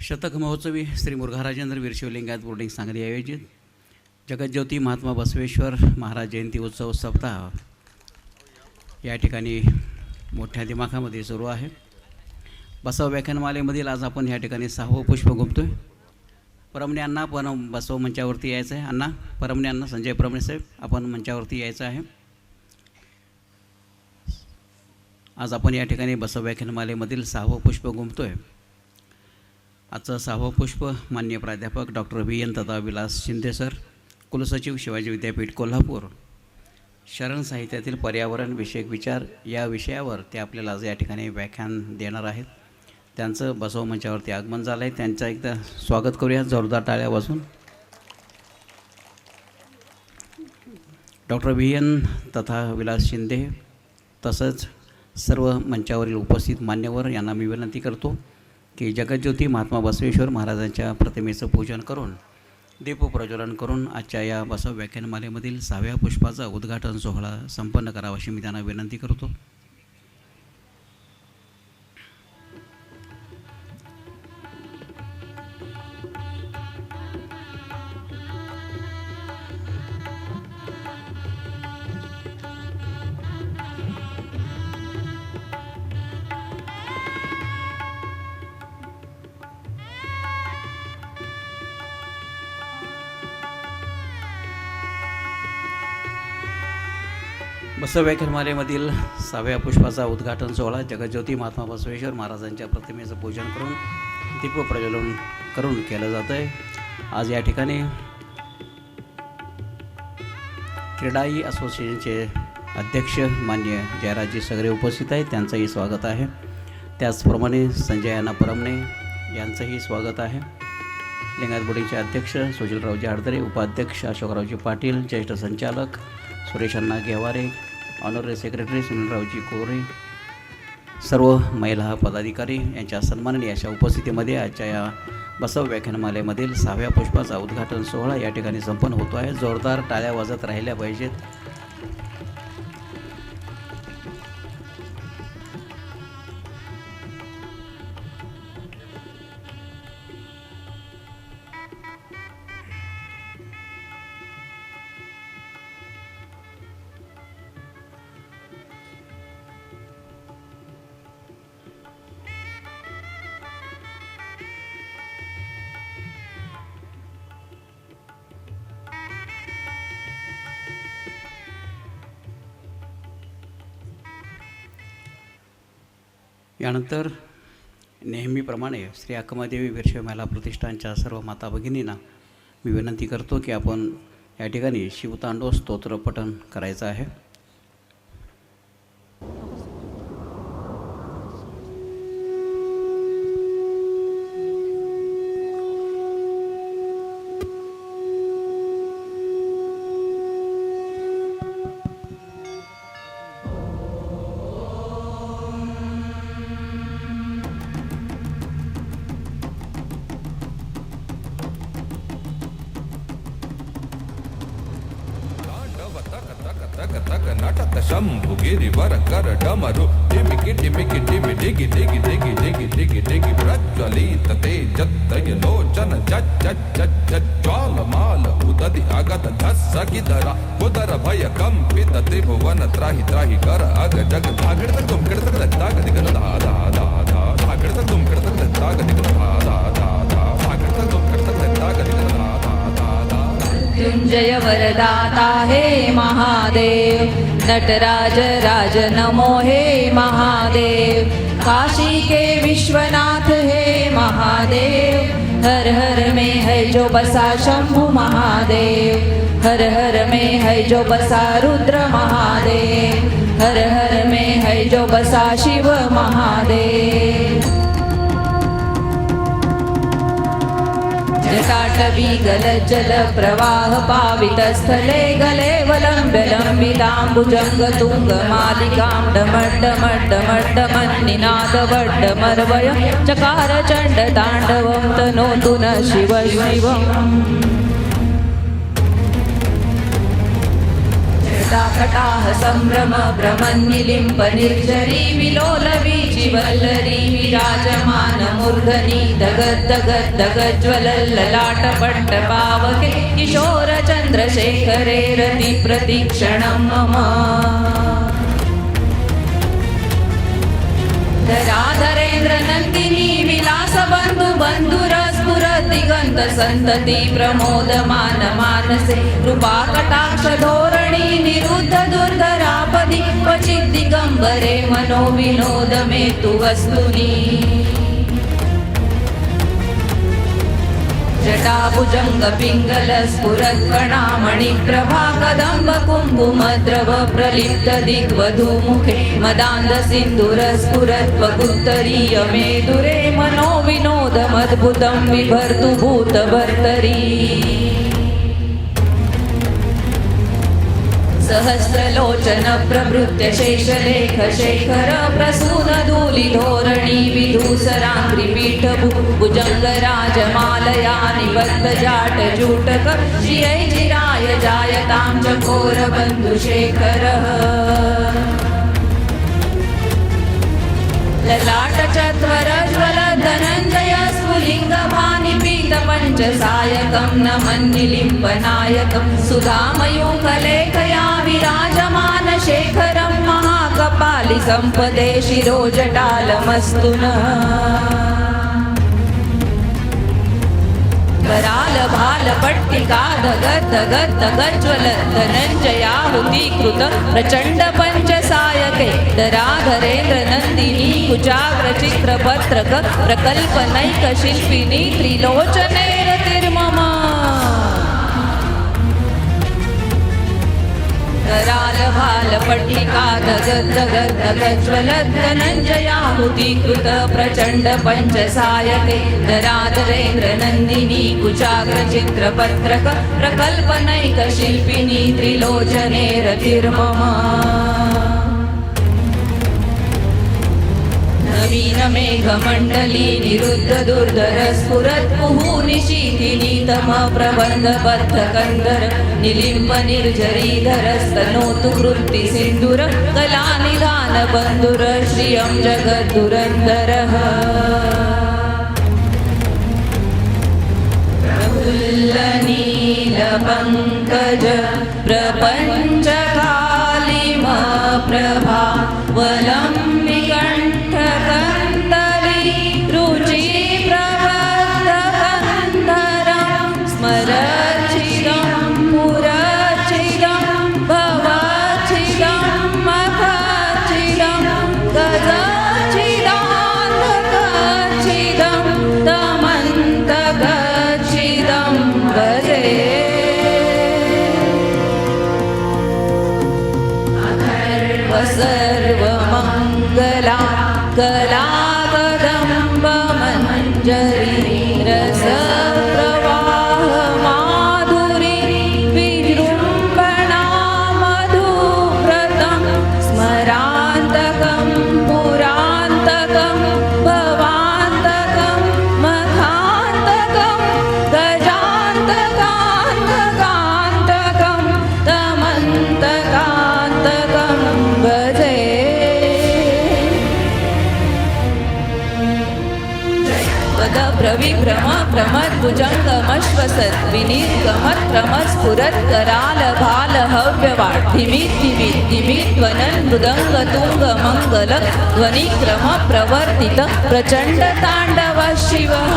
शतक महोत्सवी श्री मुरुघराजेंद्र वीर शिवलिंगायत बोर्डिंग सांगली आयोजित जगज्योती महात्मा बसवेश्वर महाराज जयंती उत्सव सप्ताह या ठिकाणी मोठ्या दिमाखामध्ये सुरू आहे. बसव व्याख्यानमालेमधील आज आपण या ठिकाणी 6वं पुष्प गुंफतोय. परमणे अण्णा पण बसव मंचावरती यायचं आहे. अण्णा परमणे अण्णा संजय परमणे साहेब आपण मंचावरती यायचं आहे. आज आपण या ठिकाणी बसव व्याख्यानमालेमधील 6वं पुष्प गुंफतोय. आजचं 6वं पुष्प माननीय प्राध्यापक डॉक्टर VN तथा विलास शिंदे सर, कुलसचिव शिवाजी विद्यापीठ कोल्हापूर, शरण साहित्यातील पर्यावरण विषयक विचार या विषयावर ते आपल्याला आज या ठिकाणी व्याख्यान देणार आहेत. त्यांचं बसव मंचावरती आगमन झालं आहे. त्यांचं एकदा स्वागत करूया जोरदार टाळ्या वाजवून. डॉक्टर VN तथा विलास शिंदे तसंच सर्व मंचावरील उपस्थित मान्यवर यांना मी विनंती करतो की जगज्योती महात्मा बसवेश्वर महाराजांच्या प्रतिमेचं पूजन करून दीपप्रज्वलन करून आजच्या या बसव व्याख्यानमालेमधील 6व्या पुष्पाचा उद्घाटन सोहळा संपन्न करावा अशी मी त्यांना विनंती करतो. बसव व्याख्यानमालेमधील 6व्या पुष्पाचा उद्घाटन सोहळा जगज्योती महात्मा बसवेश्वर महाराजांच्या प्रतिमेचं पूजन करून दीपप्रज्वलन करून केलं जातं आहे. आज या ठिकाणी क्रीडाई असोसिएशनचे अध्यक्ष मान्य जयराजजी सगळे उपस्थित आहेत. त्यांचंही स्वागत आहे. त्याचप्रमाणे संजय अण्णा परमणे यांचंही स्वागत आहे. लिंगायत बोर्डिंगचे अध्यक्ष सुशीलरावजी हडदरे, उपाध्यक्ष अशोकरावजी पाटील, ज्येष्ठ संचालक सुरेश अण्णा गेवारे, ऑनररी सेक्रेटरी सुनीलरावजी कोरे, सर्व महिला पदाधिकारी यांच्या सन्माननीय अशा उपस्थितीमध्ये आजच्या या बसव व्याख्यानमालेमधील 6व्या पुष्पाचा उद्घाटन सोहळा या ठिकाणी संपन्न होतो आहे. जोरदार टाळ्या वाजत राहिल्या पाहिजेत. यानंतर नेहमीप्रमाणे श्री अक्कमादेवी वीरशैव महिला प्रतिष्ठानच्या सर्व माता भगिनींना मी विनंती करतो की आपण या ठिकाणी शिवतांडव स्तोत्र पठण करायचं आहे. शंभुगिरिवर कर डमरू टिमिकी टिमिकी टिमि डिगि डिगि डिगि डिगि डिगि डिगि प्रज्वलित तेजत्तय लोचन ज्वालमाल उदति आगत धस्स गिदरा उदर भय कंपित त्रिभुवन त्राहि त्राहि कर अग जग धागड़ तक तुम कड़ तक दाग दिगल धा धा धा धा धागड़ तक तुम कड़ तक दाग दिगल धा धा धा धा धागड़ तक तुम कड़ तक दाग दिगल धा धा धा धा. मृत्युंजय वरदाता हे महादेव, नटराज राज नमो हे महादेव, काशी के विश्वनाथ हे महादेव, हर हर में है जो बसा शंभु महादेव, हर हर में है जो बसा रुद्र महादेव, हर हर में है जो बसा शिव महादेव. जटाटवी गलज्जल प्रवाह पावित स्थले गले वलंब्य लंबितांबुजंग तुंग मालिकां डमड्डमड्डमड्डमन्निनाद वड्डमर्वय चकार चंड तांडवं तनोतु न शिव शिवम्. कटाह संभ्रम भ्रमन्निलिम्प निर्झरी विलोलवीचि वल्लरी विराजमान मूर्धनि दगद्दगद्दगज्ज्वलल्ललाटपट्ट पावके किशोर चन्द्रशेखरे रति प्रतीक्षणं मम धराधरेन्द्र नन्दिनी विलास बन्धु बन्धुरस्फुर दिगन्त सन्तति प्रमोदमान मानसे कृपा कटाक्ष धोरणी निरुद्ध दुर्धरापदि क्वचित् दिगम्बरे मनो विनोद मे तु वस्तुनि जटाभुजङ्ग पिङ्गल स्फुरत्कणामणि प्रभा कदम्ब कुङ्कुमद्रव प्रलिप्त दिग्वधूमुखे मदान्ध सिन्दूर स्फुरत्वगुत्तरीय मेदुरे मनो विनोदमद्भुतं बिभर्तु भूतभर्तरी सहस्रलोचन प्रभृत्य शेषलेख शेखर प्रसून धूलिधोरणी विधूसराङ्घ्रिपीठ भुजङ्गराजमालया निबद्ध जाट जूटक शिरै चिराय जायतां चकोरबन्धुशेखरः ललाट चत्वरज्वल धनञ्जय स्फुलिङ्गभानि पीतपञ्चसायकं नमन्निलिम्पनायकं सुधामयूखलेखया विराजमान शेखरं महाकपालि सम्पदे शिरोजटालमस्तु नः कराल भाल पट्टिका धगज्ज्वल धनञ्जयाहुतीकृत प्रचण्ड पञ्चसायके धराधरेन्द्र नन्दिनी कुचाग्र चित्रपत्रक प्रकल्पनैक शिल्पिनी त्रिलोचने रतिर्मम कराल भाल पट्टिका धगज्ज्वल धनञ्जयाहुतीकृत प्रचण्ड पञ्चसायके धराधरेन्द्र नन्दिनी कुचाग्र चित्रपत्रक प्रकल्पनैक शिल्पिनी त्रिलोचने रतिर्मम नवीन मेघमण्डली निरुद्ध दुर्धर स्फुरत् कुहूनिशीथिनी तम प्रबन्ध बद्ध कन्दर निलिम्ब निर्झरीधर स्तनोतु वृत्ति सिन्दूर कलानिधान बन्धुर श्रियं जगद्दुरन्दरः प्रफुल्लनीलपङ्कज प्रपञ्चकालिम प्रभा वलम्बिकण्ठकन्दली रुचि प्रबद्धकन्धरं स्मरचिदं पुरचिदं भवचिदं मखचिदं गजचिदान्धकचिदं तमन्तकचिदं भजे सर्वमङ्गला कलाकदम्बमञ्जरी रसप्रवाह माधुरी विजृम्भणा मधुव्रतं स्मरान्तकं पुरान्तकं भवान्तकं मखान्तकं गजान्तकान्तकान्तकं तमन्तकान्तकं भजे प्रविभ्रम प्रमद्भुजङ्गमश्वसत् विनिर्गमत्क्रमस्फुरत् कराल भाल हव्यवाट् धिमित् मृदङ्ग तुङ्ग मङ्गल ध्वनिक्रम प्रवर्तित प्रचण्ड ताण्डव शिवः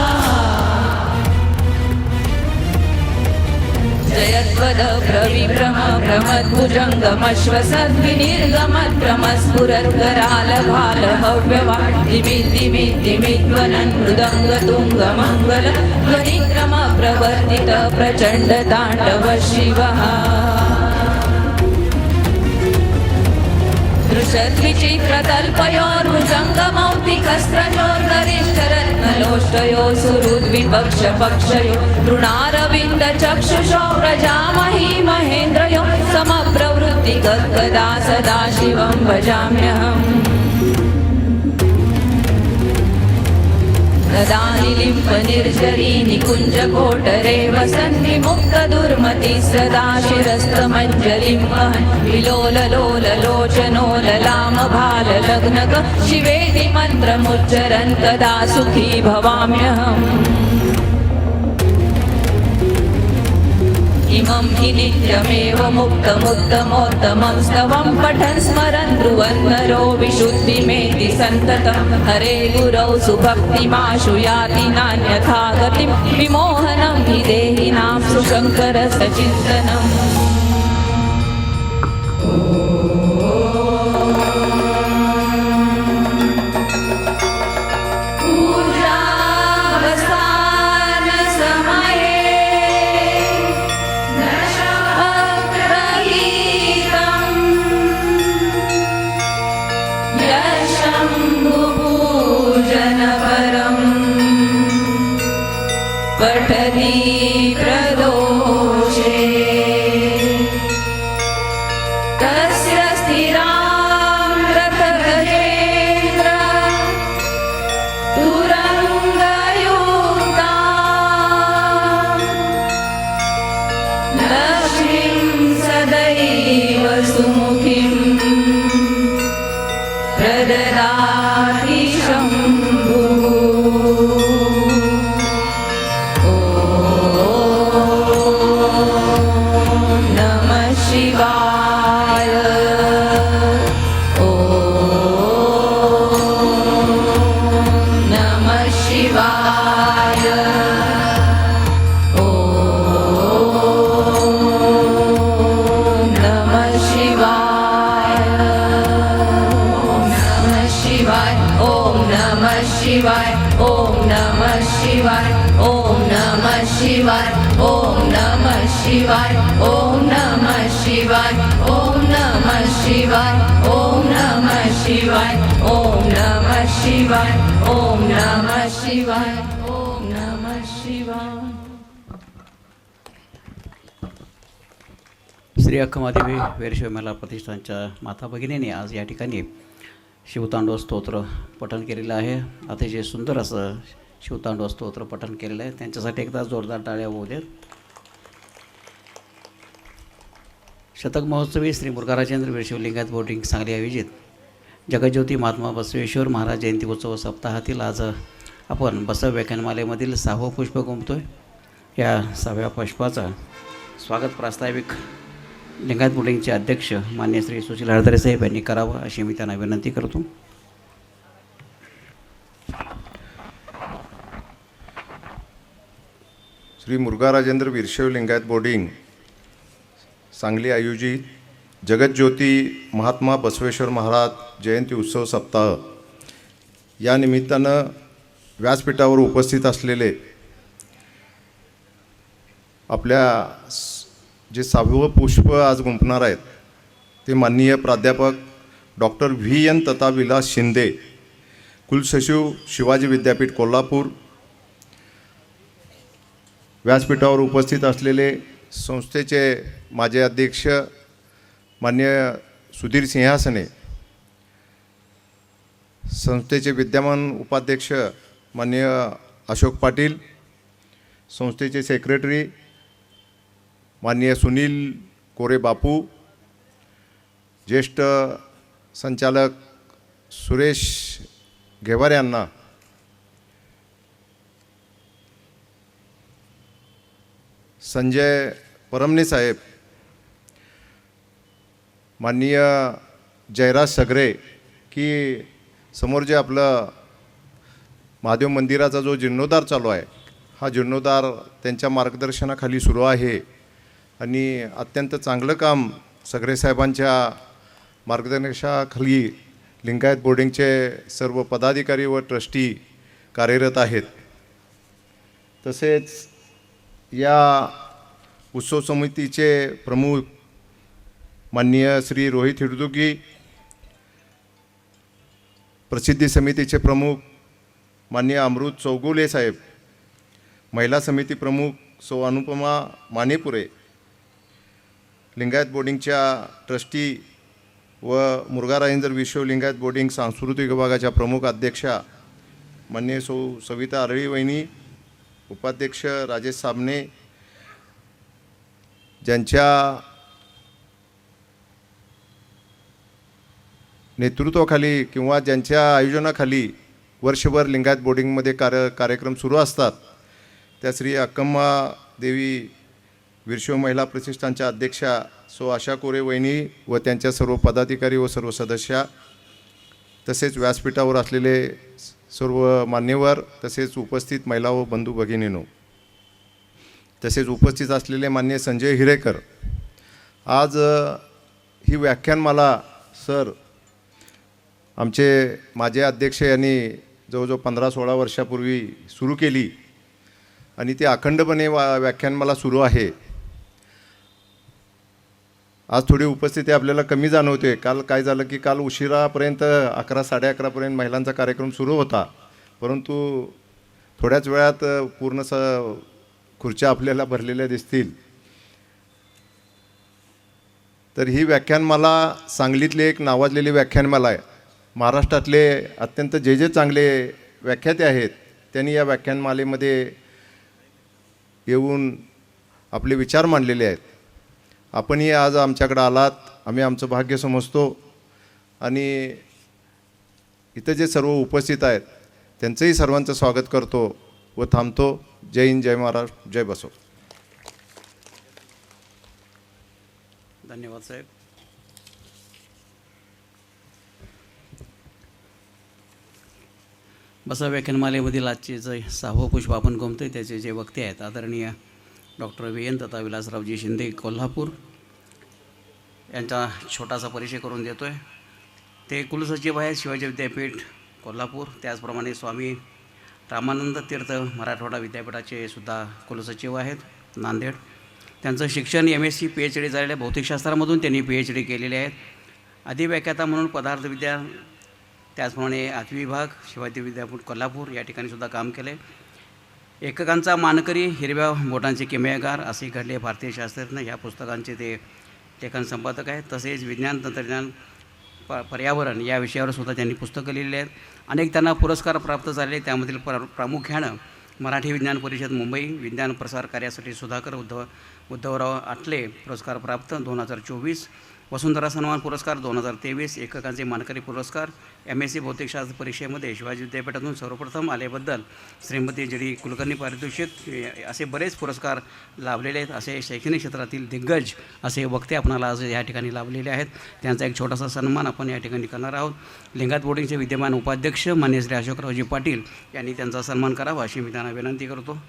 जयद्वद प्रविभ्रम प्रमद्भुजङ्गमश्वसत् विनिर्गमत्क्रमस्फुरत् कराल भाल हव्यवाट् धिमित् मृदङ्ग तुङ्ग मङ्गल ध्वनिक्रम प्रवर्तित प्रचण्ड ताण्डव शिवः दृशद्विचित्रतल्पयोर्भुजङ्गमौक्तिकस्त्रजोर्गरिष्ठरत्नलोष्टयो सुहृद्विपक्षपक्षयो तृणारविन्दचक्षुषो प्रजामही महेन्द्रयो समप्रवृत्तिगद्गदा सदा शिवं भजाम्यहम् ददानि लिम्प निर्जरी निकुञ्ज कोटरे वसन्ति मुक्त दुर्मति सदा शिरस्तमञ्जलिं वहन् विलोल लोल लोचनो ललाम भाल लग्नक शिवेति मन्त्रमुच्चरन् तदा सुखी भवाम्यहम् इमं हि नित्यमेव मुक्तमुत्तमोत्तमं स्तवं पठन् स्मरन् ब्रुवन् नरो विशुद्धिमेति सन्ततं हरे गुरौ सुभक्तिमाशु याति नान्यथा गतिं विमोहनं हि देहिनां सुशङ्करसचिन्तनम् पठति प्रदोषे तस्य स्थिरां रथगजेन्द्र तुरङ्गयुक्ता लक्ष्मीं सदैव सुमुखीं प्रददाति शम्भुः शिवाय ॐ नमः शिवाय ॐ नमः शिवाय ॐ नमः शिवाय ॐ नमः शिवाय ॐ नमः शिवाय ॐ नमः शिवाय ॐ नमः शिवाय ॐ नमः शिवाय ॐ नमः शिवाय ॐ नमः शिवाय ॐ नमः शिवाय ॐ नमः शिवाय श्री अक्कमादेवी वीरशैव महिला प्रतिष्ठानच्या माता भगिनीने आज या ठिकाणी शिवतांडव स्तोत्र पठण केलेलं आहे. अतिशय सुंदर असं शिवतांडव स्तोत्र पठण केलेलं आहे. त्यांच्यासाठी एकदा जोरदार टाळ्या होऊ देत. शतक महोत्सवी श्री मुरुघराजेंद्र वीरशैव लिंगायत बोर्डिंग सांगली आयोजित जगज्योती महात्मा बसवेश्वर महाराज जयंती उत्सव सप्ताहातील आज आपण बसव व्याख्यानमालेमधील 6वं पुष्प गुंफतो आहे. या 6व्या पुष्पाचा स्वागत प्रास्ताविक लिंगायत बोर्डिंगचे अध्यक्ष मान्य श्री सुशील हळदरे साहेब यांनी करावं अशी मी त्यांना विनंती करतो. श्री मुरुघराजेंद्र वीरशैव लिंगायत बोर्डिंग सांगली आयोजित जगज्योती महात्मा बसवेश्वर महाराज जयंती उत्सव सप्ताह या निमित्तानं व्यासपीठावर उपस्थित असलेले आपल्या जे 6वं पुष्प आज गुंफणार आहेत ते माननीय प्राध्यापक डॉक्टर VN तथा विलास शिंदे, कुलसचिव शिवाजी विद्यापीठ कोल्हापूर. व्यासपीठावर उपस्थित असलेले संस्थेचे माजी अध्यक्ष मान्य सुधीर सिंहासने, संस्थेचे विद्यमान उपाध्यक्ष मान्य अशोक पाटील, संस्थेचे सेक्रेटरी माननीय सुनील कोरे बापू, ज्येष्ठ संचालक सुरेश घेवारे यांना, संजय परमने साहेब, माननीय जयराज सगरे, की समोर जे आपलं महादेव मंदिराचा जो जीर्णोद्धार चालू आहे हा जीर्णोद्धार त्यांच्या मार्गदर्शनाखाली सुरू आहे आणि अत्यंत चांगलं काम सगरे साहेबांच्या मार्गदर्शनाखाली लिंगायत बोर्डिंगचे सर्व पदाधिकारी व ट्रस्टी कार्यरत आहेत. तसेच या उत्सव समितीचे प्रमुख माननीय श्री रोहित हिरदुगी, प्रसिद्धी समितीचे प्रमुख माननीय अमृत चौगुले साहेब, महिला समिती प्रमुख सौ अनुपमा मानेपुरे, लिंगायत बोर्डिंगच्या ट्रस्टी व मुरुघराजेंद्र वीरशैव लिंगायत बोर्डिंग सांस्कृतिक विभागाच्या प्रमुख अध्यक्षा माननीय सविता आरळी वहिनी, उपाध्यक्ष राजेश साबणे, ज्यांच्या नेतृत्वाखाली किंवा ज्यांच्या आयोजनाखाली वर्षभर लिंगायत बोर्डिंगमध्ये कार्यक्रम सुरू असतात, त्या श्री अक्कम्मा देवी वीरशैव महिला प्रतिष्ठानच्या अध्यक्षा आशा कोरे वहिनी व त्यांच्या सर्व पदाधिकारी व सर्व सदस्य, तसेच व्यासपीठावर असलेले सर्व मान्यवर, तसेच उपस्थित महिला व बंधू भगिनींनो, तसेच उपस्थित असलेले माननीय संजय हिरेकर, आज ही व्याख्यानमाला सर आमचे माझे अध्यक्ष यांनी जवळजवळ 15-16 वर्षापूर्वी सुरू केली आणि ती अखंडपणे व्याख्यानमाला सुरू आहे. आज थोडी उपस्थिती आपल्याला कमी जाणवते. काल काय झालं की काल उशिरापर्यंत 11-11:30पर्यंत महिलांचा कार्यक्रम सुरू होता, परंतु थोड्याच वेळात पूर्ण खुर्च्या आपल्याला भरलेल्या दिसतील. तर ही व्याख्यानमाला सांगलीतली एक नावाजलेली व्याख्यानमाला आहे. महाराष्ट्रातले अत्यंत जे चांगले व्याख्याते आहेत त्यांनी या व्याख्यानमालेमध्ये येऊन आपले विचार मांडलेले आहेत. आपणही आज आमच्याकडे आलात, आम्ही आमचं भाग्य समजतो आणि इथं जे सर्व उपस्थित आहेत त्यांचंही सर्वांचं स्वागत करतो व थांबतो. जय हिंद, जय महाराष्ट्र, जय बसव. धन्यवाद साहेब. बसा व्याख्यानमालेमधील आजचे जे 6वं पुष्प आपण गमतोय त्याचे जे वक्ते आहेत आदरणीय डॉक्टर VN तथा विलासरावजी शिंदे कोल्हापूर यांचा छोटासा परिचय करून देतो आहे. ते कुलसचिव आहेत शिवाजी विद्यापीठ कोल्हापूर, त्याचप्रमाणे स्वामी रामानंद तीर्थ मराठवाडा विद्यापीठाचे सुद्धा कुलसचिव आहेत नांदेड. त्यांचं शिक्षण MSc PhD झालेलं आहे. भौतिकशास्त्रामधून त्यांनी PhD केलेले आहेत. अधिव्याख्याता म्हणून पदार्थविद्या, त्याचप्रमाणे आठवी विभाग शिवाजी विद्यापीठ कोल्हापूर या ठिकाणी सुद्धा काम केले. एककांचा मानकरी, हिरव्या बोटांचे किमयागार असे घडले भारतीय शास्त्रज्ञ या पुस्तकांचे ते लेखन संपादक आहेत. तसेच विज्ञान तंत्रज्ञान पर्यावरण या विषयावर सुद्धा त्यांनी पुस्तकं लिहिली आहेत. अनेक त्यांना पुरस्कार प्राप्त झाले, त्यामधील प्रामुख्यानं मराठी विज्ञान परिषद मुंबई विज्ञान प्रसार कार्यासाठी सुधाकर उद्धवराव आटले पुरस्कार प्राप्त 2024, वसुंधरा सन्मान पुरस्कार 2023, एककांचे मानकरी पुरस्कार, MSc भौतिकशास्त्र परीक्षेमध्ये शिवाजी विद्यापीठातून सर्वप्रथम आल्याबद्दल श्रीमती JD कुलकर्णी पारितोषिक असे बरेच पुरस्कार लाभलेले आहेत. असे शैक्षणिक क्षेत्रातील दिग्गज असे वक्ते आपणाला आज या ठिकाणी लाभलेले आहेत. त्यांचा एक छोटासा सन्मान आपण या ठिकाणी करणार आहोत. लिंगायत बोर्डिंगचे विद्यमान उपाध्यक्ष मान्य श्री अशोकरावजी पाटील यांनी त्यांचा सन्मान करावा अशी मी त्यांना विनंती करतो.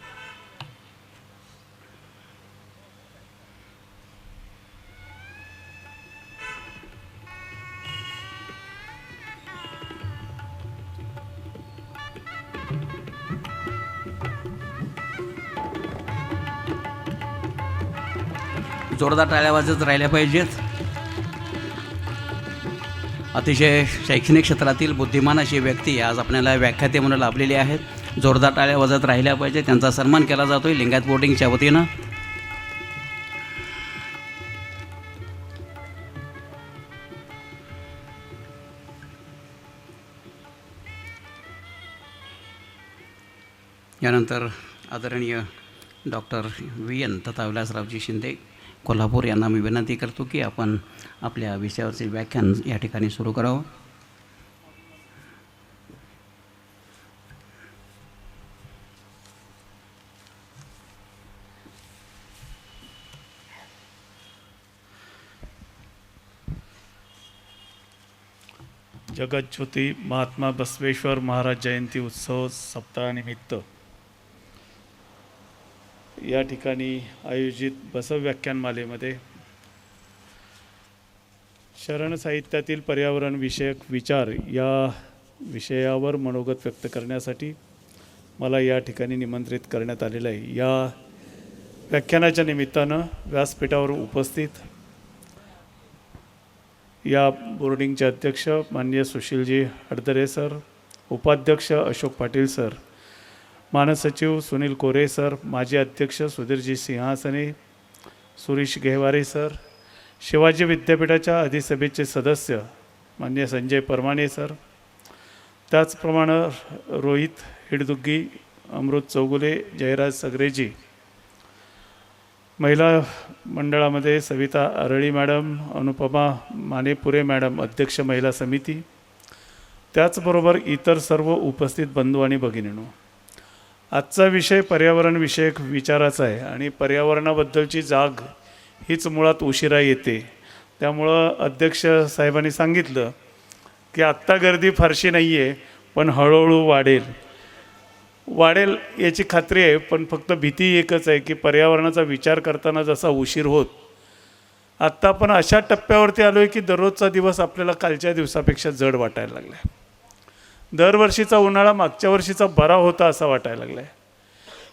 जोरदार टाळ्या वाजत राहिल्या पाहिजेत. अतिशय शैक्षणिक क्षेत्रातील बुद्धिमान अशी व्यक्ती आज आपल्याला व्याख्याते म्हणून लाभलेली आहेत. जोरदार टाळ्या वाजत राहिल्या पाहिजे. त्यांचा सन्मान केला जातो आहे लिंगायत बोर्डिंगच्या वतीनं. यानंतर आदरणीय डॉक्टर VN तथा विलासरावजी शिंदे कोल्हापूर यांना मी विनंती करतो की आपण आपल्या विषयावरचे व्याख्यान या ठिकाणी सुरू करावं. जगज्योती महात्मा बसवेश्वर महाराज जयंती उत्सव सप्ताहानिमित्त या ठिकाणी आयोजित बसव व्याख्यानमालेमध्ये शरण साहित्यातील पर्यावरण विषयक विचार या विषयावर मनोगत व्यक्त करण्यासाठी मला या ठिकाणी निमंत्रित करण्यात आलेलं आहे. या व्याख्यानाच्या निमित्तानं व्यासपीठावर उपस्थित या बोर्डिंगचे अध्यक्ष माननीय सुशीलजी हडदरे सर, उपाध्यक्ष अशोक पाटील सर, मानसचिव सुनील कोरे सर, माजी अध्यक्ष सुधीरजी सिंहासने, सुरेश गेहवारे सर, शिवाजी विद्यापीठाच्या अधिसभेचे सदस्य माननीय संजय परमाणे सर, त्याचप्रमाणे रोहित हिडदुग्गी, अमृत चौगुले, जयराज सगरेजी, महिला मंडळामध्ये सविता अरळी मॅडम, अनुपमा मानेपुरे मॅडम अध्यक्ष महिला समिती, त्याचबरोबर इतर सर्व उपस्थित बंधू आणि भगिनींनो, आजचा विषय पर्यावरण विषयक विचाराचा आहे आणि पर्यावरणाबद्दलची जाग हीच मुळात उशिरा येते. त्यामुळं अध्यक्ष साहेबांनी सांगितलं की आत्ता गर्दी फारशी नाही आहे, पण हळूहळू वाढेल याची खात्री आहे. पण फक्त भीती एकच आहे की पर्यावरणाचा विचार करताना जसा उशीर होत, आत्ता आपण अशा टप्प्यावरती आलो आहे की दररोजचा दिवस आपल्याला कालच्या दिवसापेक्षा जड वाटायला लागला आहे. दरवर्षीचा उन्हाळा मागच्या वर्षीचा बरा होता असं वाटायला लागला आहे.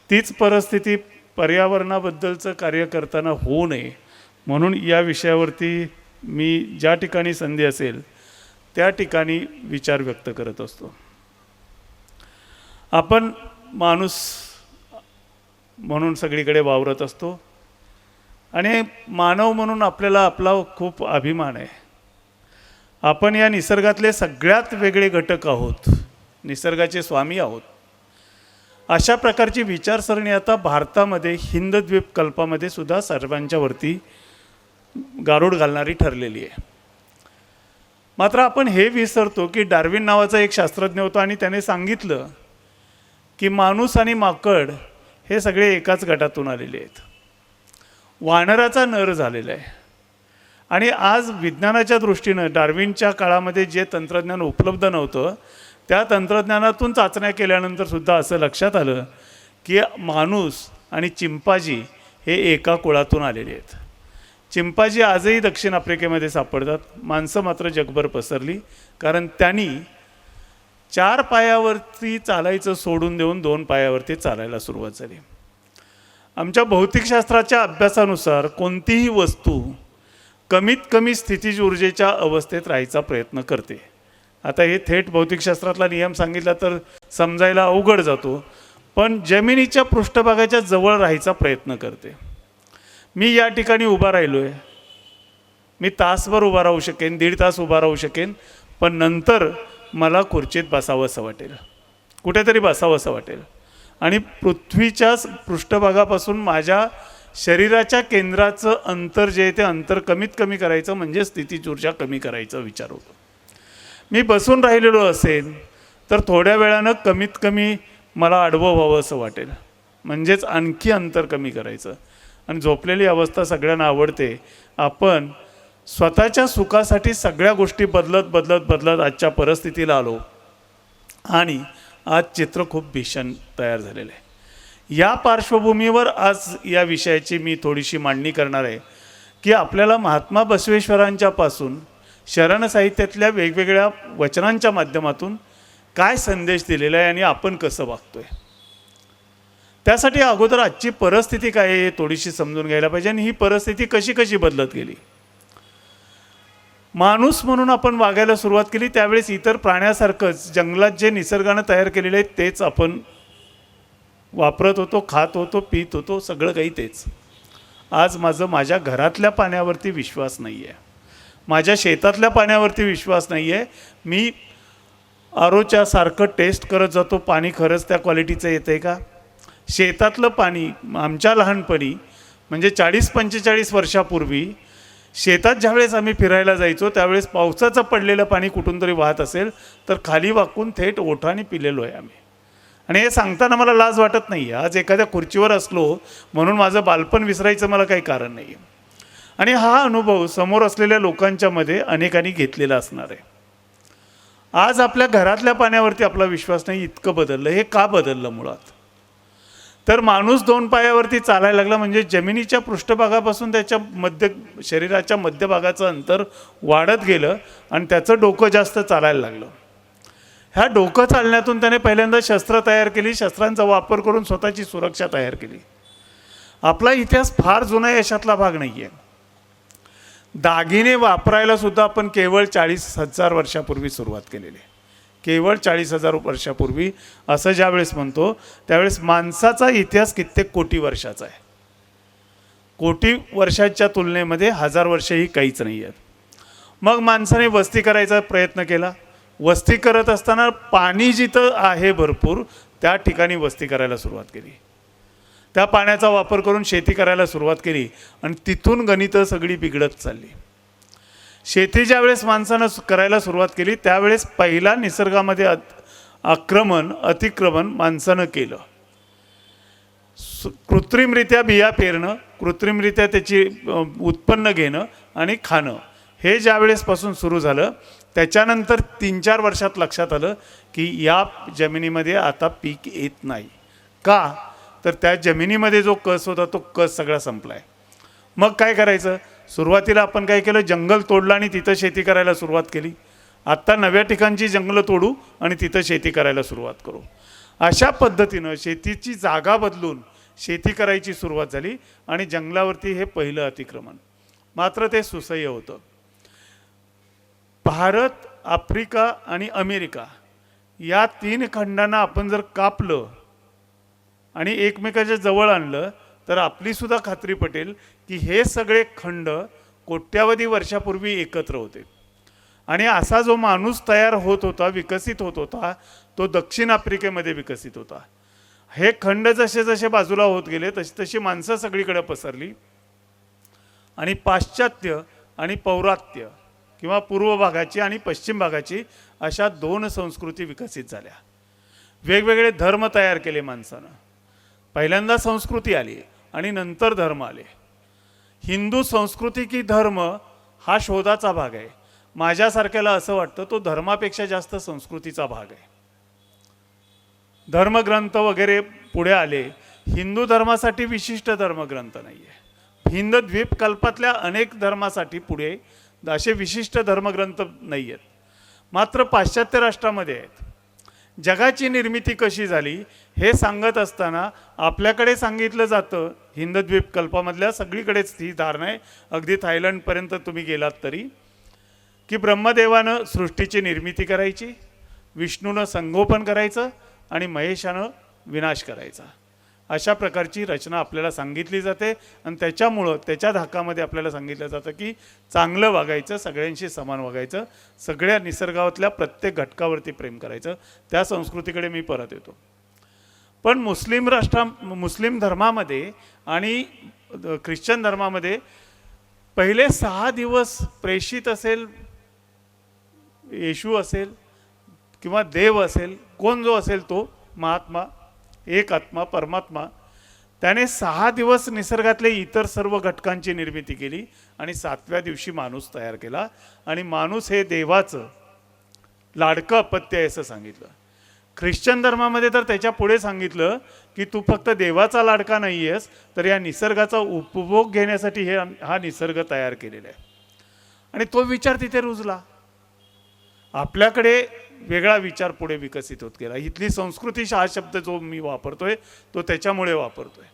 तीच परिस्थिती पर्यावरणाबद्दलचं कार्य करताना होऊ नये म्हणून या विषयावरती मी ज्या ठिकाणी संधी असेल त्या ठिकाणी विचार व्यक्त करत असतो. आपण माणूस म्हणून सगळीकडे वावरत असतो आणि मानव म्हणून आपल्याला आपला खूप अभिमान आहे. आपण या निसर्गातले सगळ्यात वेगळे घटक आहोत, निसर्गाचे स्वामी आहोत. अशा प्रकारची विचारसरणी आता भारतामध्ये हिंदद्वीप कल्पामध्ये सुद्धा सर्वांच्या वरती गारूड घालणारी ठरलेली आहे. मात्र आपण हे विसरतो की डार्विन नावाचा एक शास्त्रज्ञ होता आणि त्याने सांगितलं की माणूस आणि माकड हे सगळे एकाच गटातून आलेले आहेत. वानराचा नर झालेला आहे. आणि आज विज्ञानाच्या दृष्टीनं डार्विनच्या काळामध्ये जे तंत्रज्ञान उपलब्ध नव्हतं त्या तंत्रज्ञानातून चाचण्या केल्यानंतर सुद्धा असं लक्षात आलं की माणूस आणि चिंपांझी हे एका कुळातून आलेले आहेत. चिंपांझी आजही दक्षिण आफ्रिकेमध्ये सापडतात, माणसं मात्र जगभर पसरली कारण त्यांनी 4 पायावरती चालायचं सोडून देऊन 2 पायावरती चालायला सुरुवात झाली. आमच्या भौतिकशास्त्राच्या अभ्यासानुसार कोणतीही वस्तू कमीत कमी स्थितीज ऊर्जेच्या अवस्थेत राहायचा प्रयत्न करते. आता हे थेट भौतिकशास्त्रातला नियम सांगितला तर समजायला अवघड जातो, पण जमिनीच्या पृष्ठभागाच्या जवळ राहायचा प्रयत्न करते. मी या ठिकाणी उभा राहिलो आहे, मी तासभर उभा राहू शकेन, 1.5 तास उभा राहू शकेन, पण नंतर मला खुर्चीत बसावंसं वाटेल, कुठेतरी बसावंसं वाटेल आणि पृथ्वीच्या पृष्ठभागापासून माझ्या शरीराच्या केंद्राचं अंतर जे आहे ते अंतर कमीत कमी करायचं म्हणजे स्थितीज ऊर्जा कमी करायचा विचार होतो. मी बसून राहिलेलो असेल तर थोड्या वेळानं कमीत कमी मला आडवं व्हावं असं वाटेल, म्हणजेच आणखी अंतर कमी करायचं. आणि झोपलेली अवस्था सगळ्यांना आवडते. आपण स्वतःच्या सुखासाठी सगळ्या गोष्टी बदलत आजच्या परिस्थितीला आलो आणि आज चित्र खूप भीषण तयार झालेलं आहे. या पार्श्वभूमीवर आज या विषयाची मी थोडीशी मांडणी करणार आहे की आपल्याला महात्मा बसवेश्वरांच्यापासून शरण साहित्यातल्या वेगवेगळ्या वचनांच्या माध्यमातून काय संदेश दिलेला आहे आणि आपण कसं वागतोय. त्यासाठी अगोदर आजची परिस्थिती काय आहे हे थोडीशी समजून घ्यायला पाहिजे आणि ही परिस्थिती कशी कशी बदलत गेली. माणूस म्हणून आपण वागायला सुरुवात केली त्यावेळेस इतर प्राण्यासारखंच जंगलात जे निसर्गानं तयार केलेले आहे तेच आपण वापरत होतो, खात होतो, पीत होतो, सगळं काही तेच. आज माझ्या घरातल्या पाण्यावरती विश्वास नाही आहे, माझ्या शेतातल्या पाण्यावरती विश्वास नाही आहे. मी आरोच्या सारखं टेस्ट करत जातो पाणी खरंच त्या क्वालिटीचं येतं आहे का. शेतातलं पाणी आमच्या लहानपणी म्हणजे 40-45 वर्षापूर्वी शेतात ज्यावेळेस आम्ही फिरायला जायचो त्यावेळेस पावसाचं पडलेलं पाणी कुठून तरी वाहत असेल तर खाली वाकून थेट ओठाने पिलेलो आहे आम्ही. आणि हे सांगताना मला लाज वाटत नाही आहे. आज एखाद्या खुर्चीवर असलो म्हणून माझं बालपण विसरायचं मला काही कारण नाही आहे. आणि हा अनुभव समोर असलेल्या लोकांच्यामध्ये अनेकांनी घेतलेला असणार आहे. आज आपल्या घरातल्या पाण्यावरती आपला विश्वास नाही. इतकं बदललं. हे का बदललं मुळात तर माणूस 2 पायावरती चालायला लागला म्हणजे जमिनीच्या पृष्ठभागापासून त्याच्या शरीराच्या मध्यभागाचं अंतर वाढत गेलं आणि त्याचं डोकं जास्त चालायला लागलं. ह्या डोकं चालण्यातून त्याने पहिल्यांदा शस्त्र तयार केली, शस्त्रांचा वापर करून स्वतःची सुरक्षा तयार केली. आपला इतिहास फार जुना यशातला भाग नाही आहे. दागिने वापरायला सुद्धा आपण केवळ 40,000 वर्षापूर्वी सुरुवात केलेली आहे. केवळ 40,000 वर्षापूर्वी असं ज्यावेळेस म्हणतो त्यावेळेस माणसाचा इतिहास कित्येक कोटी वर्षाचा आहे. कोटी वर्षाच्या तुलनेमध्ये 1000 वर्षही काहीच नाही आहेत. मग माणसाने वस्ती करायचा प्रयत्न केला, वस्ती करत असताना पाणी जिथं आहे भरपूर त्या ठिकाणी वस्ती करायला सुरुवात केली. त्या पाण्याचा वापर करून शेती करायला सुरुवात केली आणि तिथून गणितं सगळी बिघडत चालली. शेती ज्यावेळेस माणसानं करायला सुरुवात केली त्यावेळेस पहिला निसर्गामध्ये अतिक्रमण माणसानं केलं. कृत्रिमरित्या बिया पेरणं, कृत्रिमरित्या त्याची उत्पन्न घेणं आणि खाणं हे ज्यावेळेसपासून सुरू झालं त्याच्यानंतर 3-4 वर्षात लक्षात आलं की या जमिनीमध्ये आता पीक येत नाही. का तर त्या जमिनीमध्ये जो कस होता तो कस सगळा संपला आहे. मग काय करायचं? सुरुवातीला आपण काय केलं, जंगल तोडलं आणि तिथं शेती करायला सुरुवात केली. आत्ता नव्या ठिकाणची जंगलं तोडू आणि तिथं शेती करायला सुरुवात करू. अशा पद्धतीनं शेतीची जागा बदलून शेती करायची सुरुवात झाली आणि जंगलावरती हे पहिलं अतिक्रमण. मात्र ते सुसह्य होतं. भारत, आफ्रिका आणि अमेरिका या 3 खंडांना आपण जर कापलं आणि एकमेकाच्या जवळ आणलं तर आपलीसुद्धा खात्री पटेल की हे सगळे खंड कोट्यावधी वर्षापूर्वी एकत्र होते. आणि असा जो माणूस तयार होत होता, विकसित होत होता, तो दक्षिण आफ्रिकेमध्ये विकसित होता. हे खंड जसे जसे बाजूला होत गेले तशी तशी माणसं सगळीकडे पसरली आणि पाश्चात्य आणि पौरात्य किंवा पूर्व भागाची आणि पश्चिम भागाची अशा 2 संस्कृती विकसित झाल्या. वेगवेगळे धर्म तयार केले माणसानं. पहिल्यांदा संस्कृती आली आणि नंतर धर्म आले. हिंदू संस्कृती की धर्म हा शोधाचा भाग आहे. माझ्यासारख्याला असं वाटतं तो धर्मापेक्षा जास्त संस्कृतीचा भाग आहे. धर्मग्रंथ वगैरे पुढे आले. हिंदू धर्मासाठी विशिष्ट धर्मग्रंथ नाही आहे. हिंद द्वीपकल्पातल्या अनेक धर्मासाठी पुढे असे विशिष्ट धर्मग्रंथ नाही आहेत. मात्र पाश्चात्य राष्ट्रामध्ये आहेत. जगाची निर्मिती कशी झाली हे सांगत असताना आपल्याकडे सांगितलं जातं, हिंद द्वीपकल्पामधल्या सगळीकडेच ही धारणा आहे, अगदी थायलंडपर्यंत तुम्ही गेलात तरी, की ब्रह्मदेवानं सृष्टीची निर्मिती करायची, विष्णूनं संगोपन करायचं आणि महेशानं विनाश करायचा. अशा प्रकारची रचना आपल्याला सांगितली जाते आणि त्याच्यामुळं त्याच्या धाकामध्ये आपल्याला सांगितलं जातं की चांगलं वागायचं, सगळ्यांशी समान वागायचं, सगळ्या निसर्गातल्या प्रत्येक घटकावरती प्रेम करायचं. त्या संस्कृतीकडे मी परत येतो. पण मुस्लिम धर्मामध्ये आणि ख्रिश्चन धर्मामध्ये पहिले 6 दिवस प्रेषित असेल, येशू असेल किंवा देव असेल, कोण जो असेल तो महात्मा, एक आत्मा, परमात्मा, त्याने 6 दिवस निसर्गातले इतर सर्व घटकांची निर्मिती केली आणि 7व्या दिवशी माणूस तयार केला. आणि माणूस हे देवाचं लाडकं अपत्य आहे असं सांगितलं. ख्रिश्चन धर्मामध्ये तर त्याच्या पुढे सांगितलं की तू फक्त देवाचा लाडका नाही आहेस, तर या निसर्गाचा उपभोग घेण्यासाठी हा निसर्ग तयार केलेला आहे. आणि तो विचार तिथे रुजला. आपल्याकडे वेगळा विचार पुढे विकसित होत गेला. इथली संस्कृती हा शब्द जो मी वापरतोय तो त्याच्यामुळे वापरतोय.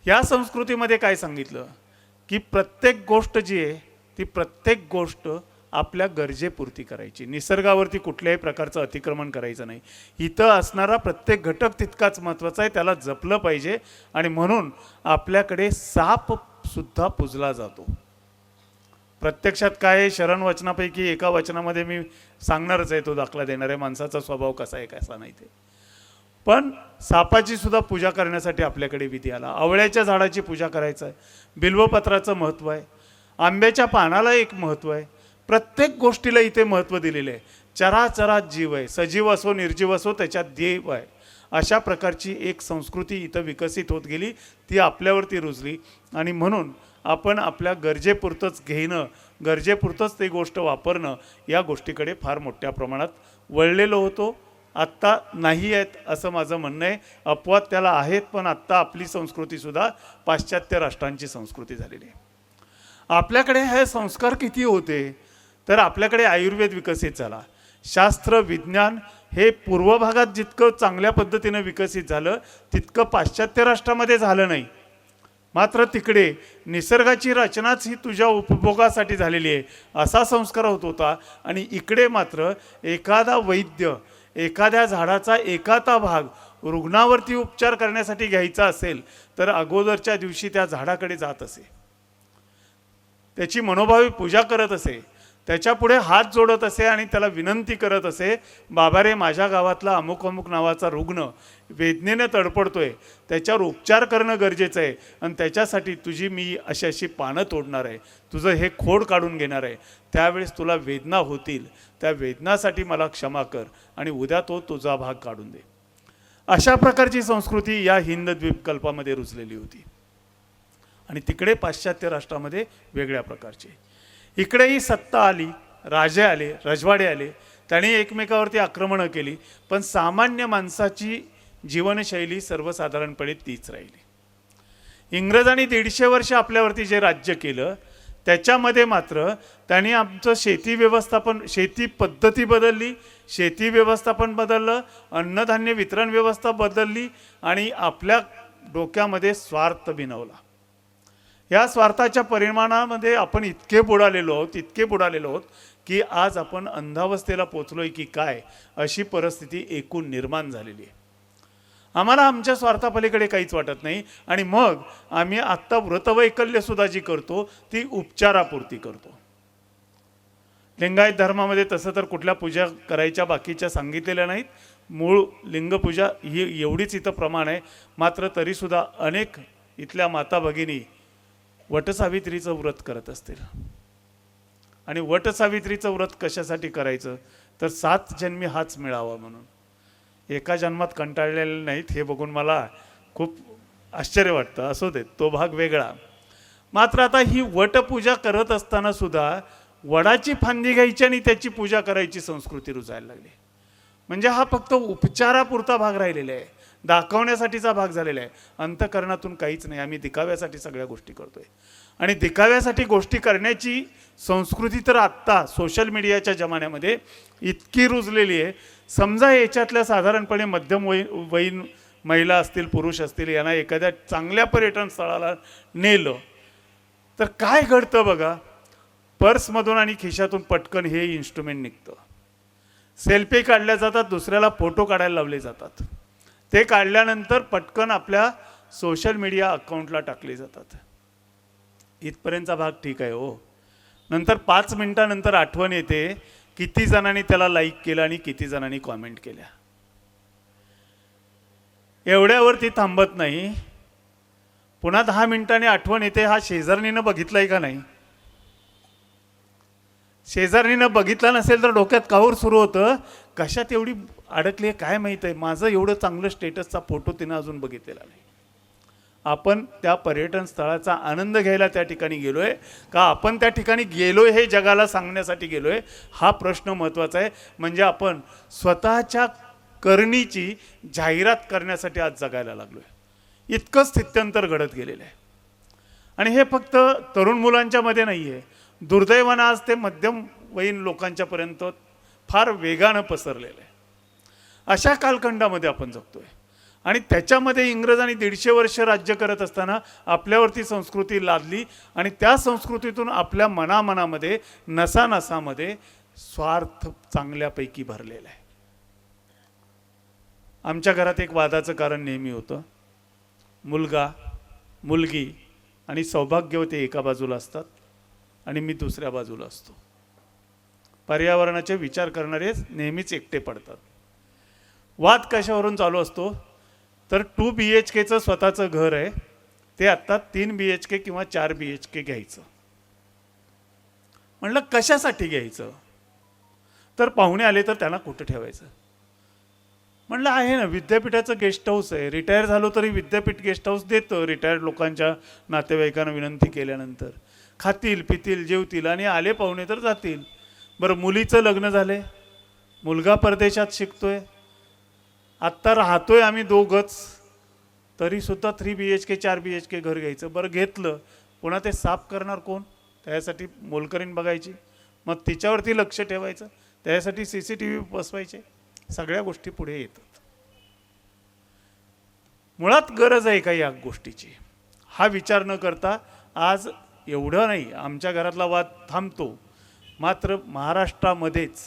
या संस्कृतीमध्ये काय सांगितलं की प्रत्येक गोष्ट जी आहे ती प्रत्येक गोष्ट आपल्या गरजेपुरती करायची. निसर्गावरती कुठल्याही प्रकारचं अतिक्रमण करायचं नाही. इथं असणारा प्रत्येक घटक तितकाच महत्त्वाचा आहे, त्याला जपलं पाहिजे. आणि म्हणून आपल्याकडे साप सुद्धा पूजला जातो. प्रत्यक्षात काय आहे, शरण वचनापैकी एका वचनामध्ये मी सांगणारच आहे, तो दाखला देणार आहे माणसाचा स्वभाव कसा आहे कसा नाही ते. पण सापाची सुद्धा पूजा करण्यासाठी आपल्याकडे विधी आला. आवळ्याच्या झाडाची पूजा करायचं आहे, बिल्वपत्राचं महत्त्व आहे, आंब्याच्या पानाला एक महत्त्व आहे. प्रत्येक गोष्टीला इथे महत्त्व दिलेलं आहे. चराचरात जीव आहे, सजीव असो निर्जीव असो त्याच्यात देव आहे. अशा प्रकारची एक संस्कृती इथं विकसित होत गेली, ती आपल्यावरती रुजली. आणि म्हणून आपण आपल्या गरजेपुरतंच घेणं, गरजेपुरतंच ती गोष्ट वापरणं या गोष्टीकडे फार मोठ्या प्रमाणात वळलेलो होतो. आत्ता नाही आहेत असं माझं म्हणणं आहे. अपवाद त्याला आहेत, पण आत्ता आपली संस्कृतीसुद्धा पाश्चात्य राष्ट्रांची संस्कृती झालेली आहे. आपल्याकडे हे संस्कार किती होते तर आपल्याकडे आयुर्वेद विकसित झाला. शास्त्र विज्ञान हे पूर्व भागात जितकं चांगल्या पद्धतीनं विकसित झालं तितकं पाश्चात्य राष्ट्रामध्ये झालं नाही. मात्र तिकडे निसर्गाची रचनाच ही तुझ्या उपभोगासाठी झालेली आहे असा संस्कार होत होता. आणि इकडे मात्र एखादा वैद्य एखाद्या झाडाचा एखादा भाग रुग्णावरती उपचार करण्यासाठी घ्यायचा असेल तर अगोदरच्या दिवशी त्या झाडाकडे जात असे, त्याची मनोभावे पूजा करत असे. त्याच्यापुढे हात जोडत असे आणि त्याला विनंती करत असे, बाबा रे, माझ्या गावातला अमुक अमुक नावाचा रुग्ण वेदनेने तडपडतोय, त्याच्यावर उपचार करणं गरजेचं आहे आणि त्याच्यासाठी तुझी मी अशी अशी पानं तोडणार आहे, तुझं हे खोड काढून घेणार आहे, त्यावेळेस तुला वेदना होतील, त्या वेदनासाठी मला क्षमा कर आणि उद्या तो तुझा भाग काढून दे. अशा प्रकारची संस्कृती या हिंद द्वीपकल्पामध्ये रुजलेली होती. आणि तिकडे पाश्चात्य राष्ट्रामध्ये वेगळ्या प्रकारची. इकडेही सत्ता आली, राजे आले, रजवाडे आले, त्यांनी एकमेकावरती आक्रमणं केली, पण सामान्य माणसाची जीवनशैली सर्वसाधारणपणे तीच राहिली. इंग्रजांनी 150 वर्ष आपल्यावरती जे राज्य केलं त्याच्यामध्ये मात्र त्यांनी आमचं शेती व्यवस्थापन, शेती पद्धती बदलली, शेती व्यवस्थापन बदललं, अन्नधान्य वितरण व्यवस्था बदलली आणि आपल्या डोक्यामध्ये स्वार्थ बिनवला. या स्वार्थाच्या परिणामामध्ये आपण इतके बुडालेलो आहोत की आज आपण अंधावस्थेला पोचलोय की काय, अशी परिस्थिती एकूण निर्माण झालेली आहे. आम्हाला आमच्या स्वार्थापलीकडे काहीच वाटत नाही आणि मग आम्ही आत्ता व्रतवैकल्य सुद्धा जी करतो ती उपचारापुरती करतो. लिंगायत धर्मामध्ये तसं तर कुठल्या पूजा करायच्या बाकीच्या सांगितलेल्या नाहीत. मूळ लिंगपूजा ही एवढीच इथं प्रमाण आहे. मात्र तरीसुद्धा अनेक इथल्या माता भगिनी वटसावित्रीचं व्रत करत असतील. आणि वटसावित्रीचं व्रत कशासाठी करायचं तर 7 जन्मी हाच मिळावा म्हणून. एका जन्मात कंटाळलेले नाहीत हे बघून मला खूप आश्चर्य वाटतं. असू देत, तो भाग वेगळा. मात्र आता ही वटपूजा करत असताना सुद्धा वडाची फांदी घ्यायची आणि त्याची पूजा करायची संस्कृती रुजायला लागली. म्हणजे हा फक्त उपचारापुरता भाग राहिलेला आहे, दाखवण्यासाठीचा भाग झालेला आहे. अंतःकरणातून काहीच नाही. आम्ही दिखाव्यासाठी सगळ्या गोष्टी करतोय. आणि दिखाव्यासाठी गोष्टी करण्याची संस्कृती तर आत्ता सोशल मीडियाच्या जमान्यामध्ये इतकी रुजलेली आहे. समजा याच्यातल्या साधारणपणे मध्यम वयीन महिला असतील, पुरुष असतील, यांना एखाद्या चांगल्या पर्यटन स्थळाला नेलं तर काय घडतं बघा. पर्समधून आणि खिशातून पटकन हे इन्स्ट्रुमेंट निघतं. सेल्फी काढल्या जातात, दुसऱ्याला फोटो काढायला लावले जातात. ते काढल्यानंतर पटकन आपल्या सोशल मीडिया अकाउंटला टाकले जातात. इथपर्यंतचा भाग ठीक आहे हो. नंतर 5 मिनिटानंतर आठवण येते किती जणांनी त्याला लाईक केलं आणि किती जणांनी कॉमेंट केल्या. एवढ्यावरती थांबत नाही. पुन्हा 10 मिनिटांनी आठवण येते, हा शेजारणीनं बघितलंय का नाही. शेजारणीनं बघितला नसेल तर डोक्यात काहूर सुरू होतं, कशात एवढी अडकली आहे काय माहीत आहे, माझं एवढं चांगलं स्टेटसचा फोटो तिनं अजून बघितलेला नाही. आपण त्या पर्यटन स्थळाचा आनंद घ्यायला त्या ठिकाणी गेलोय का आपण त्या ठिकाणी गेलोय हे जगाला सांगण्यासाठी गेलोय, हा प्रश्न महत्त्वाचा आहे. म्हणजे आपण स्वतःच्या करणीची जाहिरात करण्यासाठी आज जगायला लागलोय. इतकं स्थित्यंतर घडत गेलेलं आहे. आणि हे फक्त तरुण मुलांच्या मध्ये नाही आहे. दुर्दैवानं आज ते मध्यम वयीन लोकांच्यापर्यंत फार वेगानं पसरलेलं आहे. अशा कालखंडामध्ये आपण जगतोय. आणि त्याच्यामध्ये इंग्रजांनी 150 वर्ष राज्य करत असताना आपल्यावरती संस्कृती लादली आणि त्या संस्कृतीतून आपल्या मनामध्ये नसानसामध्ये स्वार्थ चांगल्यापैकी भरलेला आहे. आमच्या घरात एक वादाचं कारण नेहमी होतं. मुलगा, मुलगी आणि सौभाग्यवती एका बाजूला असतात आणि मी दुसऱ्या बाजूला असतो. पर्यावरणाचे विचार करणारे नेहमीच एकटे पडतात. वाद कशावरून चालू असतो तर 2 BHKचं स्वतःचं घर आहे, ते आत्ता 3 BHK किंवा 4 BHK घ्यायचं. म्हणलं कशासाठी घ्यायचं तर पाहुणे आले तर त्यांना कुठं ठेवायचं. म्हणलं आहे ना, विद्यापीठाचं गेस्ट हाऊस आहे, रिटायर झालो तरी विद्यापीठ गेस्ट हाऊस देतं रिटायर्ड लोकांच्या नातेवाईकांना विनंती केल्यानंतर. खातील, पितील, जेवतील आणि आले पाहुणे तर जातील. बरं, मुलीचं लग्न झालंय, मुलगा परदेशात शिकतोय, आत्ता राहतोय आम्ही दोघंच, तरीसुद्धा 3 BHK 4 BHK घर घ्यायचं. बरं घेतलं, पुन्हा ते साफ करणार कोण, त्यासाठी मोलकरीण बघायची, मग तिच्यावरती लक्ष ठेवायचं, त्यासाठी CCTV बसवायचे, सगळ्या गोष्टी पुढे येतात. मुळात गरज आहे का या गोष्टीची हा विचार न करता आज एवढं नाही आमच्या घरातला वाद थांबतो. मात्र महाराष्ट्रामध्येच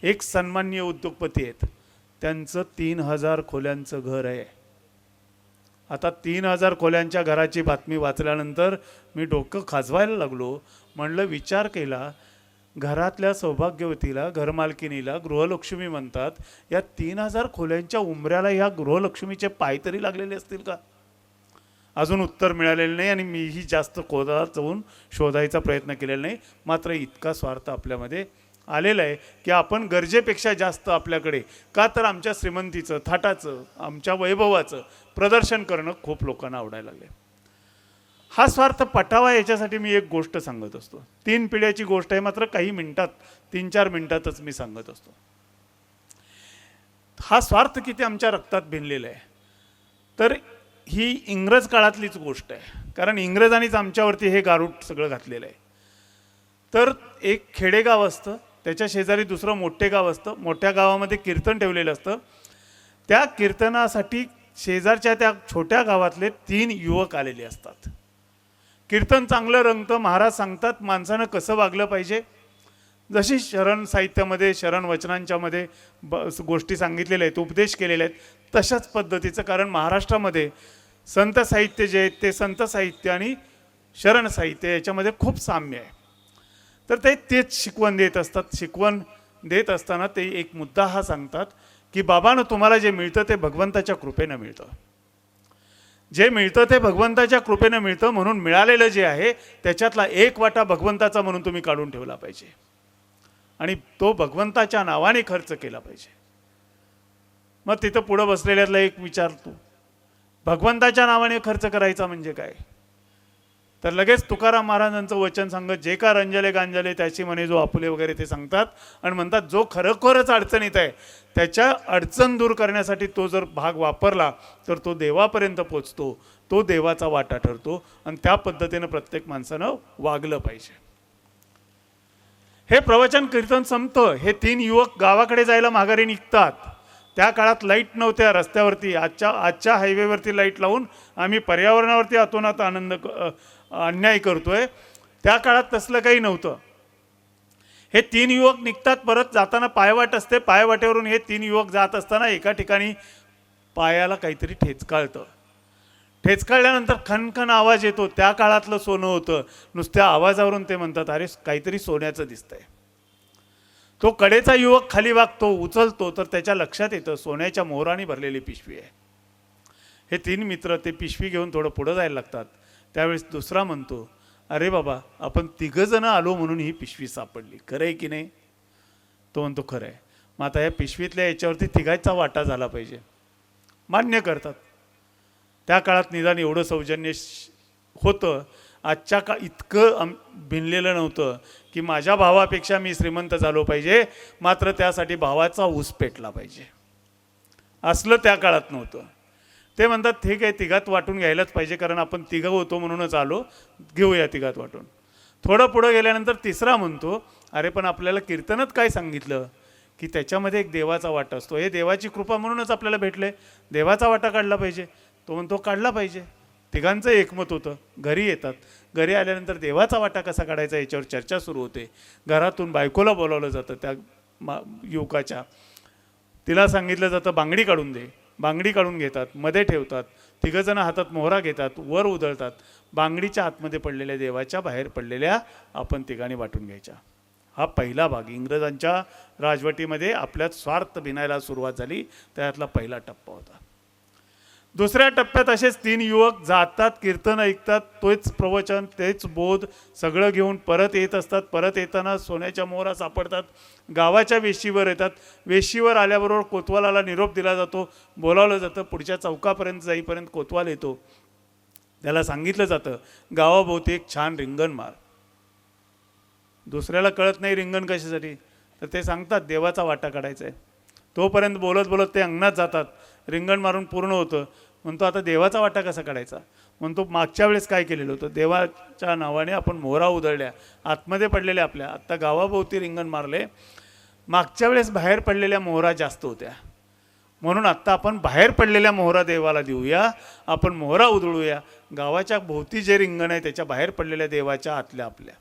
एक सन्माननीय उद्योगपती आहेत, त्यांचं 3000 खोल्यांचं घर आहे. आता 3000 खोल्यांच्या घराची बातमी वाचल्यानंतर मी डोकं खाजवायला लागलो. म्हणलं विचार केला, घरातल्या सौभाग्यवतीला, घरमालकिनीला गृहलक्ष्मी म्हणतात. या 3000 खोल्यांच्या उंबऱ्याला ह्या गृहलक्ष्मीचे पाय तरी लागलेले असतील का? अजून उत्तर मिळालेलं नाही आणि मीही जास्त खोदात जाऊन शोधायचा प्रयत्न केलेला नाही. मात्र इतका स्वार्थ आपल्यामध्ये आलेला आहे की आपण गरजेपेक्षा जास्त आपल्याकडे का तर आमच्या श्रीमंतीचं, थाटाचं, आमच्या वैभवाचं प्रदर्शन करणं खूप लोकांना आवडायला लागले. हा स्वार्थ पटावा याच्यासाठी मी एक गोष्ट सांगत असतो. 3 पिढ्याची गोष्ट आहे, मात्र काही मिनिटात, 3-4 मिनिटातच मी सांगत असतो. हा स्वार्थ किती आमच्या रक्तात भिनलेला आहे. तर ही इंग्रज काळातलीच गोष्ट आहे, कारण इंग्रजांनीच आमच्यावरती हे गारूड सगळं घातलेलं आहे. तर एक खेडेगाव असतं, त्याच्या शेजारी दुसरं मोठे गाव असतं. मोठ्या गावामध्ये कीर्तन ठेवलेलं असतं. त्या कीर्तनासाठी शेजारच्या त्या छोट्या गावातले 3 युवक आलेले असतात. कीर्तन चांगलं रंगतं. महाराज सांगतात माणसानं कसं वागलं पाहिजे. जशी शरण साहित्यामध्ये, शरण वचनांच्यामध्ये गोष्टी सांगितलेल्या आहेत, उपदेश केलेले आहेत, तशाच पद्धतीचं. कारण महाराष्ट्रामध्ये संत साहित्य जे आहेत ते संत साहित्य आणि शरण साहित्य याच्यामध्ये खूप साम्य आहे. तर तेच शिकवण देत असतात. शिकवण देत असताना ते एक मुद्दा हा सांगतात की बाबांनो, तुम्हाला जे मिळतं ते भगवंताच्या कृपेनं मिळतं. जे मिळतं ते भगवंताच्या कृपेनं मिळतं. म्हणून मिळालेलं जे आहे त्याच्यातला एक वाटा भगवंताचा म्हणून तुम्ही काढून ठेवला पाहिजे आणि तो भगवंताच्या नावाने खर्च केला पाहिजे. मग तिथं पुढं बसलेल्यातला एक विचारतो, भगवंताच्या नावाने खर्च करायचा म्हणजे काय? तर लगेच तुकाराम महाराजांचं वचन सांगत, जे का रंजले गांजले त्याची म्हणे जो आपुले वगैरे ते सांगतात आणि म्हणतात जो खरोखरच अडचणीत आहे त्याच्या अडचण दूर करण्यासाठी तो जर भाग वापरला तर तो देवापर्यंत पोचतो, तो देवाचा वाटा ठरतो आणि त्या पद्धतीनं प्रत्येक माणसानं वागलं पाहिजे. हे प्रवचन कीर्तन संपतं. हे 3 युवक गावाकडे जायला माघारी निघतात. त्या काळात लाईट नव्हत्या रस्त्यावरती. आजच्या हायवेवरती लाईट लावून आम्ही पर्यावरणावरती अतोनात अन्याय करतोय. त्या काळात तसलं काही नव्हतं. हे 3 युवक निघतात. परत जाताना पायवाट असते. पायवाटेवरून हे 3 युवक जात असताना एका ठिकाणी पायाला काहीतरी ठेचकाळतं. ठेचकाळल्यानंतर खनखन आवाज येतो. त्या काळातलं सोनं होतं. नुसत्या आवाजावरून ते म्हणतात अरे काहीतरी सोन्याचं दिसतंय. तो कडेचा युवक खाली वागतो, उचलतो, तर त्याच्या लक्षात येतं सोन्याच्या मोहराने भरलेली पिशवी आहे. हे 3 मित्र ते पिशवी घेऊन थोडं पुढं जायला लागतात. त्यावेळेस दुसरा म्हणतो, अरे बाबा आपण 3 जण आलो म्हणून ही पिशवी सापडली, खरं आहे की नाही? तो म्हणतो खरं आहे. मग आता या पिशवीतल्या याच्यावरती 3घाचा वाटा झाला पाहिजे. मान्य करतात. त्या काळात निदान एवढं सौजन्य होतं. आजच्या इतकं भिनलेलं नव्हतं की माझ्या भावापेक्षा मी श्रीमंत झालो पाहिजे, मात्र त्यासाठी भावाचा ऊस पेटला पाहिजे, असलं त्या काळात नव्हतं. ते म्हणतात ठीक आहे 3घात वाटून घ्यायलाच पाहिजे, कारण आपण 3घं होतो म्हणूनच आलो, घेऊया 3घात वाटून. थोडं पुढं गेल्यानंतर तिसरा म्हणतो अरे पण आपल्याला कीर्तनात काय सांगितलं की त्याच्यामध्ये एक देवाचा वाटा असतो, हे देवाची कृपा म्हणूनच आपल्याला भेटले, देवाचा वाटा काढला पाहिजे. तो म्हणतो काढला पाहिजे. 3घांचं एकमत होतं. घरी येतात. घरी आल्यानंतर देवाचा वाटा कसा काढायचा याच्यावर चर्चा सुरू होते. घरातून बायकोला बोलावलं जातं त्या युवकाच्या. तिला सांगितलं जातं बांगडी काढून दे. बांगडी काढून घेतात, मध्ये ठेवतात. 3घं जण हातात मोहरा घेतात, वर उधळतात. बांगडीच्या आतमध्ये पडलेल्या देवाच्या बाहेर पडलेल्या आपण 3घांनी वाटून घ्यायच्या. हा पहिला भाग. इंग्रजांच्या राजवटीमध्ये आपल्यात स्वार्थ भिनायला सुरुवात झाली, त्यातला पहिला टप्पा होता. दुसऱ्या टप्प्यात असेच 3 युवक जातात, कीर्तन ऐकतात, तोच प्रवचन, तेच बोध सगळं घेऊन परत येत असतात. परत येताना सोन्याच्या मोहरा सापडतात. गावाच्या वेशीवर येतात. वेशीवर आल्याबरोबर कोतवालाला निरोप दिला जातो, बोलावलं जातं. पुढच्या चौकापर्यंत जाईपर्यंत कोतवाल येतो. त्याला सांगितलं जातं गावाभोवती एक छान रिंगण मार. दुसऱ्याला कळत नाही रिंगण कशासाठी, तर ते सांगतात देवाचा वाटा काढायचा आहे. तोपर्यंत बोलत बोलत ते अंगणात जातात. रिंगण मारून पूर्ण होतं. म्हणतो आता देवाचा वाटा कसा काढायचा. म्हणतो मागच्या वेळेस काय केलेलं होतं, देवाच्या नावाने आपण मोहरा उधळल्या, आतमध्ये पडलेल्या आपल्या, आत्ता गावाभोवती रिंगण मारले. मागच्या वेळेस बाहेर पडलेल्या मोहरा जास्त होत्या, म्हणून आत्ता आपण बाहेर पडलेल्या मोहरा देवाला देऊया, आपण मोहरा उधळूया. गावाच्या भोवती जे रिंगण आहे त्याच्या बाहेर पडलेल्या देवाच्या आतल्या आपल्या.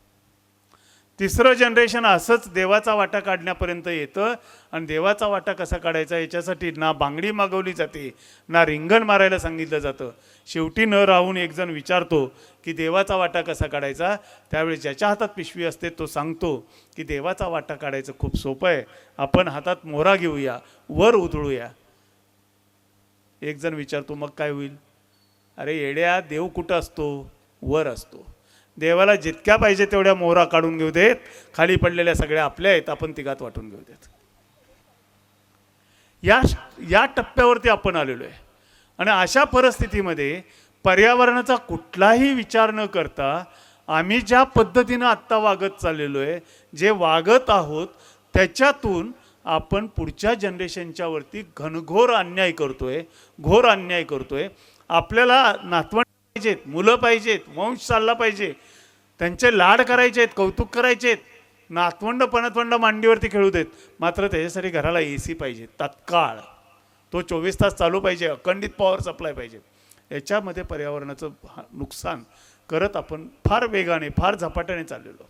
तिसरं जनरेशन असंच देवाचा वाटा काढण्यापर्यंत येतं आणि देवाचा वाटा कसा काढायचा याच्यासाठी ना बांगडी मागवली जाते, ना रिंगण मारायला सांगितलं जातं. शेवटी न राहून एक जण विचारतो की देवाचा वाटा कसा काढायचा. त्यावेळी ज्याच्या हातात पिशवी असते तो सांगतो की देवाचा वाटा काढायचं खूप सोपं आहे, आपण हातात मोहरा घेऊया, वर उधळूया. एक जण विचारतो मग काय होईल? अरे येड्या, देव कुठं असतो? वर असतो. देवाला जितक्या पाहिजे तेवढ्या मोहरा काढून घेऊ देत, खाली पडलेल्या सगळ्या आपल्या आहेत, आपण तिघात वाटून घेऊ देत. या टप्प्यावरती आपण आलेलो आहे. आणि अशा परिस्थितीमध्ये पर्यावरणाचा कुठलाही विचार न करता आम्ही ज्या पद्धतीनं आत्ता वागत चाललेलो आहे, जे वागत आहोत त्याच्यातून आपण पुढच्या जनरेशनच्या वरती घनघोर अन्याय करतोय, घोर अन्याय करतोय. आपल्याला नातवंड पाहिजेत, मुलं पाहिजेत, वंश चालला पाहिजे, त्यांचे लाड करायचे आहेत, कौतुक करायचे आहेत, नातवंड पणतवंड मांडीवरती खेळू देत. मात्र त्याच्यासाठी घराला AC पाहिजे तात्काळ, तो 24 तास चालू पाहिजे, अखंडित पॉवर सप्लाय पाहिजे. याच्यामध्ये पर्यावरणाचं नुकसान करत आपण फार वेगाने, फार झपाट्याने चाललेलो आहोत.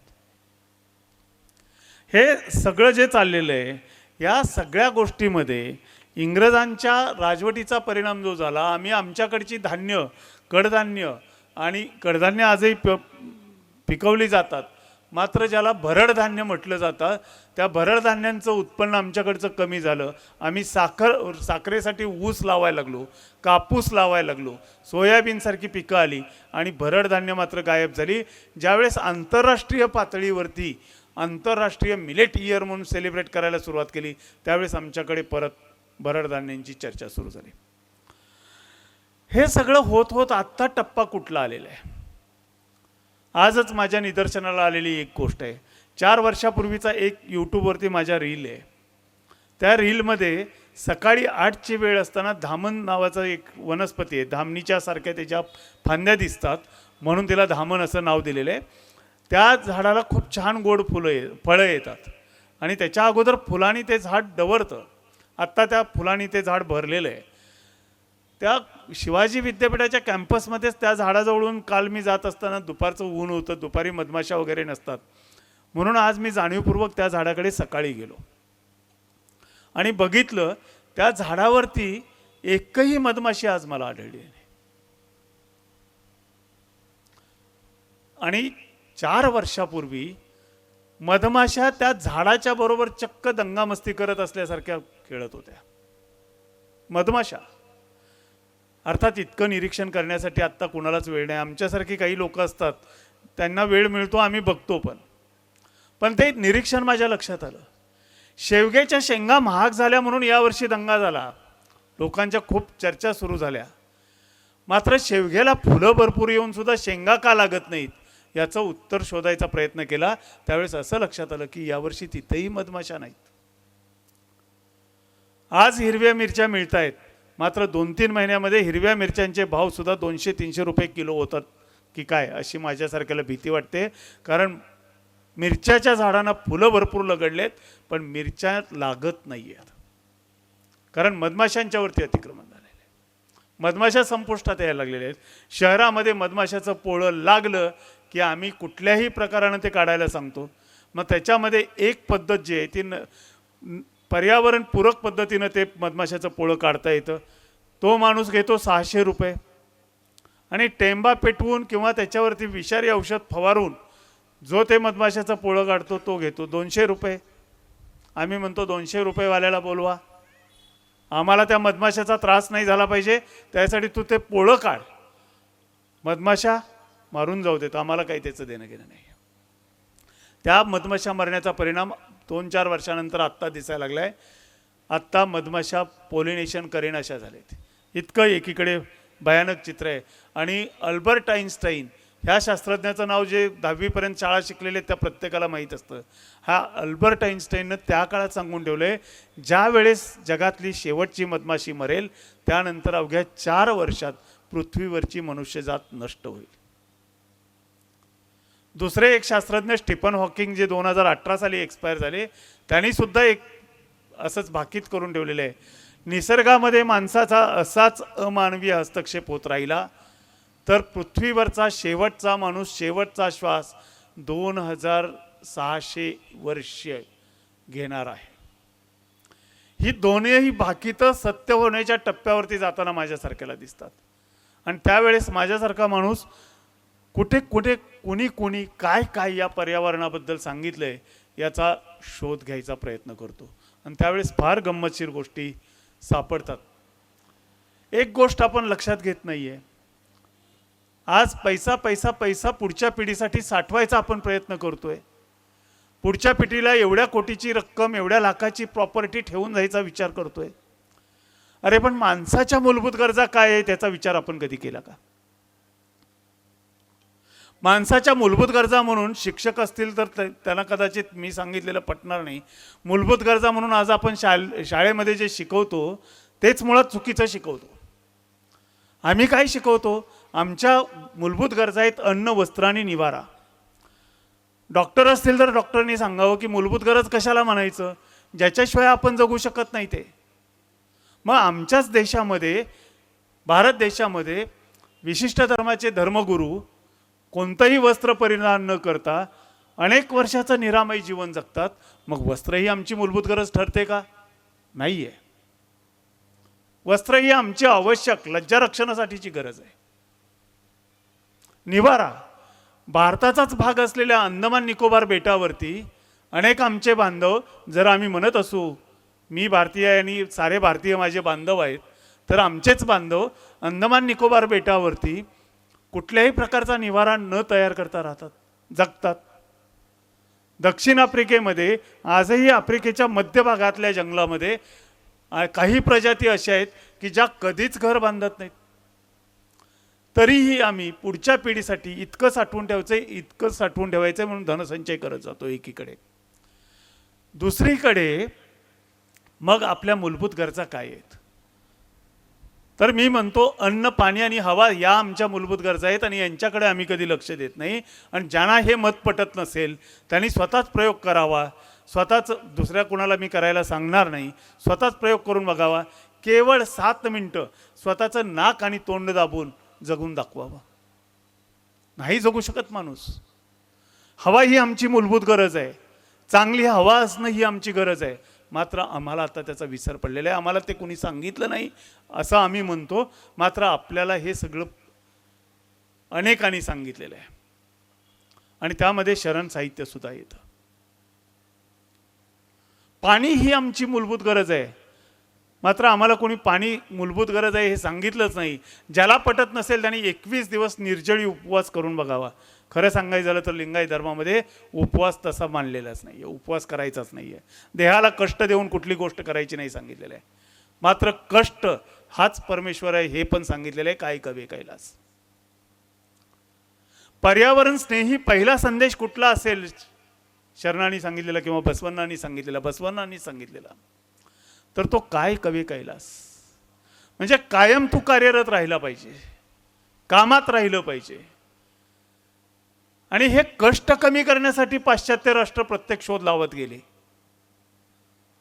हे सगळं जे चाललेलं आहे, या सगळ्या गोष्टीमध्ये इंग्रजांच्या राजवटीचा परिणाम जो झाला, आम्ही आमच्याकडची धान्य, कडधान्य आणि कडधान्य आजही पिकवली जातात, मात्र ज्याला भरड धान्य म्हटलं जातं, त्या भरड धान्यांचं उत्पन्न आमच्याकडचं कमी झालं. आम्ही साखरेसाठी ऊस लावायला लागलो, कापूस लावायला लागलो, सोयाबीनसारखी पिकं आली आणि भरड धान्य मात्र गायब झाली. ज्यावेळेस आंतरराष्ट्रीय पातळीवरती आंतरराष्ट्रीय मिलेट इयर म्हणून सेलिब्रेट करायला सुरुवात केली, त्यावेळेस आमच्याकडे परत भरड धान्यांची चर्चा सुरू झाली. हे सगळं होत होत आत्ता टप्पा कुठला आलेला आहे? आजच माझ्या निदर्शनाला आलेली एक गोष्ट आहे. 4 वर्षापूर्वीचा एक यूट्यूबवरती माझ्या रील आहे. त्या रीलमध्ये सकाळी 8ची वेळ असताना धामण नावाचं एक वनस्पती आहे, धामणीच्या सारख्या त्याच्या फांद्या दिसतात म्हणून तिला धामण असं नाव दिलेलं आहे. त्या झाडाला खूप छान गोड फळं येतात आणि त्याच्या अगोदर फुलांनी ते झाड डवरतं. आत्ता त्या फुलांनी ते झाड भरलेलं आहे. त्या शिवाजी विद्यापीठाच्या कॅम्पसमध्येच त्या झाडाजवळून काल मी जात असताना दुपारचं ऊन होतं, दुपारी मधमाशा वगैरे नसतात, म्हणून आज मी जाणीवपूर्वक त्या झाडाकडे सकाळी गेलो आणि बघितलं त्या झाडावरती एकही मधमाशी आज मला आढळली नाही. आणि 4 वर्षापूर्वी मधमाशा त्या झाडाच्या बरोबर चक्क दंगामस्ती करत असल्यासारख्या खेळत होत्या. मधमाशा अर्थात इतकं निरीक्षण करण्यासाठी आत्ता कुणालाच वेळ नाही. आमच्यासारखी काही लोक असतात, त्यांना वेळ मिळतो, आम्ही बघतो. पण ते निरीक्षण माझ्या लक्षात आलं. शेवग्याच्या शेंगा महाग झाल्या म्हणून यावर्षी दंगा झाला, लोकांच्या खूप चर्चा सुरू झाल्या. मात्र शेवग्याला फुलं भरपूर येऊन सुद्धा शेंगा का लागत नाहीत याचं उत्तर शोधायचा प्रयत्न केला. त्यावेळेस असं लक्षात आलं की यावर्षी तिथेही मधमाशा नाहीत. आज हिरव्या मिरच्या मिळत आहेत, मात्र 2-3 महिन्यामध्ये हिरव्या मिरच्यांचे भाव सुद्धा 200-300 रुपये किलो होतात की काय अशी माझ्यासारख्याला भीती वाटते. कारण मिरच्याच्या झाडांना फुलं भरपूर लगडलेत पण मिरच्या लागत नाही आहेत, कारण मधमाशांच्यावरती अतिक्रमण झालेलं आहे. मधमाशा संपुष्टात यायला लागलेल्या आहेत. शहरामध्ये मधमाशाचं पोळं लागलं की आम्ही कुठल्याही प्रकारानं ते काढायला सांगतो. मग त्याच्यामध्ये एक पद्धत जी आहे ती पर्यावरणपूरक पद्धतीनं ते मधमाशाचं पोळं काढता येतं. तो माणूस घेतो 600 रुपये आणि टेंबा पेटवून किंवा त्याच्यावरती विषारी औषध फवारून जो ते मधमाशाचं पोळं काढतो तो घेतो 200 रुपये. आम्ही म्हणतो 200 रुपयेवाल्याला बोलवा, आम्हाला त्या मधमाशाचा त्रास नाही झाला पाहिजे, त्यासाठी तू ते पोळं काढ, मधमाशा मारून जाऊ देतो, आम्हाला काही त्याचं देणं घेणं नाही. त्या मधमाशा मरण्याचा परिणाम 2-4 वर्षानंतर आत्ता दिसायला लागला आहे. आत्ता मधमाशा पोलिनेशन करेनाशा झालेत. इतकं एकीकडे भयानक चित्र आहे. आणि अल्बर्ट आईन्स्टाईन ह्या शास्त्रज्ञाचं नाव जे 10वीपर्यंत शाळा शिकलेले त्या प्रत्येकाला माहीत असतं. हा अल्बर्ट आईन्स्टाईननं त्या काळात सांगून ठेवलं आहे, ज्या वेळेस जगातली शेवटची मधमाशी मरेल त्यानंतर अवघ्या 4 वर्षात पृथ्वीवरची मनुष्यजात नष्ट होईल. दुसरे एक शास्त्रज्ञ स्टीफन हॉकिंग जे 2018 साली एक्सपायर झाले, त्यांनी सुद्धा एक असंच भाकीत करून ठेवलेलं आहे, निसर्गामध्ये माणसाचा असाच अमानवीय हस्तक्षेप होत राहिला तर पृथ्वीवरचा शेवटचा माणूस, शेवटचा श्वास 2000 600 वर्ष घेणार आहे. ही दोन्ही भाकीतं सत्य होण्याच्या टप्प्यावरती जाताना माझ्यासारख्याला दिसतात. आणि त्यावेळेस माझ्यासारखा माणूस कुठे कुठे कुणी काय काय या पर्यावरणाबद्दल सांगितलंय याचा शोध घ्यायचा प्रयत्न करतो. आणि त्यावेळेस फार गंमतशीर गोष्टी सापडतात. एक गोष्ट आपण लक्षात घेत नाहीये, आज पैसा पैसा पैसा पुढच्या पिढीसाठी साठवायचा आपण प्रयत्न करतोय. पुढच्या पिढीला एवढ्या कोटीची रक्कम, एवढ्या लाखाची प्रॉपर्टी ठेवून जायचा विचार करतोय. अरे पण माणसाच्या मूलभूत गरजा काय आहे त्याचा विचार आपण कधी केला का? माणसाच्या मूलभूत गरजा म्हणून शिक्षक असतील तर त्यांना कदाचित मी सांगितलेलं पटणार नाही. मूलभूत गरजा म्हणून आज आपण शाळेमध्ये जे शिकवतो तेच मुळात चुकीचं शिकवतो. आम्ही काय शिकवतो? आमच्या मूलभूत गरजा आहेत अन्न, वस्त्र आणि निवारा. डॉक्टर असतील तर डॉक्टरनी सांगावं की मूलभूत गरज कशाला म्हणायचं, ज्याच्याशिवाय आपण जगू शकत नाही ते. मग आमच्याच देशामध्ये, भारत देशामध्ये विशिष्ट धर्माचे धर्मगुरू कोणतंही वस्त्र परिधान न करता अनेक वर्षाचं निरामय जीवन जगतात. मग वस्त्र ही आमची मूलभूत गरज ठरते का? नाही आहे. वस्त्र ही आमची आवश्यक लज्जा रक्षणासाठीची गरज आहे. निवारा, भारताचाच भाग असलेल्या अंदमान निकोबार बेटावरती अनेक आमचे बांधव, जर आम्ही म्हणत असू मी भारतीय आहे आणि सारे भारतीय माझे बांधव आहेत, तर आमचेच बांधव अंदमान निकोबार बेटावरती कुठल्याही प्रकारचा निवारा न तयार करता राहतात, जगतात. दक्षिण आफ्रिकेमध्ये आजही आफ्रिकेच्या मध्यभागातल्या जंगलामध्ये काही प्रजाती अशा आहेत की ज्या कधीच घर बांधत नाहीत. तरीही आम्ही पुढच्या पिढीसाठी इतकं साठवून ठेवायचं म्हणून धनसंचय करत जातो एकीकडे. दुसरीकडे मग आपल्या मूलभूत गरजा काय आहेत? तर मी म्हणतो अन्न, पाणी आणि हवा या आमच्या मूलभूत गरजा आहेत आणि यांच्याकडे आम्ही कधी लक्ष देत नाही. आणि ज्यांना हे मत पटत नसेल त्यांनी स्वतःच प्रयोग करावा. स्वतःच, दुसऱ्या कुणाला मी करायला सांगणार नाही, स्वतःच प्रयोग करून बघावा. केवळ 7 मिनिटं स्वतःचं नाक आणि तोंड दाबून जगून दाखवावं. नाही जगू शकत माणूस. हवा ही आमची मूलभूत गरज आहे. चांगली हवा असणं ही आमची गरज आहे. मात्र आम्हाला आता त्याचा विसर पडलेला आहे. आम्हाला ते कोणी सांगितलं नाही असं आम्ही म्हणतो. मात्र आपल्याला हे सगळं अनेकांनी सांगितलेलं आहे आणि त्यामध्ये शरण साहित्य सुद्धा येतं. पाणी ही आमची मूलभूत गरज आहे. मात्र आम्हाला कोणी पाणी मूलभूत गरज आहे हे सांगितलंच नाही. ज्याला पटत नसेल त्यांनी 21 दिवस निर्जळी उपवास करून बघावा. खरं सांगायचं झालं तर लिंगायत धर्मामध्ये उपवास तसा मानलेलाच नाही आहे. उपवास करायचाच नाही आहे. देहाला कष्ट देऊन कुठली गोष्ट करायची नाही सांगितलेलं आहे. मात्र कष्ट हाच परमेश्वर आहे हे पण सांगितलेलं आहे. काय कवे कैलास. पर्यावरण स्नेही पहिला संदेश कुठला असेल? शरणांनी सांगितलेला किंवा बसवण्णांनी सांगितलेला तर तो काय कवे कैलास. म्हणजे कायम तू कार्यरत राहिला पाहिजे, कामात राहिलं पाहिजे. आणि हे कष्ट कमी करण्यासाठी पाश्चात्य राष्ट्र प्रत्येक शोध लावत गेले.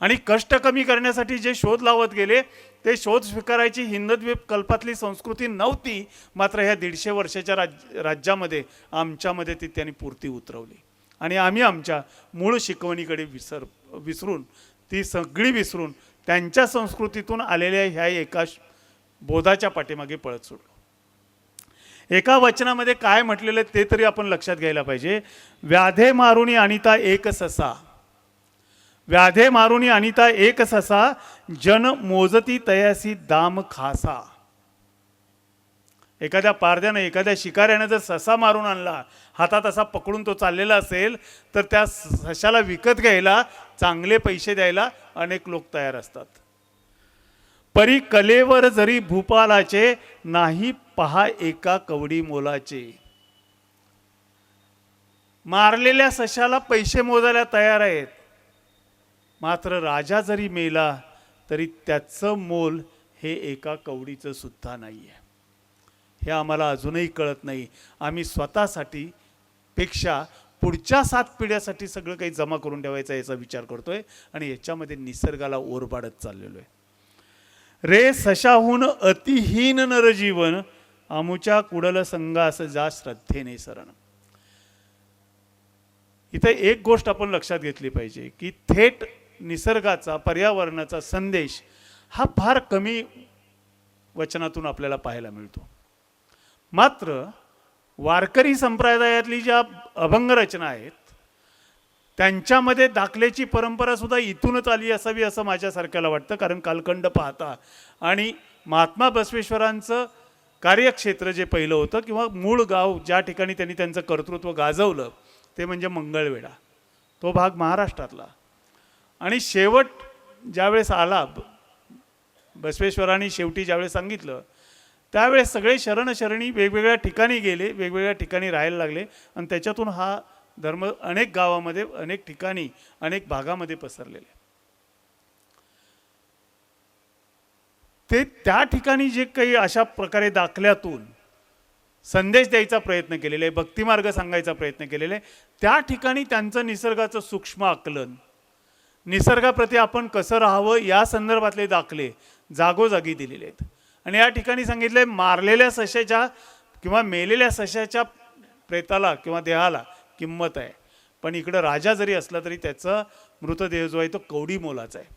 आणि कष्ट कमी करण्यासाठी जे शोध लावत गेले ते शोध स्वीकारायची हिंदद्वीप कल्पातली संस्कृती नव्हती. मात्र ह्या 150 वर्षाच्या राज्यामध्ये आमच्यामध्ये ती त्यांनी पूर्ती उतरवली. आणि आम्ही आमच्या मूळ शिकवणीकडे विसरून ती सगळी विसरून त्यांच्या संस्कृतीतून आलेल्या ह्या एका बोधाच्या पाठीमागे पळत सोडलो. एका वचनामध्ये काय म्हटलेलं ते तरी आपण लक्षात घ्यायला पाहिजे. व्याधे मारुनी अनिता एक ससा, व्याधे मारुनी अनिता एक ससा, जन मोजती तयासी दाम खासा. एखाद्या पारध्यानं, एखाद्या शिकाऱ्यानं जर ससा मारून आणला, हातात असा पकडून तो चाललेला असेल तर त्या सशाला विकत घ्यायला, चांगले पैसे द्यायला अनेक लोक तयार असतात. परी कलेवर जरी भूपालाचे, नाही पहा एका कवडी मोलाचे. मारलेल्या सशाला पैसे मोजायला तयार आहेत. मात्र राजा जरी मेला तरी त्याचं मोल हे एका कवडीचं सुद्धा नाही आहे. हे आम्हाला अजूनही कळत नाही. आम्ही स्वतःसाठी पेक्षा पुढच्या 7 पिढ्यासाठी सगळं काही जमा करून ठेवायचा याचा विचार करतोय आणि याच्यामध्ये निसर्गाला ओरबाडत चाललेलो आहे. रे सशाहून अतिहीन नरजीवन, आमुच्या कुडल संगास जा श्रद्धेने शरण. इथे एक गोष्ट आपण लक्षात घेतली पाहिजे की थेट निसर्गाचा पर्यावरणाचा संदेश हा फार कमी वचनातून आपल्याला पाहायला मिळतो. मात्र वारकरी संप्रदायातली ज्या अभंग रचना आहेत त्यांच्यामध्ये दाखल्याची परंपरा सुद्धा इथूनच आली असावी असं माझ्यासारख्याला वाटतं. कारण कालखंड पाहता आणि महात्मा बसवेश्वरांचं कार्यक्षेत्र जे पहिलं होतं किंवा मूळ गाव ज्या ठिकाणी त्यांनी त्यांचं कर्तृत्व गाजवलं ते म्हणजे मंगळवेढा, तो भाग महाराष्ट्रातला. आणि शेवट ज्यावेळेस आला, बसवेश्वरांनी शेवटी ज्यावेळेस सांगितलं त्यावेळेस सगळे शरणशरणी वेगवेगळ्या ठिकाणी गेले, वेगवेगळ्या ठिकाणी राहायला लागले आणि त्याच्यातून हा धर्म अनेक गावामध्ये, अनेक ठिकाणी, अनेक भागामध्ये पसरलेले. ते त्या ठिकाणी जे काही अशा प्रकारे दाखल्यातून संदेश द्यायचा प्रयत्न केलेला आहे, भक्तिमार्ग सांगायचा प्रयत्न केलेला आहे, त्या ठिकाणी त्यांचं निसर्गाचं सूक्ष्म आकलन, निसर्गाप्रती आपण कसं राहावं या संदर्भातले दाखले जागोजागी दिलेले आहेत. आणि या ठिकाणी सांगितले मारलेल्या सश्याच्या किंवा मेलेल्या सश्याच्या प्रेताला किंवा देहाला किंमत आहे, पण इकडं राजा जरी असला तरी त्याचा मृतदेह जो आहे तो कवडी मोलाचा आहे.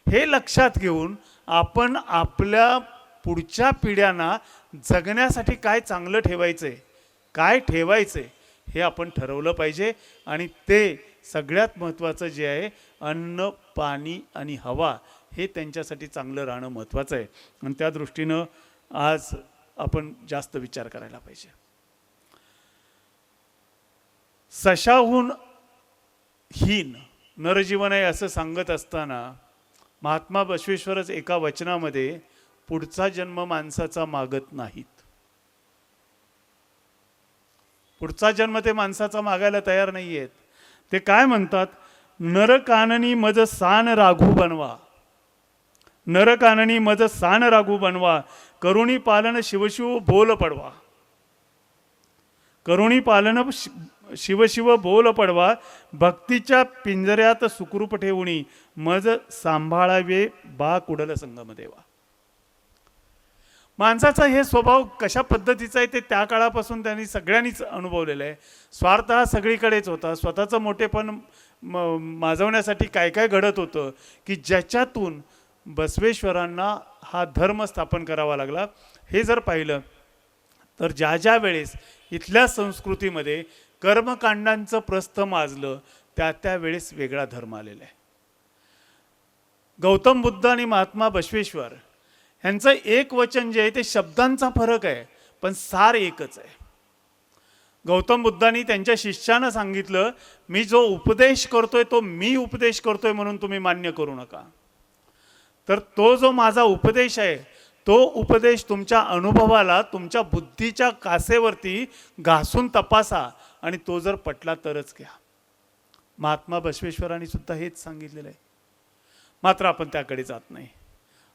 हे लक्षात घेऊन आपण आपल्या पुढच्या पिढ्यांना जगण्यासाठी काय चांगलं ठेवायचं आहे, काय ठेवायचं आहे हे आपण ठरवलं पाहिजे. आणि ते सगळ्यात महत्त्वाचं जे आहे अन्न, पाणी आणि हवा हे त्यांच्यासाठी चांगलं राहणं महत्त्वाचं आहे. आणि त्या दृष्टीनं आज आपण जास्त विचार करायला पाहिजे. सशाहून हीन नरजीवन आहे असं सांगत असताना महात्मा बसवेश्वरच एका वचनामध्ये पुढचा जन्म माणसाचा मागत नाहीत. पुढचा जन्म ते माणसाचा मागायला तयार नाही आहेत. ते काय म्हणतात, नरकाननी मज सान राघू बनवा, नरकाननी मज सान राघू बनवा, करुणी पालन शिवशिव बोल पडवा, करुणी पालन शिवशिव बोल पडवा, भक्तीच्या पिंजऱ्यात सुखरूप ठेवणी, मज सांभाळावे बा कुडल संगम देवा. माणसाचा हे स्वभाव कशा पद्धतीचा आहे ते त्या काळापासून त्यांनी सगळ्यांनीच अनुभवलेलं आहे. स्वार्थ हा सगळीकडेच होता. स्वतःचं मोठेपण माजवण्यासाठी काय काय घडत होतं की ज्याच्यातून बसवेश्वरांना हा धर्म स्थापन करावा लागला. हे जर पाहिलं तर ज्या ज्या वेळेस इथल्या संस्कृतीमध्ये कर्मकांडांचं प्रस्थ माजलं त्या त्यावेळेस वेगळा धर्म आलेला आहे. गौतम बुद्ध आणि महात्मा बसवेश्वर यांचं एक वचन जे आहे ते शब्दांचा फरक आहे पण सार एकच आहे. गौतम बुद्धांनी त्यांच्या शिष्यानं सांगितलं, मी जो उपदेश करतोय तो मी उपदेश करतोय म्हणून तुम्ही मान्य करू नका, तर तो जो माझा उपदेश आहे तो उपदेश तुमच्या अनुभवाला, तुमच्या बुद्धीच्या कासेवरती घासून तपासा आणि तो जर पटला तरच घ्या. महात्मा बसवेश्वरांनी सुद्धा हेच सांगितलेलं आहे. मात्र आपण त्याकडे जात नाही.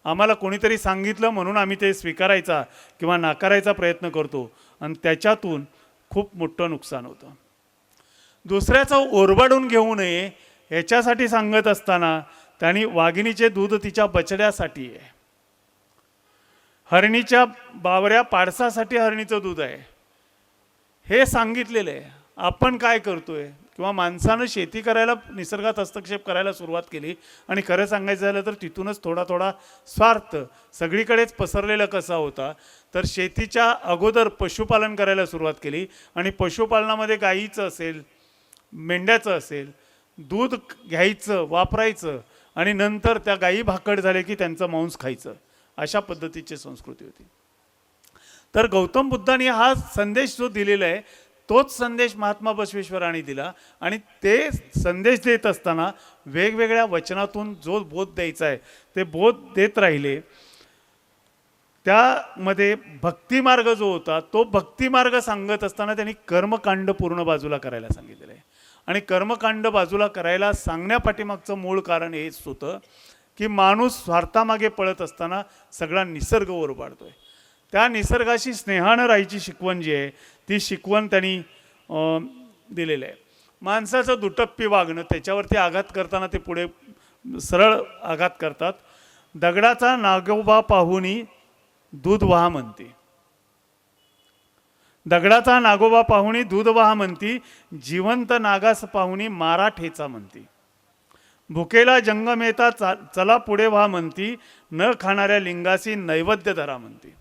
आम्हाला कोणीतरी सांगितलं म्हणून आम्ही ते स्वीकारायचा किंवा नाकारायचा प्रयत्न करतो आणि त्याच्यातून खूप मोठं नुकसान होतं. दुसऱ्याचं ओरबाडून घेऊ नये याच्यासाठी सांगत असताना त्यांनी वाघिणीचे दूध तिच्या बछड्यासाठी आहे, हरणीच्या बावऱ्या पाडसासाठी हरणीचं दूध आहे हे सांगितलेलं आहे. आपण काय करतोय किंवा माणसानं शेती करायला, निसर्गात हस्तक्षेप करायला सुरुवात केली आणि खरं सांगायचं झालं तर तिथूनच थोडा थोडा स्वार्थ सगळीकडेच पसरलेला कसा होता. तर शेतीच्या अगोदर पशुपालन करायला सुरुवात केली आणि पशुपालनामध्ये गाईचं असेल, मेंढ्याचं असेल, दूध घ्यायचं, वापरायचं आणि नंतर त्या गायी भाकड झाले की त्यांचं मांस खायचं, अशा पद्धतीची संस्कृती होती. तर गौतम बुद्धांनी हा संदेश जो दिलेला आहे तोच संदेश महात्मा बसवेश्वरांनी दिला आणि ते संदेश देत असताना वेगवेगळ्या वचनातून जो बोध द्यायचा आहे ते बोध देत राहिले. त्यामध्ये भक्तिमार्ग जो होता तो भक्तिमार्ग सांगत असताना त्यांनी कर्मकांड पूर्ण बाजूला करायला सांगितलेलं आहे. आणि कर्मकांड बाजूला करायला सांगण्यापाठीमागचं मूळ कारण हेच होतं की माणूस स्वार्थामागे पळत असताना सगळा निसर्ग ओरबाडतोय. त्या निसर्गाशी स्नेहानं राहायची शिकवण जी आहे ती शिकवण त्यांनी दिलेलं आहे. माणसाचं दुटप्पी वागणं, त्याच्यावरती आघात करताना ते पुढे सरळ आघात करतात. दगडाचा नागोबा पाहुनी दूध वाहा म्हणते. दगडाचा नागोबा पाहुणी दूध वाहा म्हणती, जिवंत नागास पाहुणी मारा ठेचा म्हणती. भुकेला जंगम येता चला पुढे व्हा म्हणती, न खाणाऱ्या लिंगासी नैवेद्य धरा म्हणती.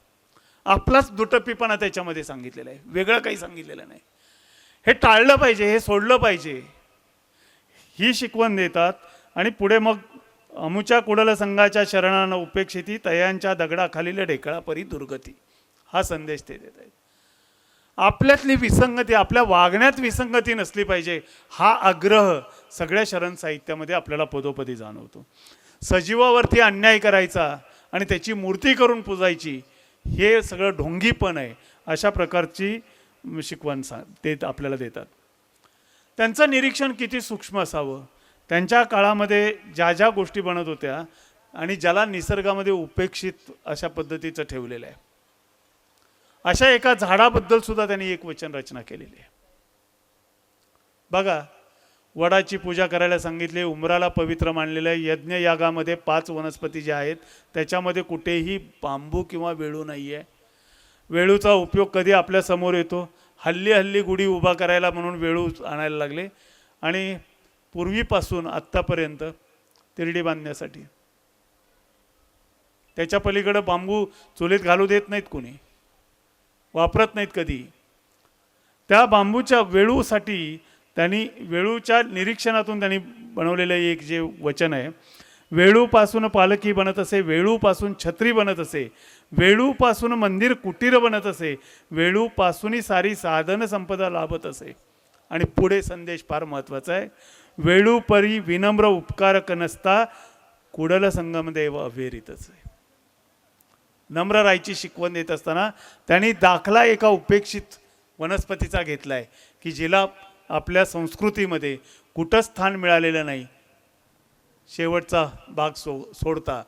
आपलाच दुटप्पीपणा त्याच्यामध्ये सांगितलेला आहे, वेगळं काही सांगितलेलं नाही. हे टाळलं पाहिजे, हे सोडलं पाहिजे, ही शिकवण देतात. आणि पुढे मग अमुच्या कुडल संघाच्या शरणानं उपेक्षिती, तयांच्या दगडाखालील ढेकळा परी दुर्गती, हा संदेश ते देत आहेत. आपल्यातली विसंगती, आपल्या वागण्यात विसंगती नसली पाहिजे, हा आग्रह सगळ्या शरण साहित्यामध्ये आपल्याला पदोपदी जाणवतो. सजीवावरती अन्याय करायचा आणि त्याची मूर्ती करून पूजायची, हे सगळं ढोंगीपण आहे. अशा प्रकारची शिकवण ते आपल्याला देतात. त्यांचं निरीक्षण किती सूक्ष्म असावं. त्यांच्या काळामध्ये ज्या ज्या गोष्टी बनत होत्या आणि ज्याला निसर्गामध्ये उपेक्षित अशा पद्धतीचं ठेवलेलं आहे, अशा एका झाडाबद्दल सुद्धा त्यांनी एक वचन रचना केलेली आहे. बघा, वडाची पूजा करायला सांगितली, उमराला पवित्र मानलेलं आहे. यज्ञ यागामध्ये 5 वनस्पती ज्या आहेत त्याच्यामध्ये कुठेही बांबू किंवा वेळू नाही आहे. वेळूचा उपयोग कधी आपल्या समोर येतो, हल्ली गुढी उभा करायला म्हणून वेळू आणायला लागले, आणि पूर्वीपासून आत्तापर्यंत तिरडी बांधण्यासाठी. त्याच्या पलीकडं बांबू चुलीत घालू देत नाहीत, कोणी वापरत नाहीत कधी. त्या बांबूच्या वेळूसाठी त्यांनी, वेळूच्या निरीक्षणातून त्यांनी बनवलेलं एक जे वचन आहे, वेळूपासून पालखी बनत असे, वेळूपासून छत्री बनत असे, वेळूपासून मंदिर कुटीर बनत असे, वेळूपासूनही सारी साधन संपदा लाभत असे. आणि पुढे संदेश फार महत्त्वाचा आहे, वेळूपरी विनम्र उपकारक नसता, कुडल संगम देव अवेरितच आहे. नम्र राहायची शिकवण देत असताना त्यांनी दाखला एका उपेक्षित वनस्पतीचा घेतला आहे की जिला आपल्या संस्कृतीमध्ये कुठं स्थान मिळालेलं नाही. शेवटचा भाग सोडता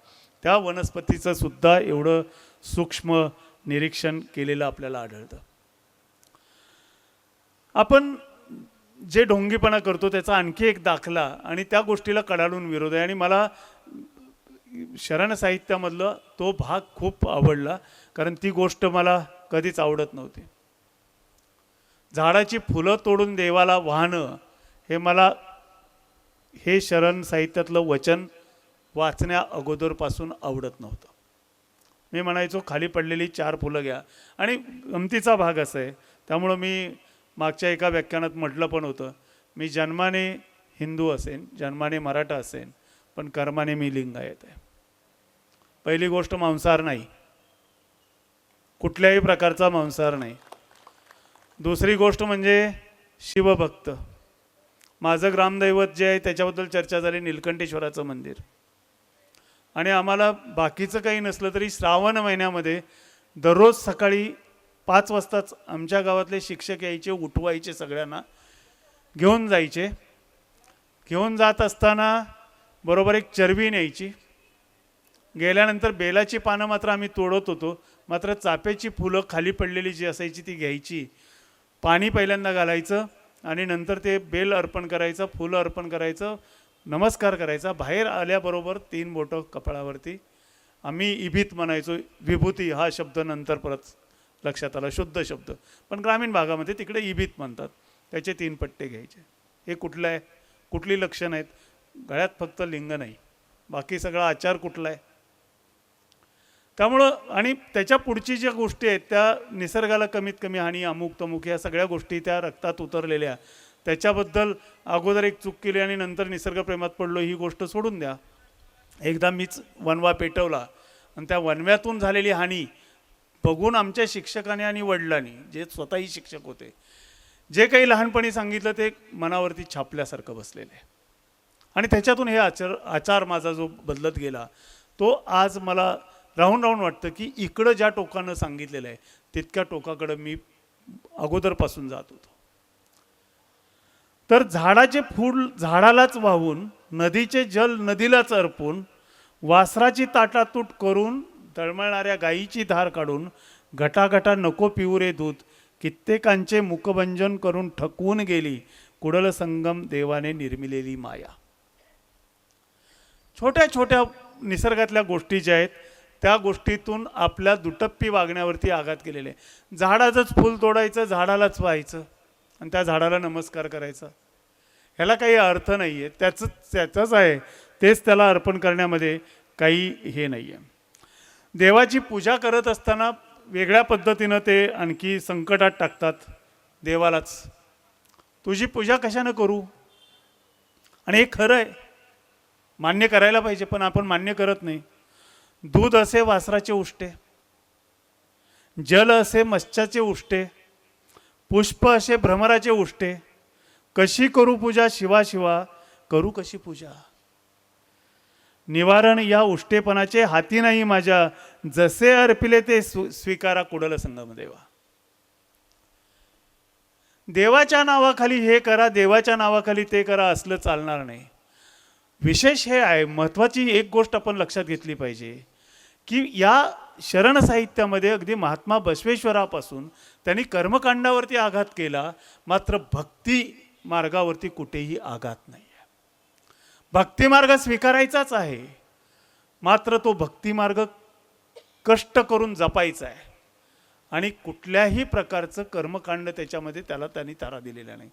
त्या वनस्पतीचं सुद्धा एवढं सूक्ष्म निरीक्षण केलेलं आपल्याला आढळतं. आपण जे ढोंगीपणा करतो त्याचा आणखी एक दाखला आणि त्या गोष्टीला कडाडून विरोध आहे. आणि मला शरण साहित्यामधलं तो भाग खूप आवडला, कारण ती गोष्ट मला कधीच आवडत नव्हती. झाडाची फुलं तोडून देवाला वाहणं, हे मला हे शरण साहित्यातलं वचन वाचण्या अगोदरपासून आवडत नव्हतं. मी म्हणायचो खाली पडलेली 4 फुलं घ्या. आणि गमतीचा भाग असा आहे, त्यामुळं मी मागच्या एका व्याख्यानात म्हटलं पण होतं, मी जन्माने हिंदू असेन, जन्माने मराठा असेन, पण कर्माने मी लिंगायत आहे. पहिली गोष्ट मांसाहार नाही, कुठल्याही प्रकारचा मांसाहार नाही. दुसरी गोष्ट म्हणजे शिवभक्त. माझं ग्रामदैवत जे आहे त्याच्याबद्दल चर्चा झाली, नीलकंठेश्वराचं मंदिर. आणि आम्हाला बाकीचं काही नसलं तरी श्रावण महिन्यामध्ये दररोज सकाळी 5 वाजताच आमच्या गावातले शिक्षक यायचे, उठवायचे, सगळ्यांना घेऊन जायचे. घेऊन जात असताना बरोबर एक चरबी न्यायची. गेल्यानंतर बेलाची पानं मात्र आम्ही तोडत होतो, मात्र चाफ्याची फुलं खाली पडलेली जी असायची ती घ्यायची, पाणी पहिल्यांदा घालायचं आणि नंतर ते बेल अर्पण करायचं, फुलं अर्पण करायचं, नमस्कार करायचा. बाहेर आल्याबरोबर 3 बोटं कपाळावरती. आम्ही इभित म्हणायचो, विभूती हा शब्द नंतर परत लक्षात आला, शुद्ध शब्द, पण ग्रामीण भागामध्ये तिकडे इभित म्हणतात. त्याचे 3 पट्टे घ्यायचे. हे कुठलं आहे, कुठली लक्षणं आहेत? गळ्यात फक्त लिंग नाही, बाकी सगळा आचार कुठला आहे? त्यामुळं आणि त्याच्या पुढची ज्या गोष्टी आहेत त्या निसर्गाला कमीत कमी हानी, अमुक तमुक, या सगळ्या गोष्टी त्या रक्तात उतरलेल्या. त्याच्याबद्दल अगोदर एक चूक केली आणि नंतर निसर्गप्रेमात पडलो, ही गोष्ट सोडून द्या. एकदा मीच वनवा पेटवला आणि त्या वनव्यातून झालेली हानी बघून आमच्या शिक्षकाने आणि वडिलांनी, जे स्वतःही शिक्षक होते, जे काही लहानपणी सांगितलं ते मनावरती छापल्यासारखं बसलेलं आहे. आणि त्याच्यातून हे आचार माझा जो बदलत गेला, तो आज मला राहून वाटतं की इकडं ज्या टोकानं सांगितलेलं आहे तितक्या टोकाकडं मी अगोदरपासून जात होतो. तर झाडाचे फूल झाडालाच वाहून, नदीचे जल नदीलाच अर्पून, वासराची ताटातूट करून, तळमळणाऱ्या गायीची धार काढून, घटाघटा नको पिऊ रे दूध, कित्येकांचे मुखभंजन करून ठकवून गेली, कुडल संगम देवाने निर्मिलेली माया. छोट्या छोट्या निसर्गातल्या गोष्टी ज्या आहेत त्या गोष्टीतून आपल्या दुटप्पी वागण्यावरती आघात केलेले आहे. झाडाचंच फूल तोडायचं, झाडालाच पाहायचं आणि त्या झाडाला नमस्कार करायचा, ह्याला काही अर्थ नाही आहे. त्याचंच आहे, तेच त्याला अर्पण करण्यामध्ये काही हे नाही आहे. देवाची पूजा करत असताना वेगळ्या पद्धतीनं ते आणखी संकटात टाकतात देवालाच. तुझी पूजा कशानं करू? आणि हे खरं आहे, मान्य करायला पाहिजे, पण आपण मान्य करत नाही. दूध असे वासराचे उष्टे, जल असे मत्स्याचे उष्टे, पुष्प असे भ्रमराचे उष्टे, कशी करू पूजा शिवा शिवा, करू कशी पूजा? निवारण या उष्टेपणाचे हाती नाही माझ्या, जसे अर्पिले ते स्वीकारा कुडल संगम देवा. देवाच्या नावाखाली हे करा, देवाच्या नावाखाली ते करा असलं चालणार नाही. विशेष हे आहे, महत्त्वाची एक गोष्ट आपण लक्षात घेतली पाहिजे की या शरण साहित्यामध्ये अगदी महात्मा बसवेश्वरापासून त्यांनी कर्मकांडावरती आघात केला, मात्र भक्ती मार्गावरती कुठेही आघात नाही आहे. भक्तिमार्ग स्वीकारायचाच आहे, मात्र तो भक्तिमार्ग कष्ट करून जपायचा आहे आणि कुठल्याही प्रकारचं कर्मकांड त्याच्यामध्ये त्यांनी तारा दिलेला नाही.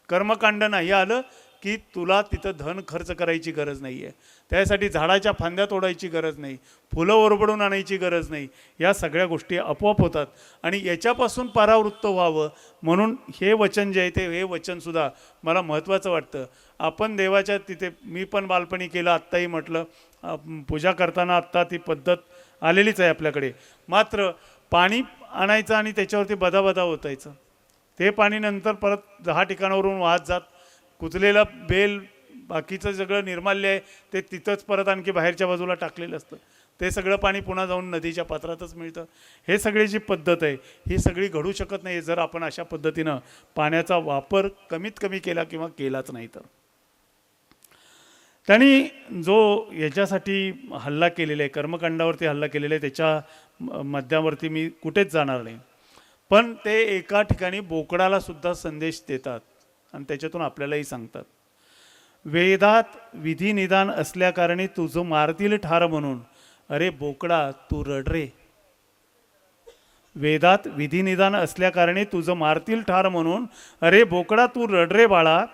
कर्मकांड नाही आलं की तुला तिथं धन खर्च करायची गरज नाही आहे, त्यासाठी झाडाच्या फांद्या तोडायची गरज नाही, फुलं ओरबडून आणायची गरज नाही. या सगळ्या गोष्टी आपोआप होतात आणि याच्यापासून परावृत्त व्हावं म्हणून हे वचन जे आहे ते हे वचनसुद्धा मला महत्त्वाचं वाटतं. आपण देवाच्या तिथे, मी पण बालपणी केलं, आत्ताही म्हटलं, पूजा करताना आत्ता ती पद्धत आलेलीच आहे आपल्याकडे. मात्र पाणी आणायचं आणि त्याच्यावरती बदाबदा ओतायचं, ते पाणी नंतर परत 10 ठिकाणावरून वाहत जात, कुचलेलं बेल बाकीचं सगळं निर्माल्य आहे ते तिथंच परत आणखी बाहेरच्या बाजूला टाकलेलं असतं, ते सगळं पाणी पुन्हा जाऊन नदीच्या पात्रातच मिळतं. हे सगळी जी पद्धत आहे ही सगळी घडू शकत नाही जर आपण अशा पद्धतीनं पाण्याचा वापर कमीत कमी केला किंवा केलाच नाही तर. त्यांनी जो याच्यासाठी हल्ला केलेला आहे, कर्मकांडावरती हल्ला केलेला आहे, त्याच्या मध्यावरती मी कुठेच जाणार नाही, पण ते एका ठिकाणी बोकडाला सुद्धा संदेश देतात आणि त्याच्यातून आपल्यालाही सांगतात, वेदात विधिनिदान असल्याकारणे तुझं मारतील ठार म्हणून, अरे बोकडा तू रड रे. वेदात विधिनिदान असल्याकारणे तुझं मारतील ठार म्हणून, अरे बोकडा तू रड रे बाळा.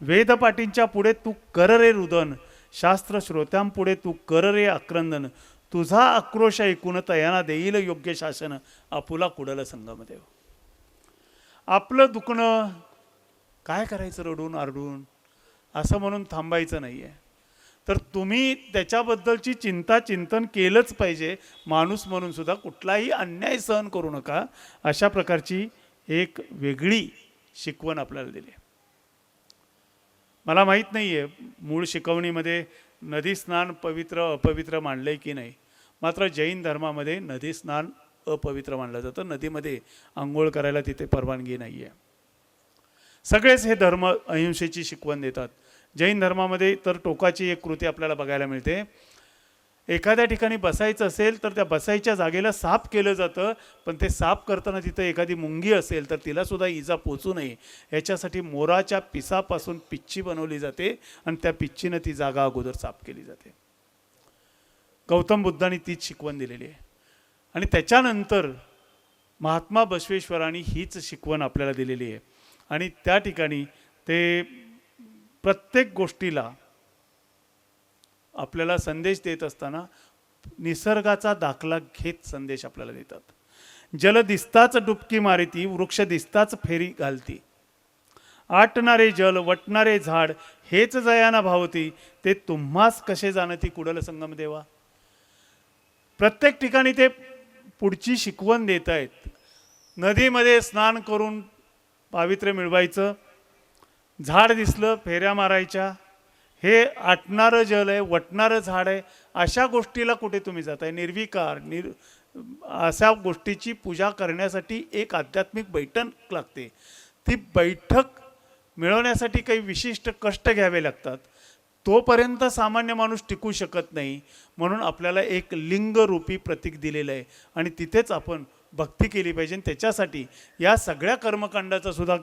वेदपाटींच्या पुढे तू कर रे रुदन, शास्त्र श्रोत्यांपुढे तू कर रे आक्रंदन. तुझा आक्रोश ऐकून तयाना देईल योग्य शासन, आपुला कुडल संगमदेव. आपलं दुखणं काय करायचं रडून आरडून असं म्हणून थांबायचं नाही आहे, तर तुम्ही त्याच्याबद्दलची चिंतन केलंच पाहिजे. माणूस म्हणून सुद्धा कुठलाही अन्याय सहन करू नका, अशा प्रकारची एक वेगळी शिकवण आपल्याला दिली. मला माहीत नाही आहे मूळ शिकवणीमध्ये नदी स्नान पवित्र अपवित्र मानलंय की नाही, मात्र जैन धर्मामध्ये नदी स्नान अपवित्र मानलं जातं, नदीमध्ये आंघोळ करायला तिथे परवानगी नाही आहे. सगळेच हे धर्म अहिंसेची शिकवण देतात. जैन धर्मामध्ये तर टोकाची एक कृती आपल्याला बघायला मिळते. एखाद्या ठिकाणी बसायचं असेल तर त्या बसायच्या जागेला साफ केलं जातं, पण ते साफ करताना तिथं एखादी मुंगी असेल तर तिला सुद्धा इजा पोचू नये याच्यासाठी मोराच्या पिसापासून पिच्ची बनवली जाते आणि त्या पिच्चीनं ती जागा अगोदर साफ केली जाते. गौतम बुद्धांनी तीच शिकवण दिलेली आहे आणि त्याच्यानंतर महात्मा बसवेश्वरांनी हीच शिकवण आपल्याला दिलेली आहे आणि त्या ठिकाणी ते प्रत्येक गोष्टीला आपल्याला संदेश देत असताना निसर्गाचा दाखला घेत संदेश आपल्याला देतात. जल दिसताच डुबकी मारिती, वृक्ष दिसताच फेरी घालती, आटणारे जल वटणारे झाड हेच जयाना भावती, ते तुम्हास कसे जाणती कुडल संगम देवा. प्रत्येक ठिकाणी ते पुढची शिकवण देत आहेत. नदीमध्ये स्नान करून पावित्र्य मिळवायचं, झाड दिसलं फेऱ्या मारायच्या, हे आटणारं जल आहे वटणारं झाड आहे, अशा गोष्टीला कुठे तुम्ही जाताय. निर्विकार अशा गोष्टीची पूजा करण्यासाठी एक आध्यात्मिक बैठक लागते. ती बैठक मिळवण्यासाठी काही विशिष्ट कष्ट घ्यावे लागतात, तोपर्यंत सामान्य माणूस टिकू शकत नाही. म्हणून आपल्याला एक लिंगरूपी प्रतीक दिलेलं आहे आणि तिथेच आपण भक्ती केली पाहिजे. त्याच्यासाठी या सगळ्या कर्मकांडाचा सुद्धा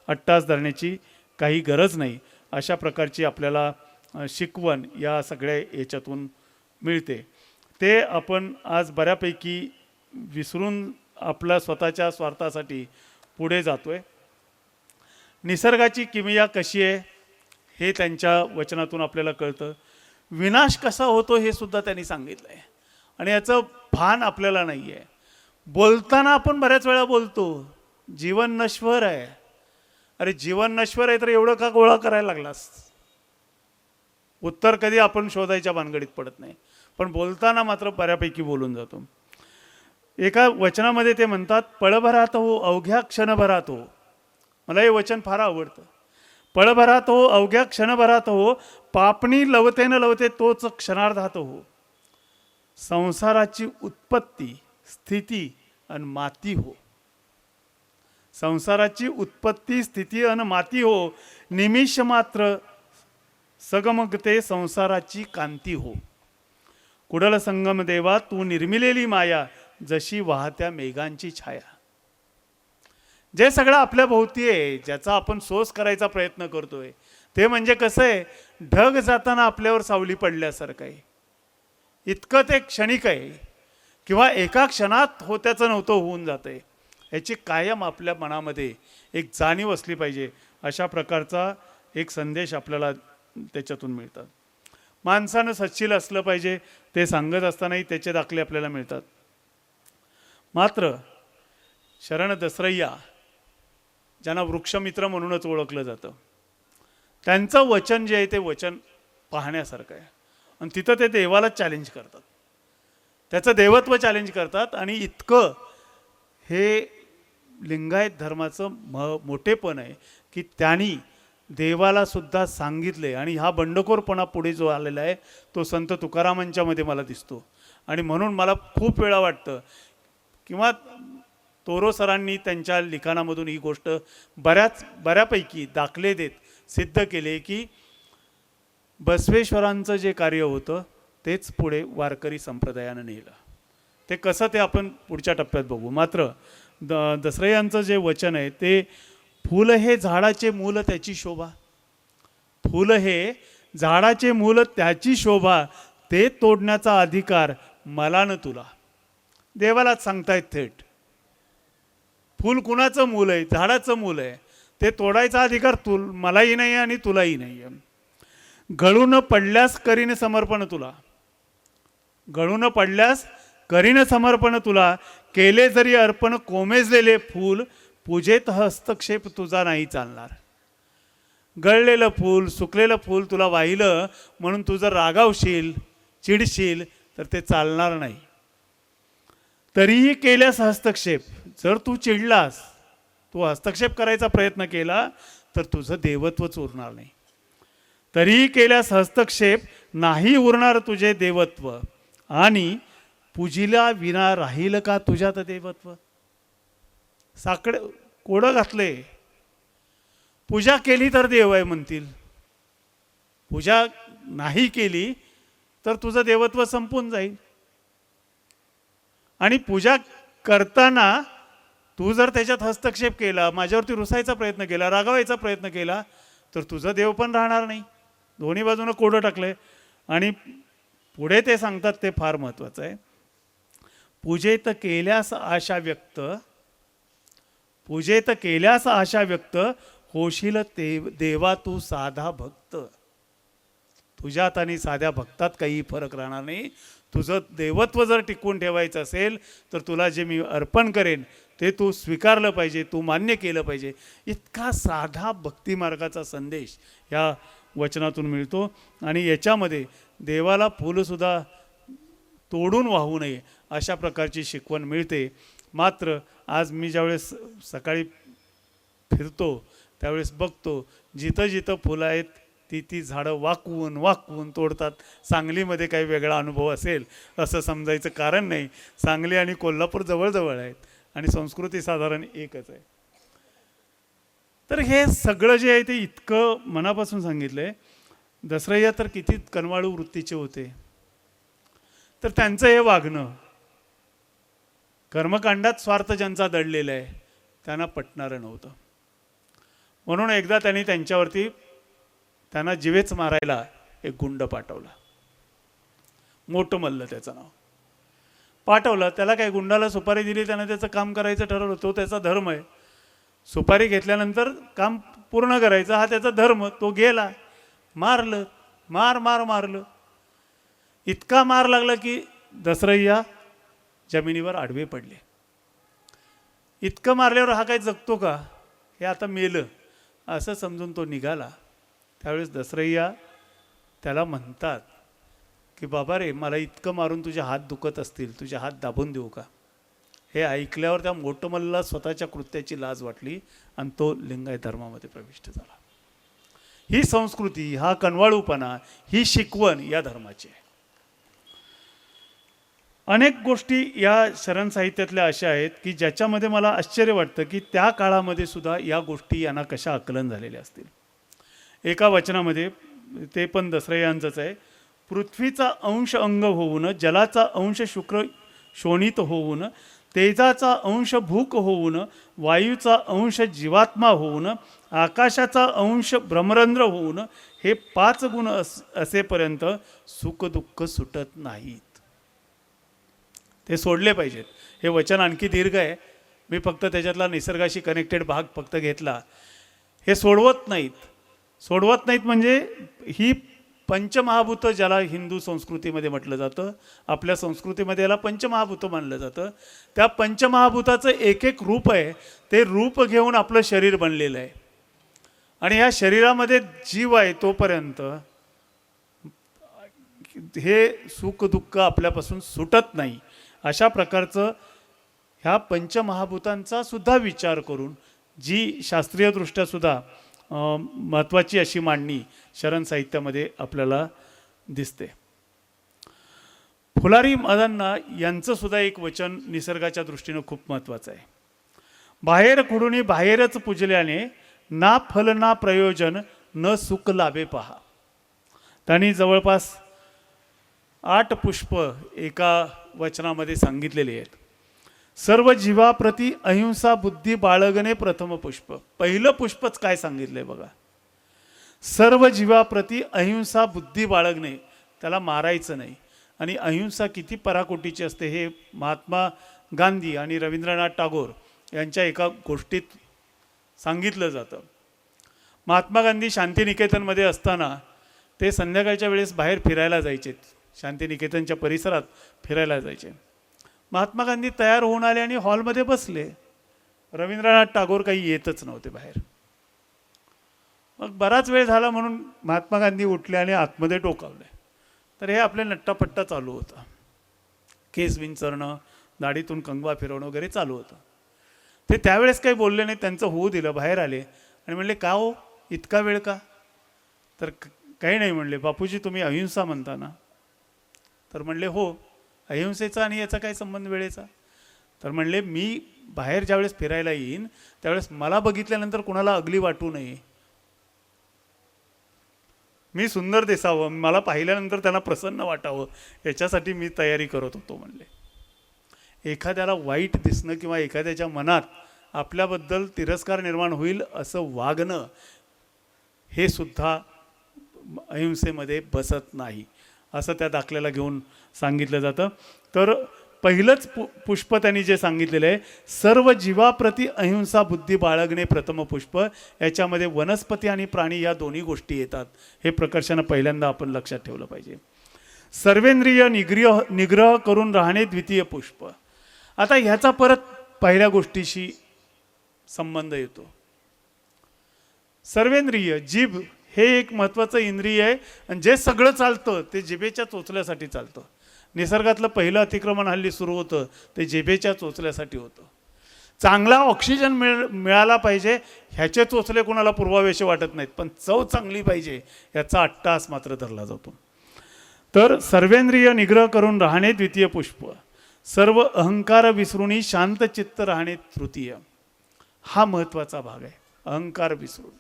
अट्टास धरण्याची काही गरज नाही. अशा प्रकारची आपल्याला शिकवण या सगळ्या याच्यातून मिळते. ते आपण आज बऱ्यापैकी विसरून आपल्या स्वतःच्या स्वार्थासाठी पुढे जातोय. निसर्गाची किमया कशी आहे हे त्यांच्या वचनातून आपल्याला कळतं. विनाश कसा होतो हे सुद्धा त्यांनी सांगितलं आहे आणि याचं भान आपल्याला नाही आहे. बोलताना आपण बऱ्याच वेळा बोलतो जीवन नश्वर आहे. अरे जीवन नश्वर आहे तर एवढं का गोळा करायला लागलास? उत्तर कधी आपण शोधायच्या भानगडीत पडत नाही, पण बोलताना मात्र बऱ्यापैकी बोलून जातो. एका वचनामध्ये ते म्हणतात, पळभरात हो अवघ्या क्षणभरात हो. मला हे वचन फार आवडतं. पळभरात हो अवघ्या क्षणभरात हो, पापणी लवते न लवते तोच क्षणार्धात हो. संसाराची उत्पत्ती स्थिती आणि माती हो. संसाराची उत्पत्ती स्थिती आणि माती हो. निमिष मात्र सगमगते संसाराची कांती हो. कुडल संगम देवा तू निर्मिलेली माया, जशी वाहत्या मेघांची छाया. जे सगळं आपल्या भोवती आहे, ज्याचा आपण सोस करायचा प्रयत्न करतोय, ते म्हणजे कसं आहे, ढग जाताना आपल्यावर सावली पडल्यासारखं आहे. इतकं ते क्षणिक आहे किंवा एका क्षणात होत्याचं नव्हतं होऊन जातंय. याची कायम आपल्या मनामध्ये एक जाणीव असली पाहिजे. अशा प्रकारचा एक संदेश आपल्याला त्याच्यातून मिळतात. माणसानं सच्शील असलं पाहिजे ते सांगत असतानाही त्याचे दाखले आपल्याला मिळतात. मात्र शरण दसरय्या, ज्यांना वृक्षमित्र म्हणूनच ओळखलं जातं, त्यांचं वचन जे आहे ते वचन पाहण्यासारखं आहे. आणि तिथं ते देवाला चॅलेंज करतात, त्याचं देवत्व चॅलेंज करतात. आणि इतकं हे लिंगायत धर्माचं मोठेपण आहे की त्यांनी देवाला सुद्धा सांगितले. आणि हा बंडखोरपणा पुढे जो आलेला आहे तो संत तुकारामांच्या मध्ये मला दिसतो. आणि म्हणून मला खूप वेळा वाटतं किंवा तोरो सरांनी त्यांच्या लिखाणामधून ही गोष्ट बऱ्यापैकी दाखले देत सिद्ध केले की बसवेश्वरांचं जे कार्य होतं तेच पुढे वारकरी संप्रदायानं नेलं. ते कसं ते आपण पुढच्या टप्प्यात बघू. मात्र दसरय्यांचं जे वचन आहे ते, फुल हे झाडाचे मूल त्याची शोभा. फुल हे झाडाचे मूल त्याची शोभा, ते तोडण्याचा अधिकार मला न तुला. देवालाच सांगतायत थेट. फूल कुणाचं मूल आहे? झाडाचं मूल आहे. ते तोडायचा अधिकार मलाही नाही आणि तुलाही नाही आहे. गळून पडल्यास करीन समर्पण तुला. गळून पडल्यास करीन समर्पण तुला. केले जरी अर्पण कोमेजलेले फूल, पूजेत हस्तक्षेप तुझा नाही चालणार. गळलेलं फूल, सुकलेलं फूल तुला वाहिलं म्हणून तू जर रागावशील, चिडशील तर ते चालणार नाही. तरीही केल्यास हस्तक्षेप, जर तू चिडलास, तू हस्तक्षेप करायचा प्रयत्न केला तर तुझं देवत्वच उरणार नाही. तरीही केल्यास हस्तक्षेप, नाही उरणार तुझे देवत्व. आणि पूजिला विना राहील का तुझ्यात देवत्व. साकडे कोडं घातले, पूजा केली तर देव आहे म्हणतील, पूजा नाही केली तर तुझं देवत्व संपून जाईल. आणि पूजा करताना तू जर त्याच्यात हस्तक्षेप केला, माझ्यावरती रुसायचा प्रयत्न केला, रागावायचा प्रयत्न केला तर तुझं देव पण राहणार नाही. दोन्ही बाजूनं कोडं टाकलंय. आणि पुढे ते सांगतात ते फार महत्त्वाचं आहे. पूजेत केल्यास आशा व्यक्त, पूजेत केल्यास आशा व्यक्त, होशील देवा तू साधा भक्त. तुझ्यात आणि साध्या भक्तात काही फरक राहणार नाही. तुझं देवत्व जर टिकवून ठेवायचं असेल तर तुला जे मी अर्पण करेन ते तू स्वीकारलं पाहिजे, तू मान्य केलं पाहिजे. इतका साधा भक्तिमार्गाचा संदेश या वचनातून मिळतो. आणि याच्यामध्ये देवाला फुलंसुद्धा तोडून वाहू नये अशा प्रकारची शिकवण मिळते. मात्र आज मी ज्यावेळेस सकाळी फिरतो त्यावेळेस बघतो जिथं जिथं फुलं आहेत ती झाडं वाकवून वाकवून तोडतात. सांगलीमध्ये काही वेगळा अनुभव असेल असं समजायचं कारण नाही. सांगली आणि कोल्हापूर जवळजवळ आहेत आणि संस्कृती साधारण एकच आहे. तर हे सगळं जे आहे ते इतकं मनापासून सांगितलं आहे. दसरय्या तर किती कनवाळू वृत्तीचे होते. तर त्यांचं हे वागणं, कर्मकांडात स्वार्थ ज्यांचा दडलेला आहे त्यांना पटणारं नव्हतं. म्हणून एकदा त्यांनी त्यांच्यावरती त्यांना जीवेच मारायला एक गुंड पाठवला. मोठं मल्ल त्याचं नाव. पाठवलं. त्याला काय गुंडाला सुपारी दिली, त्यानं त्याचं काम करायचं ठरवलं, तो त्याचा धर्म आहे. सुपारी घेतल्यानंतर काम पूर्ण करायचं हा त्याचा धर्म. तो गेला, मारलं, मारलं. इतका मार लागला की दसरय्या जमिनीवर आडवे पडले. इतकं मारल्यावर हा काय जगतो का, हे आता मेलं असं समजून तो निघाला. त्यावेळेस दसरय्या त्याला म्हणतात की बाबा रे, मला इतकं मारून तुझे हात दुखत असतील, तुझे हात दाबून देऊ का? हे ऐकल्यावर त्या मोटमल्ला स्वतःच्या कृत्याची लाज वाटली आणि तो लिंगायत धर्मामध्ये प्रविष्ट झाला. ही संस्कृती, हा कनवाळूपणा, ही शिकवण या धर्माची आहे. अनेक गोष्टी या शरण साहित्यातल्या अशा आहेत की ज्याच्यामध्ये मला आश्चर्य वाटतं की त्या काळामध्ये सुद्धा या गोष्टी यांना कशा आकलन झालेल्या असतील. एका वचनामध्ये, ते पण दसरय्यांचंच आहे, पृथ्वीचा अंश अंग होऊन, जलाचा अंश शुक्र शोणित होऊन, तेजाचा अंश भूक होऊन, वायूचा अंश जीवात्मा होऊन, आकाशाचा अंश ब्रह्मरंध्र होऊन, हे 5 गुण असेपर्यंत सुखदुःख सुटत नाहीत. ते सोडले पाहिजेत. हे वचन आणखी दीर्घ आहे, मी फक्त त्याच्यातला निसर्गाशी कनेक्टेड भाग फक्त घेतला. हे सोडवत नाहीत म्हणजे ही पंचमहाभूतं ज्याला हिंदू संस्कृतीमध्ये म्हटलं जातं, आपल्या संस्कृतीमध्ये याला पंचमहाभूतं मानलं जातं. त्या पंचमहाभूताचं एक एक रूप आहे, ते रूप घेऊन आपलं शरीर बनलेलं आहे. आणि ह्या शरीरामध्ये जीव आहे तोपर्यंत हे सुख दुःख आपल्यापासून सुटत नाही. अशा प्रकारचं ह्या पंचमहाभूतांचा सुद्धा विचार करून जी शास्त्रीयदृष्ट्या सुद्धा महत्त्वाची अशी मांडणी शरण साहित्यामध्ये आपल्याला दिसते. फुलारी मदन्ना यांचं सुद्धा एक वचन निसर्गाच्या दृष्टीनं खूप महत्त्वाचं आहे. बाहेर खुडूनी बाहेरच पूजल्याने ना फल ना प्रयोजन न सुख लाभे पहा. त्यांनी जवळपास 8 पुष्प एका वचनामध्ये सांगितलेली आहेत. सर्व जीवाप्रती अहिंसा बुद्धी बाळगणे प्रथम पुष्प. पहिलं पुष्पच काय सांगितलंय बघा, सर्व जीवाप्रती अहिंसा बुद्धी बाळगणे, त्याला मारायचं नाही. आणि अहिंसा किती पराकोटीची असते हे महात्मा गांधी आणि रवींद्रनाथ टागोर यांच्या एका गोष्टीत सांगितलं जातं. महात्मा गांधी शांतिनिकेतनमध्ये असताना ते संध्याकाळच्या वेळेस बाहेर फिरायला जायचे, शांतिनिकेतनच्या परिसरात फिरायला जायचे. महात्मा गांधी तयार होऊन आले आणि हॉलमध्ये बसले. रवींद्रनाथ टागोर काही येतच नव्हते बाहेर. मग बराच वेळ झाला म्हणून महात्मा गांधी उठले आणि आतमध्ये डोकावले. तर हे आपले नट्टापट्टा चालू होता, केस विंचरणं, दाढीतून कंगवा फिरवणं वगैरे चालू होतं. ते त्यावेळेस काही बोलले नाही, त्यांचं होऊ दिलं. बाहेर आले आणि म्हणले का हो इतका वेळ का? तर काही नाही म्हणले, बापूजी तुम्ही अहिंसा म्हणता ना? तर म्हणले हो. अहिंसेचा आणि याचा काय संबंध वेळेचा? तर म्हणले मी बाहेर ज्यावेळेस फिरायला येईन त्यावेळेस मला बघितल्यानंतर कुणाला अगली वाटू नये, मी सुंदर दिसावं, मला पाहिल्यानंतर त्यांना प्रसन्न वाटावं, याच्यासाठी मी तयारी करत होतो म्हणले. एखाद्याला वाईट दिसणं किंवा एखाद्याच्या मनात आपल्याबद्दल तिरस्कार निर्माण होईल असं वागणं हे सुद्धा अहिंसेमध्ये बसत नाही, असं त्या दाखल्याला घेऊन सांगितलं जातं. तर पहिलंच पुष्प त्यांनी जे सांगितलेलं आहे, सर्व जीवाप्रती अहिंसा बुद्धी बाळगणे प्रथम पुष्प, याच्यामध्ये वनस्पती आणि प्राणी या दोन्ही गोष्टी येतात. हे प्रकर्षानं पहिल्यांदा आपण लक्षात ठेवलं पाहिजे. सर्वेंद्रिय निग्रह करून राहणे द्वितीय पुष्प. आता ह्याचा परत पहिल्या गोष्टीशी संबंध येतो. सर्वेंद्रिय, जीभ हे एक महत्त्वाचं इंद्रिय आहे आणि जे सगळं चालतं ते जिभेच्या चोचल्यासाठी चालतं. निसर्गातलं पहिलं अतिक्रमण हल्ली सुरू होतं ते जिभेच्या चोचल्यासाठी होतं. चांगला ऑक्सिजन मिळाला पाहिजे ह्याचे चोचले कोणाला पूर्वावेश वाटत नाहीत, पण चव चांगली पाहिजे याचा अट्टास मात्र धरला जातो. तर सर्वेंद्रिय निग्रह करून राहणे द्वितीय पुष्प, सर्व अहंकार विसरून शांत चित्त राहणे तृतीय. हा महत्त्वाचा भाग आहे, अहंकार विसरून.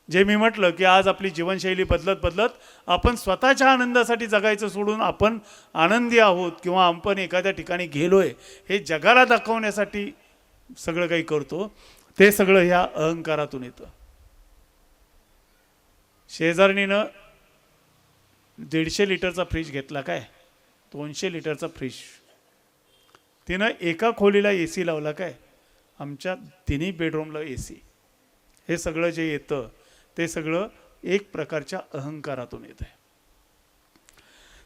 जे मी म्हटलं की आज आपली जीवनशैली बदलत बदलत आपण स्वतःच्या आनंदासाठी जगायचं सोडून आपण आनंदी आहोत किंवा आपण एखाद्या ठिकाणी गेलोय हे जगाला दाखवण्यासाठी सगळं काही करतो, ते सगळं ह्या अहंकारातून येतं. शेजारणीनं 150 लिटरचा फ्रीज घेतला, काय 200 लिटरचा फ्रीज तिनं एका खोलीला ए सी लावला काय, आमच्या तिन्ही बेडरूमला ए सी. हे सगळं जे येतं ते सगळं एक प्रकारच्या अहंकारातून येत आहे.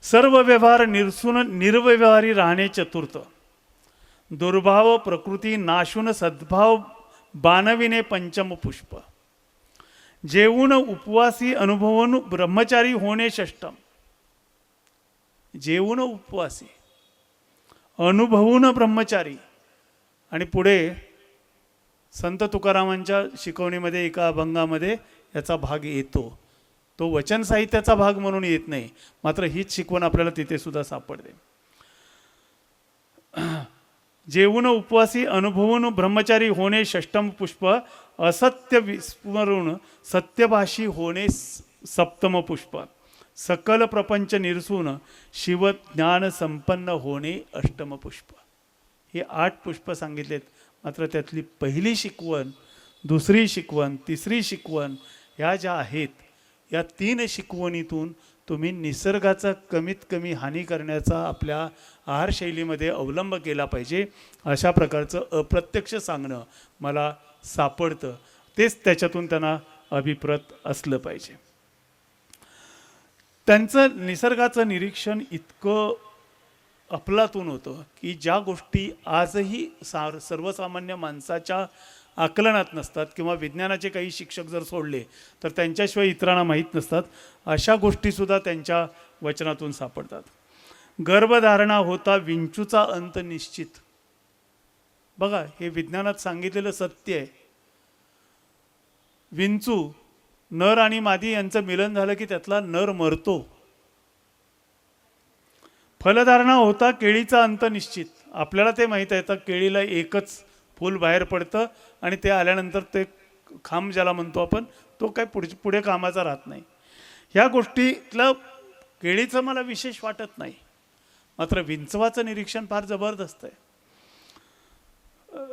सर्व व्यवहार निरसून निर्व्यवहारी राहणे चतुर्थ. दुर्भाव प्रकृती नाशून सद्भाव बाणविने पंचम पुष्प. जेवून उपवासी अनुभवून ब्रह्मचारी होणे षष्टम. जेवून उपवासी अनुभवून ब्रह्मचारी. आणि पुढे संत तुकारामांच्या शिकवणीमध्ये एका अभंगामध्ये याचा भाग येतो. तो वचन साहित्याचा भाग म्हणून येत नाही, मात्र हीच शिकवण आपल्याला तिथे सुद्धा सापडते. जेवून उपवासी अनुभवून ब्रह्मचारी होणे षष्टम पुष्प. असत्य विस्मरून सत्यभाषी होणे सप्तम पुष्प. सकल प्रपंच निरसून शिवज्ञान संपन्न होणे अष्टम पुष्प. हे 8 पुष्प सांगितलेत, मात्र त्यातली पहिली शिकवण, दुसरी शिकवण, तिसरी शिकवण ह्या ज्या आहेत, या 3 शिकवणीतून तुम्ही निसर्गाचा कमीत कमी हानी करण्याचा आपल्या आहारशैलीमध्ये अवलंब केला पाहिजे. अशा प्रकारचं अप्रत्यक्ष सांगणं मला सापडतं. तेच त्याच्यातून त्यांना अभिप्रत असलं पाहिजे. त्यांचं निसर्गाचं निरीक्षण इतकं अफलातून होतं की ज्या गोष्टी आजही सर्वसामान्य माणसाच्या आकलनात नसतात किंवा विज्ञानाचे काही शिक्षक जर सोडले तर त्यांच्याशिवाय इतरांना माहीत नसतात, अशा गोष्टीसुद्धा त्यांच्या वचनातून सापडतात. गर्भधारणा होता विंचूचा अंत निश्चित. बघा, हे विज्ञानात सांगितलेलं सत्य आहे. विंचू, नर आणि मादी यांचं मिलन झालं की त्यातला नर मरतो. फलधारणा होता केळीचा अंत निश्चित. आपल्याला ते माहीत आहे, तर केळीला एकच फूल बाहेर पडतं आणि ते आल्यानंतर ते खांब ज्याला म्हणतो आपण, तो काय पुढे कामाचा राहत नाही. ह्या गोष्टीतलं केळीचं मला विशेष वाटत नाही, मात्र विंचवाचं निरीक्षण फार जबरदस्त आहे.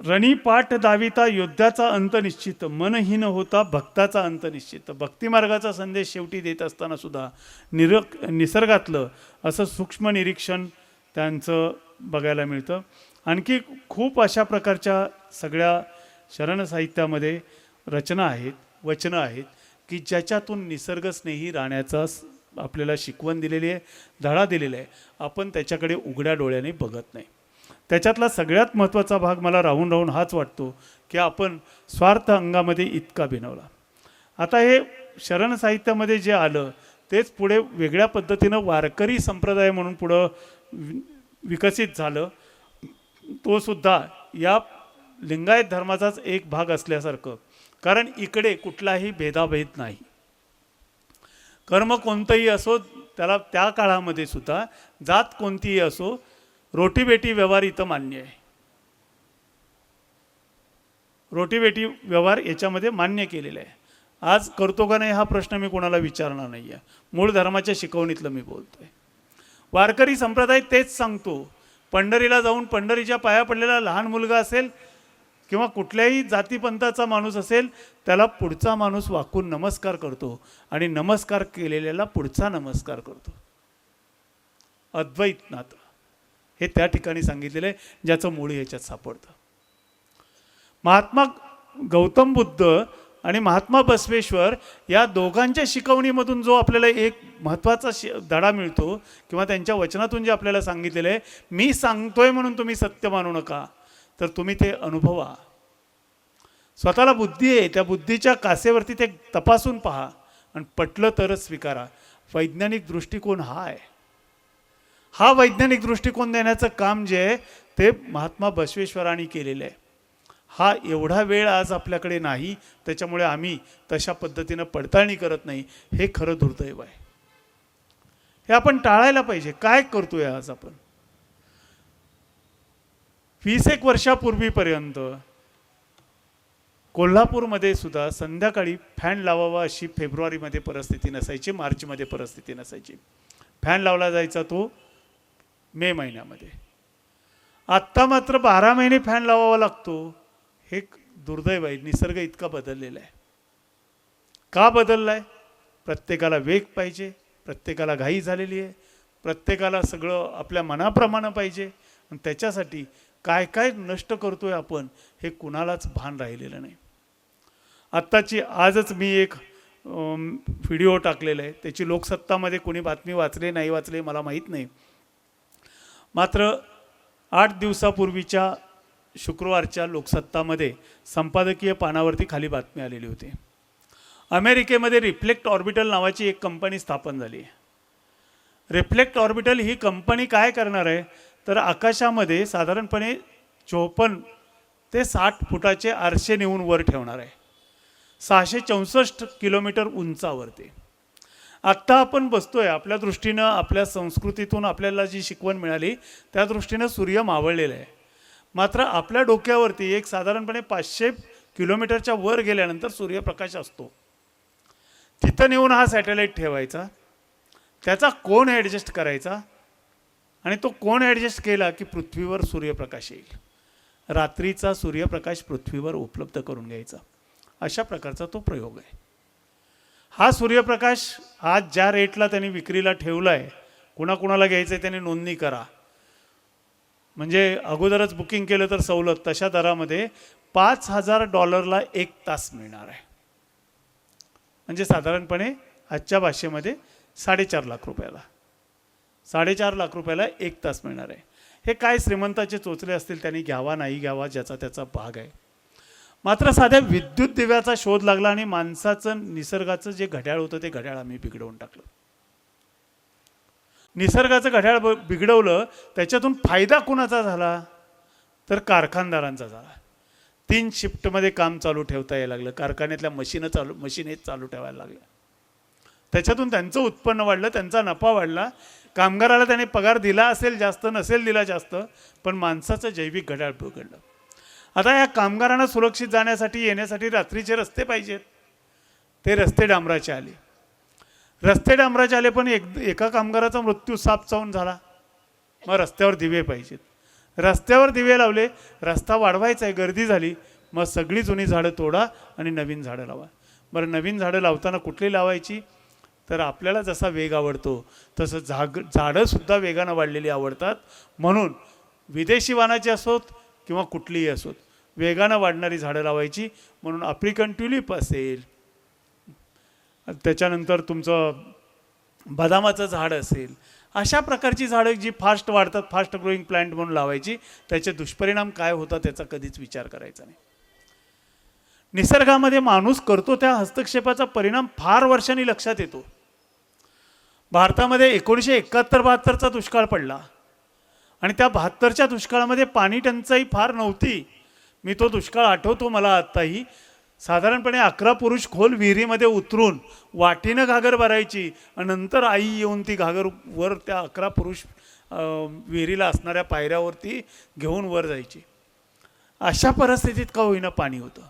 रणी पाठ दाविता योद्ध्याचा अंत निश्चित. मनहीन होता भक्ताचा अंत निश्चित. भक्तिमार्गाचा संदेश शेवटी देत असताना सुद्धा निसर्गातलं असं सूक्ष्म निरीक्षण त्यांचं बघायला मिळतं. आणखी खूप अशा प्रकारच्या सगळ्या शरण साहित्यामध्ये रचना आहेत, वचनं आहेत की ज्याच्यातून निसर्गस्नेही राहण्याचा आपल्याला शिकवण दिलेली आहे, धडा दिलेला आहे. आपण त्याच्याकडे उघड्या डोळ्याने बघत नाही. त्याच्यातला सगळ्यात महत्त्वाचा भाग मला राहून राहून हाच वाटतो की आपण स्वार्थ अंगामध्ये इतका भिनवला. आता हे शरण साहित्यामध्ये जे आलं तेच पुढे वेगळ्या पद्धतीनं वारकरी संप्रदाय म्हणून पुढं विकसित झालं. तो सुद्धा या लिंगायत धर्माचाच एक भाग असल्यासारखं, कारण इकडे कुठलाही भेदाभेद नाही. कर्म कोणतंही असो त्याला त्या काळामध्ये सुद्धा, जात कोणतीही असो, रोटीबेटी व्यवहार इथं मान्य आहे. रोटीबेटी व्यवहार याच्यामध्ये मान्य केलेला आहे. आज करतो का नाही हा प्रश्न मी कोणाला विचारणार नाही आहे. मूळ धर्माच्या शिकवणीतलं मी बोलतोय. वारकरी संप्रदाय तेच सांगतो. पंढरीला जाऊन पंढरीच्या पाया पडलेला लहान मुलगा असेल किंवा कुठल्याही जातीपंथाचा माणूस असेल, त्याला पुढचा माणूस वाकून नमस्कार करतो आणि नमस्कार केलेल्याला पुढचा नमस्कार करतो. अद्वैत नातं हे त्या ठिकाणी सांगितलेलं आहे, ज्याचं मूळ याच्यात सापडतं. महात्मा गौतम बुद्ध आणि महात्मा बसवेश्वर या दोघांच्या शिकवणीमधून जो आपल्याला एक महत्त्वाचा धडा मिळतो किंवा त्यांच्या वचनातून जे आपल्याला सांगितलेलं आहे, मी सांगतोय म्हणून तुम्ही सत्य मानू नका, तर तुम्ही ते अनुभवा. स्वतःला बुद्धी आहे, त्या बुद्धीच्या कासेवरती ते तपासून पहा आणि पटलं तरच स्वीकारा. वैज्ञानिक दृष्टिकोन हा आहे. हा वैज्ञानिक दृष्टिकोन देण्याचं काम जे आहे ते महात्मा बसवेश्वरांनी केलेलं आहे. हा एवढा वेळ आज आपल्याकडे नाही, त्याच्यामुळे आम्ही तशा पद्धतीनं पडताळणी करत नाही. हे खरं दुर्दैव आहे. हे आपण टाळायला पाहिजे. काय करतोय आज आपण? 20-एक वर्षापूर्वीपर्यंत कोल्हापूरमध्ये सुद्धा संध्याकाळी फॅन लावावा अशी फेब्रुवारीमध्ये परिस्थिती नसायची, मार्चमध्ये परिस्थिती नसायची. फॅन लावला जायचा तो मे महिन्यामध्ये. आत्ता मात्र 12 महिने फॅन लावावा लागतो. हे दुर्दैव आहे. निसर्ग इतका बदललेला आहे. का बदलला आहे? प्रत्येकाला वेग पाहिजे, प्रत्येकाला घाई झालेली आहे, प्रत्येकाला सगळं आपल्या मनाप्रमाणे पाहिजे. आणि त्याच्यासाठी काय काय नष्ट करतोय आपण हे कुणालाच भान राहिलेलं नाही. आजच मी एक व्हिडिओ टाकलेला आहे. त्याची लोकसत्तामध्ये कोणी बातमी वाचली नाही वाचली मला माहीत नाही. मात्र 8 दिवसापूर्वीच्या शुक्रवारच्या लोकसत्तामध्ये संपादकीय पानावरती खाली बातमी आलेली होती. अमेरिकेमध्ये रिफ्लेक्ट ऑर्बिटल नावाची एक कंपनी स्थापन झाली. रिफ्लेक्ट ऑर्बिटल ही कंपनी काय करणार आहे तर आकाशामध्ये साधारणपणे 54 ते 60 फुटाचे आरसे नेऊन वर ठेवणार आहे, 664 किलोमीटर उंचावरती. आत्ता आपण बसतोय, आपल्या दृष्टीनं आपल्या संस्कृतीतून आपल्याला जी शिकवण मिळाली त्या दृष्टीनं सूर्य मावळलेला आहे. मात्र आपल्या डोक्यावरती एक साधारणपणे 500 किलोमीटरच्या वर गेल्यानंतर सूर्यप्रकाश असतो. तिथं नेऊन हा सॅटेलाईट ठेवायचा, त्याचा कोन ॲडजस्ट करायचा आणि तो कोन ॲडजस्ट केला की पृथ्वीवर सूर्यप्रकाश येईल. रात्रीचा सूर्यप्रकाश पृथ्वीवर उपलब्ध करून घ्यायचा. अशा प्रकारचा तो प्रयोग आहे. हा सूर्यप्रकाश आज ज्या रेटला त्यांनी विक्रीला ठेवला आहे, कुणाकुणाला घ्यायचं आहे त्यांनी नोंदणी करा. म्हणजे अगोदरच बुकिंग केलं तर सवलत, तशा दरामध्ये $5,000 1 तास मिळणार आहे. म्हणजे साधारणपणे आजच्या भाषेमध्ये 4.5 लाख रुपयाला 4.5 लाख रुपयाला 1 तास मिळणार आहे. हे काय श्रीमंताचे चोचले असतील त्यांनी घ्यावा नाही घ्यावा ज्याचा त्याचा भाग आहे. मात्र साध्या विद्युत दिव्याचा शोध लागला आणि माणसाचं निसर्गाचं जे घड्याळ होतं ते घड्याळ आम्ही बिघडवून टाकलं. निसर्गाचं घड्याळ बिघडवलं, त्याच्यातून फायदा कुणाचा झाला कारखानदारांचा झाला. 3 शिफ्टमध्ये काम चालू ठेवता यायला लागलं, कारखान्यातल्या मशीनेच चालू ठेवायला लागल्या. त्याच्यातून त्यांचं उत्पन्न वाढलं, त्यांचा नफा वाढला. कामगाराला त्याने पगार दिला असेल जास्त, नसेल दिला जास्त, पण माणसाचं जैविक घड्याळ बिघडलं. आता या कामगारांना सुरक्षित जाण्यासाठी येण्यासाठी रात्रीचे रस्ते पाहिजेत. ते रस्ते डांबराचे आले. रस्ते डांबराचे आले, पण एका कामगाराचा मृत्यू साप चावून झाला. मग रस्त्यावर दिवे पाहिजेत. रस्त्यावर दिवे लावले, रस्ता वाढवायचा आहे, गर्दी झाली. मग सगळी जुनी झाडं तोडा आणि नवीन झाडं लावा. बरं, नवीन झाडं लावताना कुठली लावायची तर आपल्याला जसा वेग आवडतो तसं झाडंसुद्धा वेगानं वाढलेली आवडतात. म्हणून विदेशी वाहनाची असोत किंवा कुठलीही असोत, वेगानं वाढणारी झाडं लावायची. म्हणून आफ्रिकन ट्युलिप असेल, त्याच्यानंतर तुमचं बदामाचं झाड असेल, अशा प्रकारची झाडं जी फास्ट वाढतात, फास्ट ग्रोईंग प्लांट म्हणून लावायची. त्याचे दुष्परिणाम काय होतात त्याचा कधीच विचार करायचा नाही. निसर्गामध्ये माणूस करतो त्या हस्तक्षेपाचा परिणाम फार वर्षांनी लक्षात येतो. भारतामध्ये 1971-72चा दुष्काळ पडला आणि त्या 72च्या दुष्काळामध्ये पाणी टंचाई फार नव्हती. मी तो दुष्काळ आठवतो मला आत्ताही. साधारणपणे 11 पुरुष खोल विहिरीमध्ये उतरून वाटीनं घागर भरायची आणि नंतर आई येऊन ती घागर वर त्या 11 पुरुष विहिरीला असणाऱ्या पायऱ्यावरती घेऊन वर जायची. अशा परिस्थितीत का होईना पाणी होतं.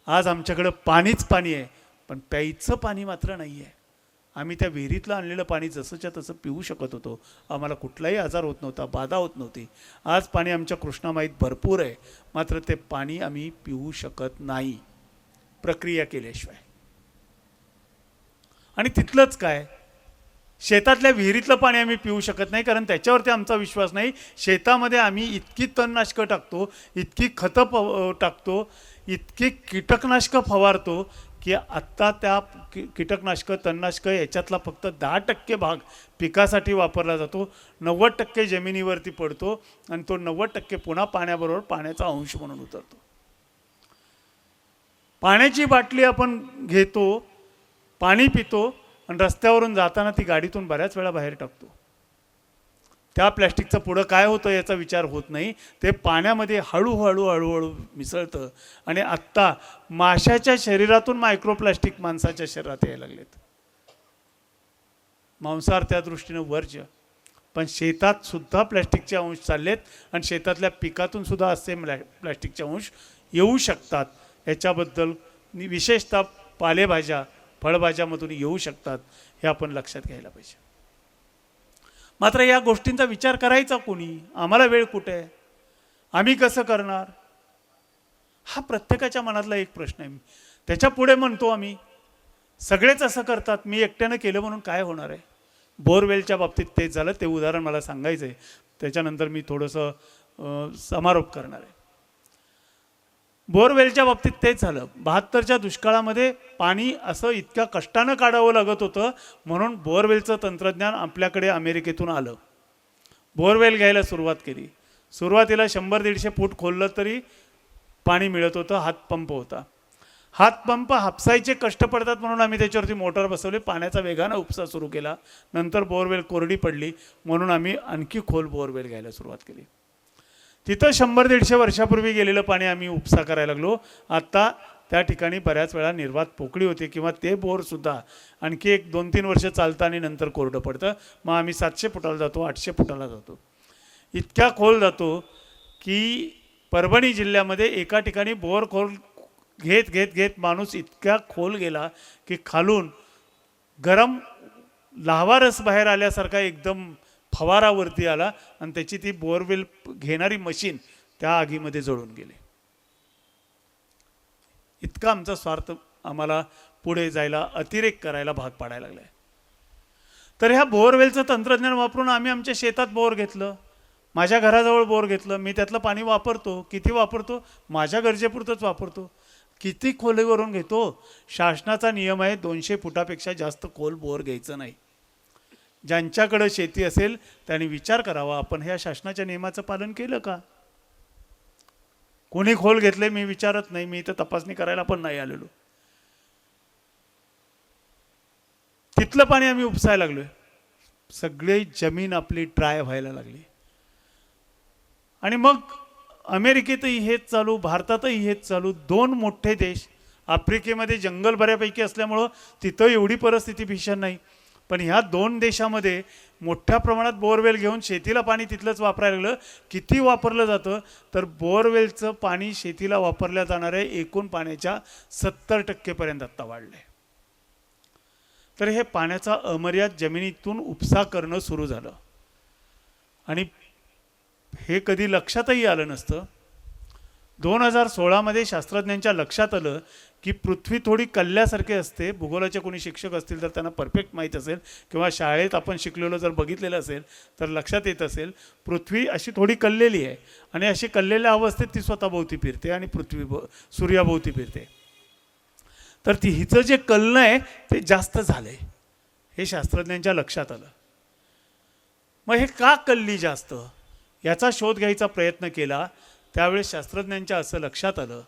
आज आमच्याकडं पाणीच पाणी आहे, पण प्यायचं पाणी मात्र नाही आहे. आम्ही त्या विहिरीतलं आणलेलं पाणी जसंच्या तसं पिऊ शकत होतो. आम्हाला कुठलाही आजार होत नव्हता, बाधा होत नव्हती. आज पाणी आमच्या कृष्णामाईत भरपूर आहे, मात्र ते पाणी आम्ही पिऊ शकत नाही प्रक्रिया केल्याशिवाय. आणि तिथलंच काय, शेतातल्या विहिरीतलं पाणी आम्ही पिऊ शकत नाही, कारण त्याच्यावरती आमचा विश्वास नाही. शेतामध्ये आम्ही इतकी तणनाशकं टाकतो, इतकी खतं टाकतो, इतकी कीटकनाशकं फवारतो की आत्ता त्या कीटकनाशकं तणनाशकं याच्यातला फक्त 10% भाग पिकासाठी वापरला जातो. 90% जमिनीवरती पडतो आणि तो 90% पुन्हा पाण्याबरोबर पाण्याचा अंश म्हणून उतरतो. पाण्याची बाटली आपण घेतो, पाणी पितो आणि रस्त्यावरून जाताना ती गाडीतून बऱ्याच वेळा बाहेर टाकतो. त्या प्लॅस्टिकचं पुढं काय होतं याचा विचार होत नाही. ते पाण्यामध्ये हळूहळू मिसळतं आणि आत्ता माशाच्या शरीरातून मायक्रोप्लास्टिक माणसाच्या शरीरात यायला लागलेत. मांसाहार त्या दृष्टीनं वर्ज्य, पण शेतात सुद्धा प्लॅस्टिकचे अंश चाललेत आणि शेतातल्या पिकातून सुद्धा असे प्लॅस्टिकचे अंश येऊ शकतात. याच्याबद्दल विशेषतः पालेभाज्या फळभाज्यामधून येऊ शकतात, हे आपण लक्षात घ्यायला पाहिजे. मात्र या गोष्टींचा विचार करायचा कोणी? आम्हाला वेळ कुठे आहे? आम्ही कसं करणार? हा प्रत्येकाच्या मनातला एक प्रश्न आहे. त्याच्या पुढे म्हणतो आम्ही सगळेच असं करतात, मी एकट्यानं केलं म्हणून काय होणार आहे? बोरवेलच्या बाबतीत तेच झालं. ते उदाहरण मला सांगायचं आहे, त्याच्यानंतर मी थोडंसं समारोप करणार आहे. बोरवेलच्या बाबतीत तेच झालं. 72च्या दुष्काळामध्ये पाणी असं इतक्या कष्टानं काढावं लागत होतं, म्हणून बोरवेलचं तंत्रज्ञान आपल्याकडे अमेरिकेतून आलं. बोरवेल घ्यायला सुरुवात केली. सुरुवातीला 100-150 फूट खोललं तरी पाणी मिळत होतं. हातपंप होता. हातपंप हापसायचे कष्ट पडतात म्हणून आम्ही त्याच्यावरती मोटर बसवली. पाण्याचा वेगानं उपसा सुरू केला. नंतर बोरवेल कोरडी पडली म्हणून आम्ही आणखी खोल बोरवेल घ्यायला सुरुवात केली. तिथं 100-150 वर्षापूर्वी गेलेलं पाणी आम्ही उपसा करायला लागलो. आत्ता त्या ठिकाणी बऱ्याच वेळा निर्वात पोकळी होते किंवा ते बोरसुद्धा आणखी 1-2-3 वर्ष चालतं आणि नंतर कोरडं पडतं. मग आम्ही 700 फुटाला जातो, 800 फुटाला जातो. इतक्या खोल जातो की परभणी जिल्ह्यामध्ये एका ठिकाणी बोर खोल घेत घेत घेत माणूस इतक्या खोल गेला की खालून गरम लाव्हा रस बाहेर आल्यासारखा एकदम फवारावरती आला आणि त्याची ती बोरवेल घेणारी मशीन त्या आगीमध्ये जळून गेली. इतका आमचा स्वार्थ आम्हाला पुढे जायला अतिरेक करायला भाग पाडायला लागलाय. तर ह्या बोरवेलचं तंत्रज्ञान वापरून आम्ही आमच्या शेतात बोर घेतलं. माझ्या घराजवळ बोर घेतलं. मी त्यातलं पाणी वापरतो. किती वापरतो? माझ्या गरजेपुरतंच वापरतो. किती खोलीवरून घेतो? शासनाचा नियम आहे 200 फुटापेक्षा जास्त खोल बोर घ्यायचं नाही. ज्यांच्याकडे शेती असेल त्यांनी विचार करावा, आपण ह्या शासनाच्या नियमाचं पालन केलं का? कोणी खोल घेतले मी विचारत नाही. मी इथं तपासणी करायला पण नाही आलेलो. तिथलं पाणी आम्ही उपसायला लागलोय. सगळी जमीन आपली ड्राय व्हायला लागली. आणि मग अमेरिकेतही हेच चालू, भारतातही हेच चालू. 2 मोठे देश. आफ्रिकेमध्ये जंगल बऱ्यापैकी असल्यामुळं तिथं एवढी परिस्थिती भीषण नाही. पण ह्या 2 देशामध्ये मोठ्या प्रमाणात बोरवेल घेऊन शेतीला पाणी तिथलंच वापरायला लागलं. किती वापरलं जातं तर बोरवेलचं पाणी शेतीला वापरल्या जाणाऱ्या एकूण पाण्याच्या 70% आत्ता वाढले. तर हे पाण्याचा अमर्याद जमिनीतून उपसा करणं सुरू झालं. आणि हे कधी लक्षातही आलं नसतं. 2016 शास्त्रज्ञांच्या लक्षात आलं की पृथ्वी थोडी कल्ल्यासारखी असते. भूगोलाचे कोणी शिक्षक असतील तर त्यांना परफेक्ट माहीत असेल किंवा शाळेत आपण शिकलेलो जर बघितलेलं असेल तर लक्षात येत असेल. पृथ्वी अशी थोडी कल्लेली आहे आणि अशी कल्लेल्या अवस्थेत ती स्वतःभोवती फिरते आणि सूर्याभोवती फिरते. तर ती हिचं जे कलनं आहे ते जास्त झालं आहे हे शास्त्रज्ञांच्या लक्षात आलं. मग हे का कल्ली जास्त याचा शोध घ्यायचा प्रयत्न केला. त्यावेळेस शास्त्रज्ञांच्या असं लक्षात आलं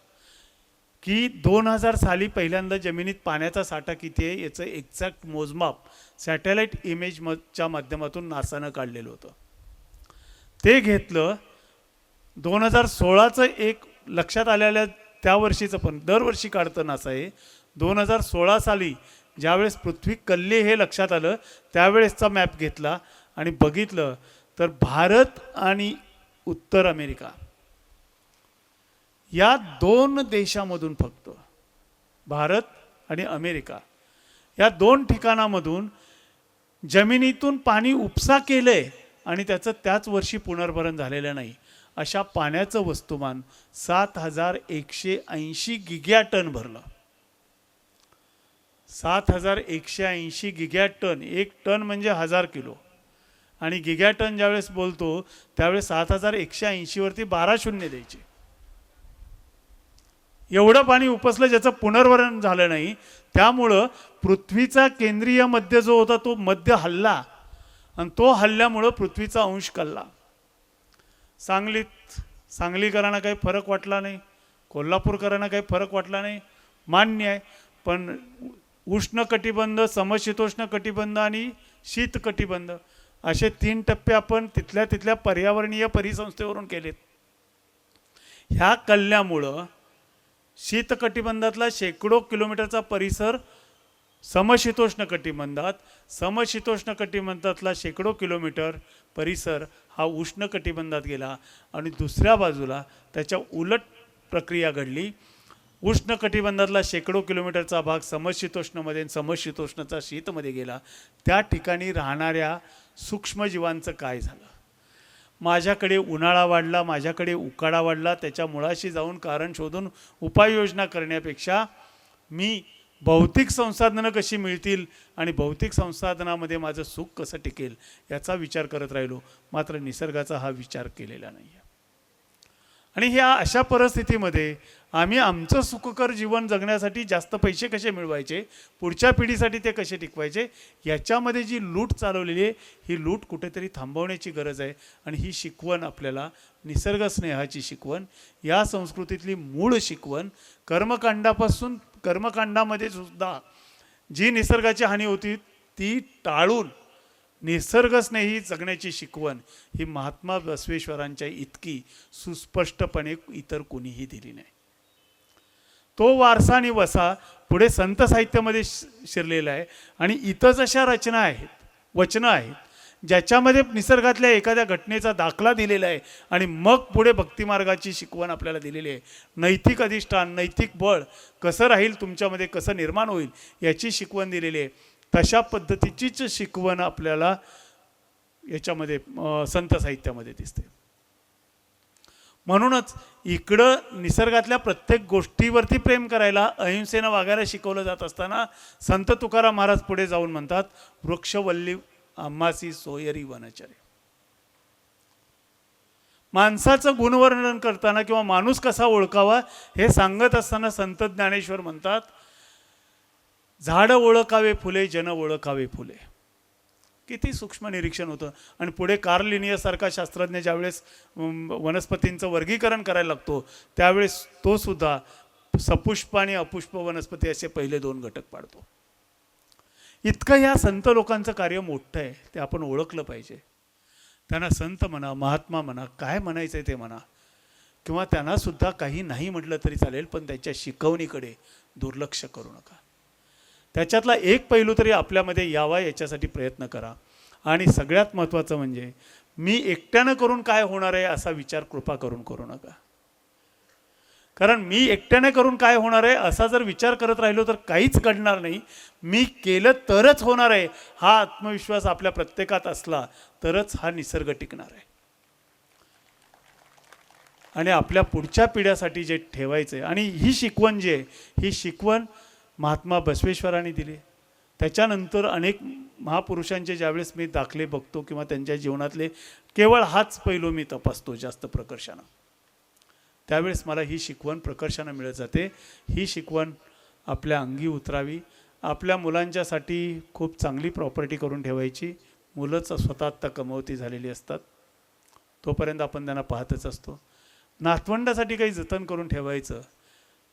की 2000 साली पहिल्यांदा जमिनीत पाण्याचा साठा किती आहे याचं एक्झॅक्ट मोजमाप सॅटेलाईट इमेजच्या माध्यमातून नासानं काढलेलं होतं. ते घेतलं. 2016चं एक लक्षात आलेल्या त्या वर्षीचं पण दरवर्षी काढतं नासा हे. 2016 साली ज्यावेळेस पृथ्वी कल्ली हे लक्षात आलं त्यावेळेसचा मॅप घेतला आणि बघितलं तर भारत आणि उत्तर अमेरिका या 2 देशामधून, फक्त भारत आणि अमेरिका या 2 ठिकाणामधून जमिनीतून पाणी उपसा केलंय आणि त्याचं त्याच वर्षी पुनर्भरण झालेलं नाही. अशा पाण्याचं वस्तुमान 7180 गिगाटन भरलं. 7180 गिगाटन. 1 टन म्हणजे 1000 किलो. आणि गिगाटन ज्यावेळेस बोलतो त्यावेळेस 7180 वरती 12 शून्य द्यायचे. एवढं पाणी उपसलं ज्याचं पुनर्भरण झालं नाही. त्यामुळं पृथ्वीचा केंद्रीय मध्य जो होता तो मध्य हल्ला आणि तो हल्ल्यामुळं पृथ्वीचा अंश कलला. सांगलीकरांना काही फरक वाटला नाही, कोल्हापूरकरांना काही फरक वाटला नाही, मान्य आहे. पण उष्ण कटिबंध, समशीतोष्ण कटिबंध आणि शीत कटिबंध असे 3 टप्पे आपण तिथल्या पर्यावरणीय परिसंस्थेवरून केलेत. ह्या कल्ल्यामुळं शीत कटिबंधातला शेकडो किलोमीटरचा परिसर समशीतोष्ण कटिबंधात, समशीतोष्ण कटिबंधातला शेकडो किलोमीटर परिसर हा उष्ण कटिबंधात गेला आणि दुसऱ्या बाजूला त्याच्या उलट प्रक्रिया घडली. उष्ण कटिबंधातला शेकडो किलोमीटरचा भाग समशीतोष्णमध्ये, समशीतोष्णचा शीतमध्ये गेला. त्या ठिकाणी राहणाऱ्या सूक्ष्मजीवांचं काय झालं? माझ्याकडे उन्हाळा वाढला, माझ्याकडे उकाडा वाढला, त्याच्या मुळाशी जाऊन कारण शोधून उपाययोजना करण्यापेक्षा मी भौतिक संसाधनं कशी मिळतील आणि भौतिक संसाधनामध्ये माझं सुख कसं टिकेल याचा विचार करत राहिलो. मात्र निसर्गाचा हा विचार केलेला नाही आहे. आणि ह्या अशा परिस्थितीमध्ये आम्ही आमचं सुखकर जीवन जगण्यासाठी जास्त पैसे कसे मिळवायचे, पुढच्या पिढीसाठी ते कसे टिकवायचे, याच्यामध्ये जी लूट चालवलेली आहे ही लूट कुठेतरी थांबवण्याची गरज आहे. आणि ही शिकवण आपल्याला निसर्ग स्नेहाची शिकवण, या संस्कृतीतली मूळ शिकवण, कर्मकांडामध्ये सुद्धा जी निसर्गाची हानी होती ती टाळून निसर्गस्नेही जगण्याची शिकवण ही महात्मा बसवेश्वरांच्या इतकी सुस्पष्टपणे इतर कोणीही दिली नाही. तो वारसा आणि वसा पुढे संत साहित्यामध्ये शिरलेला आहे. आणि इथं जशा रचना आहेत, वचनं आहेत, ज्याच्यामध्ये निसर्गातल्या एखाद्या घटनेचा दाखला दिलेला आहे आणि मग पुढे भक्तिमार्गाची शिकवण आपल्याला दिलेली आहे. नैतिक अधिष्ठान, नैतिक बळ कसं राहील तुमच्यामध्ये, कसं निर्माण होईल याची शिकवण दिलेली आहे. तशा पद्धतीचीच शिकवण आपल्याला याच्यामध्ये संत साहित्यामध्ये दिसते. म्हणूनच इकडं निसर्गातल्या प्रत्येक गोष्टीवरती प्रेम करायला, अहिंसेनं वागायला शिकवलं जात असताना संत तुकाराम महाराज पुढे जाऊन म्हणतात, वृक्षवल्ली आम्हासी सोयरी वनचरे. माणसाचं गुणवर्णन करताना किंवा माणूस कसा ओळखावा हे सांगत असताना संत ज्ञानेश्वर म्हणतात, झाड ओळखावे फुले, जन ओळखावे फुले. किती सूक्ष्म निरीक्षण होतं. आणि पुढे कार्ल लिनियससारखा शास्त्रज्ञ ज्यावेळेस वनस्पतींचं वर्गीकरण करायला लागतो त्यावेळेस तो सुद्धा सपुष्प आणि अपुष्प वनस्पती असे पहिले 2 घटक पाडतो. इतकं ह्या संत लोकांचं कार्य मोठं आहे, ते आपण ओळखलं पाहिजे. त्यांना संत म्हणा, महात्मा म्हणा, काय म्हणायचं आहे ते म्हणा, किंवा त्यांना सुद्धा काही नाही म्हटलं तरी चालेल, पण त्यांच्या शिकवणीकडे दुर्लक्ष करू नका. त्याच्यातला एक पैलू तरी आपल्यामध्ये यावा याच्यासाठी प्रयत्न करा. आणि सगळ्यात महत्त्वाचं म्हणजे मी एकट्यानं करून काय होणार आहे असा विचार कृपा करून करू नका. कारण मी एकट्याने करून काय होणार आहे असा जर विचार करत राहिलो तर काहीच घडणार नाही. मी केलं तरच होणार आहे हा आत्मविश्वास आपल्या प्रत्येकात असला तरच हा निसर्ग टिकणार आहे. आणि आपल्या पुढच्या पिढ्यासाठी जे ठेवायचं आहे, आणि ही शिकवण जी आहे ही शिकवण महात्मा बसवेश्वरांनी दिली. त्याच्यानंतर अनेक महापुरुषांचे ज्यावेळेस मी दाखले बघतो किंवा त्यांच्या जीवनातले केवळ हाच पैलू मी तपासतो जास्त प्रकर्षानं, त्यावेळेस मला ही शिकवण प्रकर्षानं मिळत जाते. ही शिकवण आपल्या अंगी उतरावी. आपल्या मुलांच्यासाठी खूप चांगली प्रॉपर्टी करून ठेवायची. मुलंच स्वतः आत्ता कमवती झालेली असतात, तोपर्यंत आपण त्यांना पाहतच असतो. नातवंडासाठी काही जतन करून ठेवायचं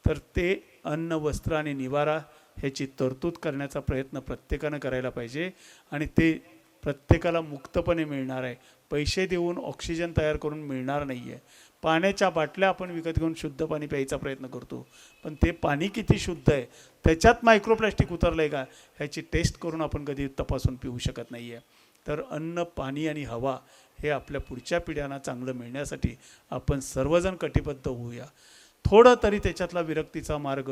तर ते अन्न, वस्त्र आणि निवारा ह्याची तरतूद करण्याचा प्रयत्न प्रत्येकानं करायला पाहिजे. आणि ते प्रत्येकाला मुक्तपणे मिळणार आहे. पैसे देऊन ऑक्सिजन तयार करून मिळणार नाही आहे. पाण्याच्या बाटल्या आपण विकत घेऊन शुद्ध पाणी प्यायचा प्रयत्न करतो, पण ते पाणी किती शुद्ध आहे, त्याच्यात मायक्रोप्लास्टिक उतरलं आहे का ह्याची टेस्ट करून आपण कधी तपासून पिऊ शकत नाही आहे. तर अन्न, पाणी आणि हवा हे आपल्या पुढच्या पिढ्यांना चांगलं मिळण्यासाठी आपण सर्वजण कटिबद्ध होऊया. थोडं तरी त्याच्यातला विरक्तीचा मार्ग,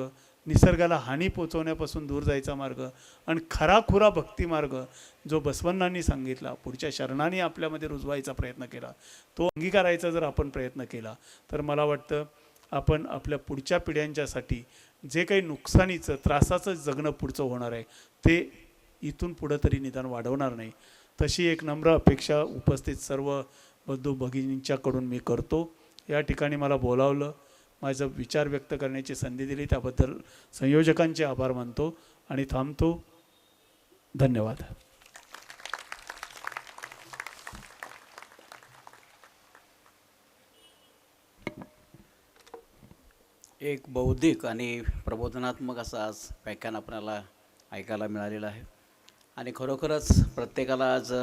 निसर्गाला हानी पोचवण्यापासून दूर जायचा मार्ग आणि खराखुरा भक्ती मार्ग जो बसवण्णांनी सांगितला, पुढच्या शरणांनी आपल्यामध्ये रुजवायचा प्रयत्न केला, तो अंगीकारायचा जर आपण प्रयत्न केला तर मला वाटतं आपण आपल्या पुढच्या पिढ्यांच्यासाठी जे काही नुकसानीचं, त्रासाचं जगणं पुढचं होणार आहे ते इथून पुढं तरी निदान वाढवणार नाही. तशी एक नम्र अपेक्षा उपस्थित सर्व बंधू भगिनींच्याकडून मी करतो. या ठिकाणी मला बोलावलं, माझा विचार व्यक्त करण्याची संधी दिली त्याबद्दल संयोजकांचे आभार मानतो आणि थांबतो. धन्यवाद. एक बौद्धिक आणि प्रबोधनात्मक असं आज व्याख्यान आपल्याला ऐकायला मिळालेलं आहे. आणि खरोखरच प्रत्येकाला आज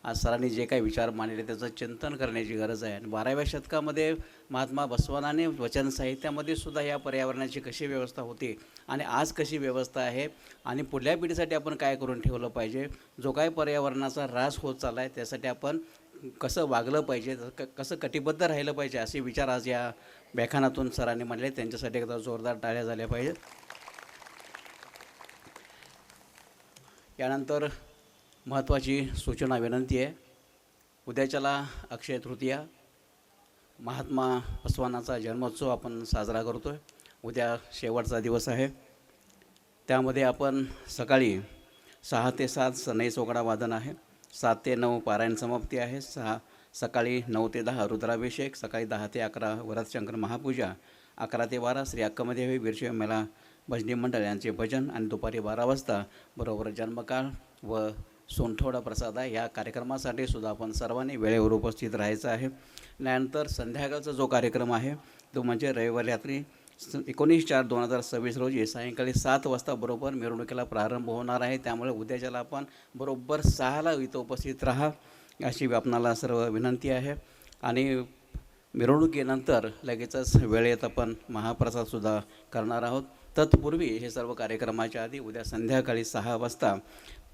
सरांनी जे काही विचार मांडले त्याचं चिंतन करण्याची गरज आहे. आणि 12व्या शतकामध्ये महात्मा बसवण्णांनी वचन साहित्यामध्ये सुद्धा या पर्यावरणाची कशी व्यवस्था होती आणि आज कशी व्यवस्था आहे आणि पुढल्या पिढीसाठी आपण काय करून ठेवलं पाहिजे, जो काय पर्यावरणाचा ऱ्हास होत चालला आहे त्यासाठी आपण कसं वागलं पाहिजे, कसं कटिबद्ध राहिलं पाहिजे असे विचार आज या व्याख्यानातून सरांनी मांडले. त्यांच्यासाठी एकदा जोरदार टाळ्या झाल्या पाहिजेत. यानंतर महत्त्वाची सूचना विनंती आहे. उद्याच्याला अक्षय तृतीया, महात्मा बसवण्णांचा जन्मोत्सव आपण साजरा करतो आहे. उद्या शेवटचा दिवस आहे. त्यामध्ये आपण सकाळी 6 ते 7 सनई चोकडा वादन आहे, 7 ते 9 पारायण समाप्ती आहे, सकाळी 9 ते 10 रुद्राभिषेक, सकाळी 10 ते 11 वरदशंकर महापूजा, 11 ते 12 श्री अक्कमदेवी वीरशैव मेला भजनी मंडळ यांचे भजन आणि दुपारी 12 वाजता बरोबर जन्मकाळ व सोनठोडा प्रसाद आहे. या कार्यक्रमासाठी सुद्धा आपण सर्वांनी वेळेवर उपस्थित राहायचं आहे. त्यानंतर संध्याकाळचा जो कार्यक्रम आहे तो म्हणजे रविवारी रात्री 19/4/2026 रोजी सायंकाळी 7 वाजता बरोबर मिरवणुकीला प्रारंभ होणार आहे. त्यामुळे उद्याच्याला आपण बरोबर 6ला इथं उपस्थित राहा अशी आपणाला सर्व विनंती आहे. आणि मिरवणुकीनंतर लगेचच वेळेत आपण महाप्रसादसुद्धा करणार आहोत. तत्पूर्वी हे सर्व कार्यक्रमाच्या आधी उद्या संध्याकाळी 6 वाजता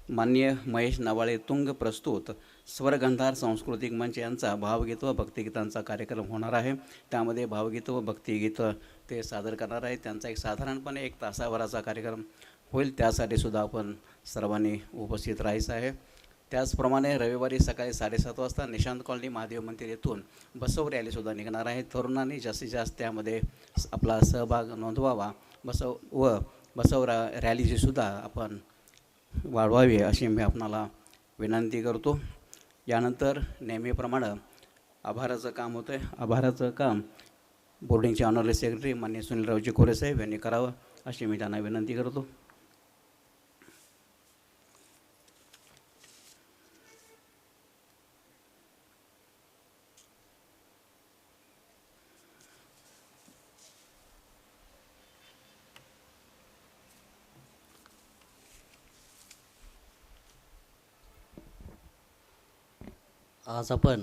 माननीय महेश नवाळे तुंग प्रस्तुत स्वरगंधार सांस्कृतिक मंच यांचा भावगीत व भक्तिगीतांचा कार्यक्रम होणार आहे. त्यामध्ये भावगीतं व भक्तिगीतं ते सादर करणार आहेत. त्यांचा एक साधारणपणे 1 तासाभराचा कार्यक्रम होईल. त्यासाठी सुद्धा आपण सर्वांनी उपस्थित राहायचं आहे. त्याचप्रमाणे रविवारी सकाळी 7:30 वाजता निशांत कॉलनी महादेव मंदिर येथून बसव रॅलीसुद्धा निघणार आहे. तरुणांनी जास्तीत जास्त त्यामध्ये आपला सहभाग नोंदवावा. बसव रॅलीची सुद्धा आपण वाढवावी अशी मी आपणाला विनंती करतो. यानंतर नेहमीप्रमाणे आभाराचं काम होतं आहे. आभाराचं काम बोर्डिंगचे ऑनररी सेक्रेटरी माननीय सुनीलरावजी खोरेसाहेब यांनी करावं अशी मी त्यांना विनंती करतो. आज आपण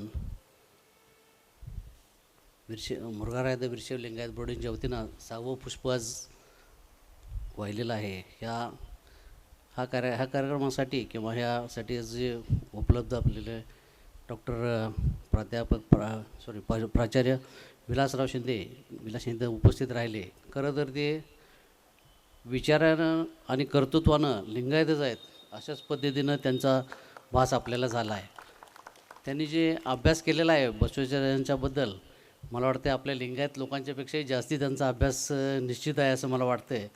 मुरघारायद वीरशैव लिंगायत बोर्डिंगच्या वतीनं 6वं पुष्प आज वाहिलेलं आहे. ह्या कार्यक्रमासाठी किंवा ह्यासाठी जे उपलब्ध आपलेले डॉक्टर प्राचार्य विलास शिंदे उपस्थित राहिले. खरं तर ते विचारानं आणि कर्तृत्वानं लिंगायतच आहेत अशाच पद्धतीनं त्यांचा भास आपल्याला झाला आहे. त्यांनी जे अभ्यास केलेला आहे बसवेश्वरांच्याबद्दल मला वाटते आपल्या लिंगायत लोकांच्यापेक्षाही जास्ती त्यांचा अभ्यास निश्चित आहे असं मला वाटतं आहे.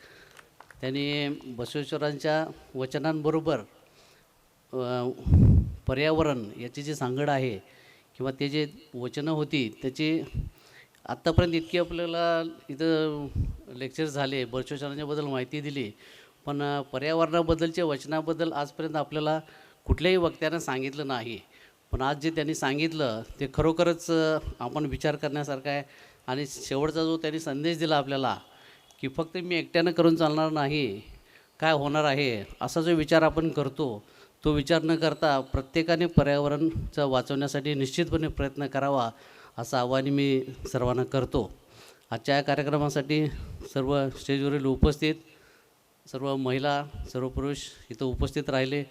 त्यांनी बसवेश्वरांच्या वचनांबरोबर पर्यावरण याची जी सांगड आहे किंवा ते जे वचनं होती त्याची आत्तापर्यंत इतकी आपल्याला इथं लेक्चर्स झाले, बसवेश्वरांच्याबद्दल माहिती दिली, पण पर्यावरणाबद्दलच्या वचनाबद्दल आजपर्यंत आपल्याला कुठल्याही वक्त्यानं सांगितलं नाही. पण आज जे त्यांनी सांगितलं ते खरोखरच आपण विचार करण्यासारखं आहे. आणि शेवटचा जो त्यांनी संदेश दिला आपल्याला की फक्त मी एकट्यानं करून चालणार नाही, काय होणार आहे असा जो विचार आपण करतो तो विचार न करता प्रत्येकाने पर्यावरणचं वाचवण्यासाठी निश्चितपणे प्रयत्न करावा असं आव्हान मी सर्वांना करतो. आजच्या या कार्यक्रमासाठी सर्व स्टेजवरील उपस्थित सर्व महिला सर्व पुरुष इथं उपस्थित राहिले,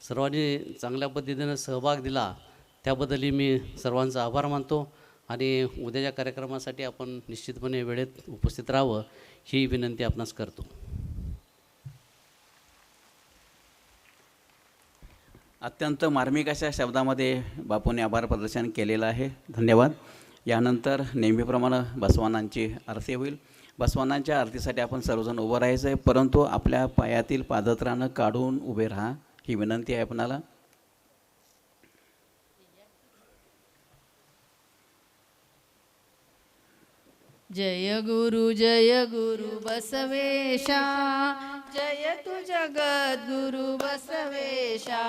सर्वांनी चांगल्या पद्धतीनं सहभाग दिला त्याबद्दलही मी सर्वांचा आभार मानतो. आणि उद्याच्या कार्यक्रमासाठी आपण निश्चितपणे वेळेत उपस्थित राहावं ही विनंती आपणास करतो. अत्यंत मार्मिक अशा शब्दामध्ये बापूंनी आभार प्रदर्शन केलेलं आहे. धन्यवाद. यानंतर नेहमीप्रमाणे बसवानांची आरती होईल. बसवानांच्या आरतीसाठी आपण सर्वजण उभं राहायचं आहे, परंतु आपल्या पायातील पादत्राणं काढून उभे राहा ही विनंती आहे आपणाला. जय गुरु बसवेशा, जय तु जगद्गुरु बसवेशा,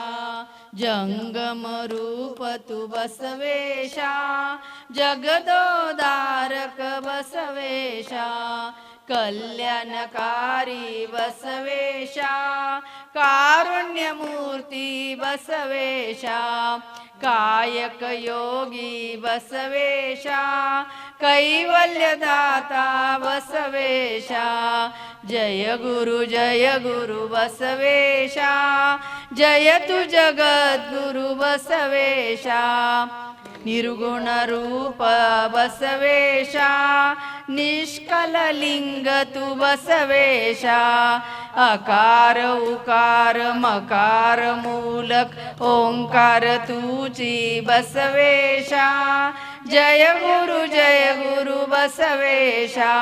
जंगम रूप तु बसवेशा, जगदोदारक बसवेशा, कल्याणकारी बसवेशा, कारुण्यमूर्ती बसवेशा, कायक योगी बसवेशा, कैवल्यदाता बसवेशा. जय गुरु बसवेशा, जय तु जगद्गुरु बसवेशा, निर्गुण रूप बसवेशा, निष्कल लिंग तु बसवेशा, अकार उकार मकार मूलक ओंकार तुची बसवेशा, जय गुरु बसवेशा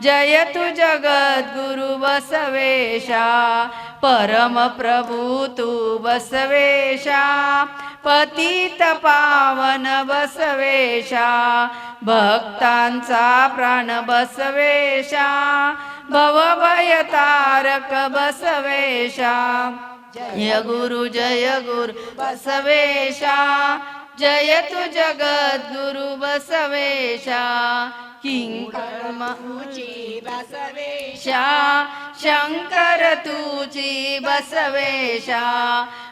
जय तु जगद्गुरु बसवेशा परम प्रभू तू बसवेशा पतित पावन बसवेशा भक्तांचा प्राण बसवेशा भवभय तारक बसवेशा जय गुरु बसवेशा जय तु जगद्गुरु बसवेशा किंकर्मची बसवेशा शंकर तुझी बसवेशा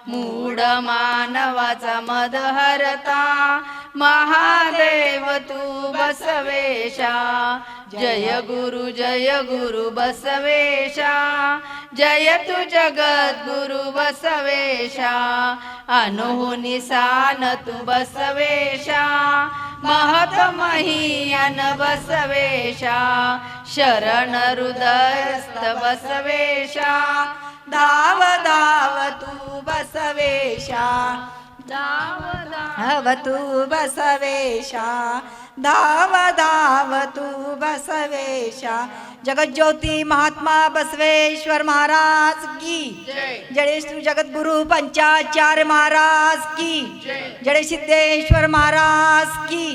मूढ मानवाचा मद हरता महादेव तू बसवेशा जय गुरु बसवेशा जय तु जगद्गुरु बसवेशा अनोनिसान तू बसवेशा महतमहीयन बसवेशा शरण हृदयस्थ बसवेशा धाव तू बसवेशा धाव तू बसवेशा धाव तू बसवेशा जगज्योती महात्मा बसवेश्वर महाराज की जय श्री जगद्गुरु पंचाचार्य महाराज की जय सिद्धेश्वर महाराज की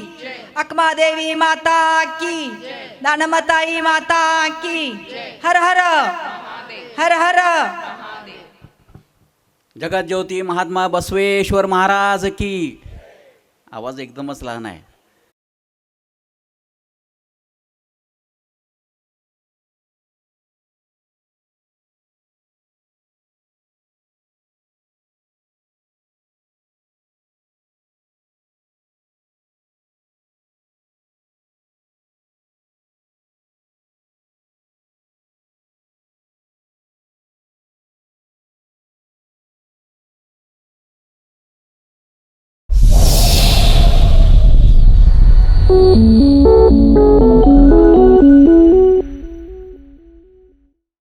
अकमादेवी माता की दानमताई माता की हर हर हर हर जगज्योती महात्मा बसवेश्वर महाराज की. आवाज एकदमच लहान आहे. Thank you.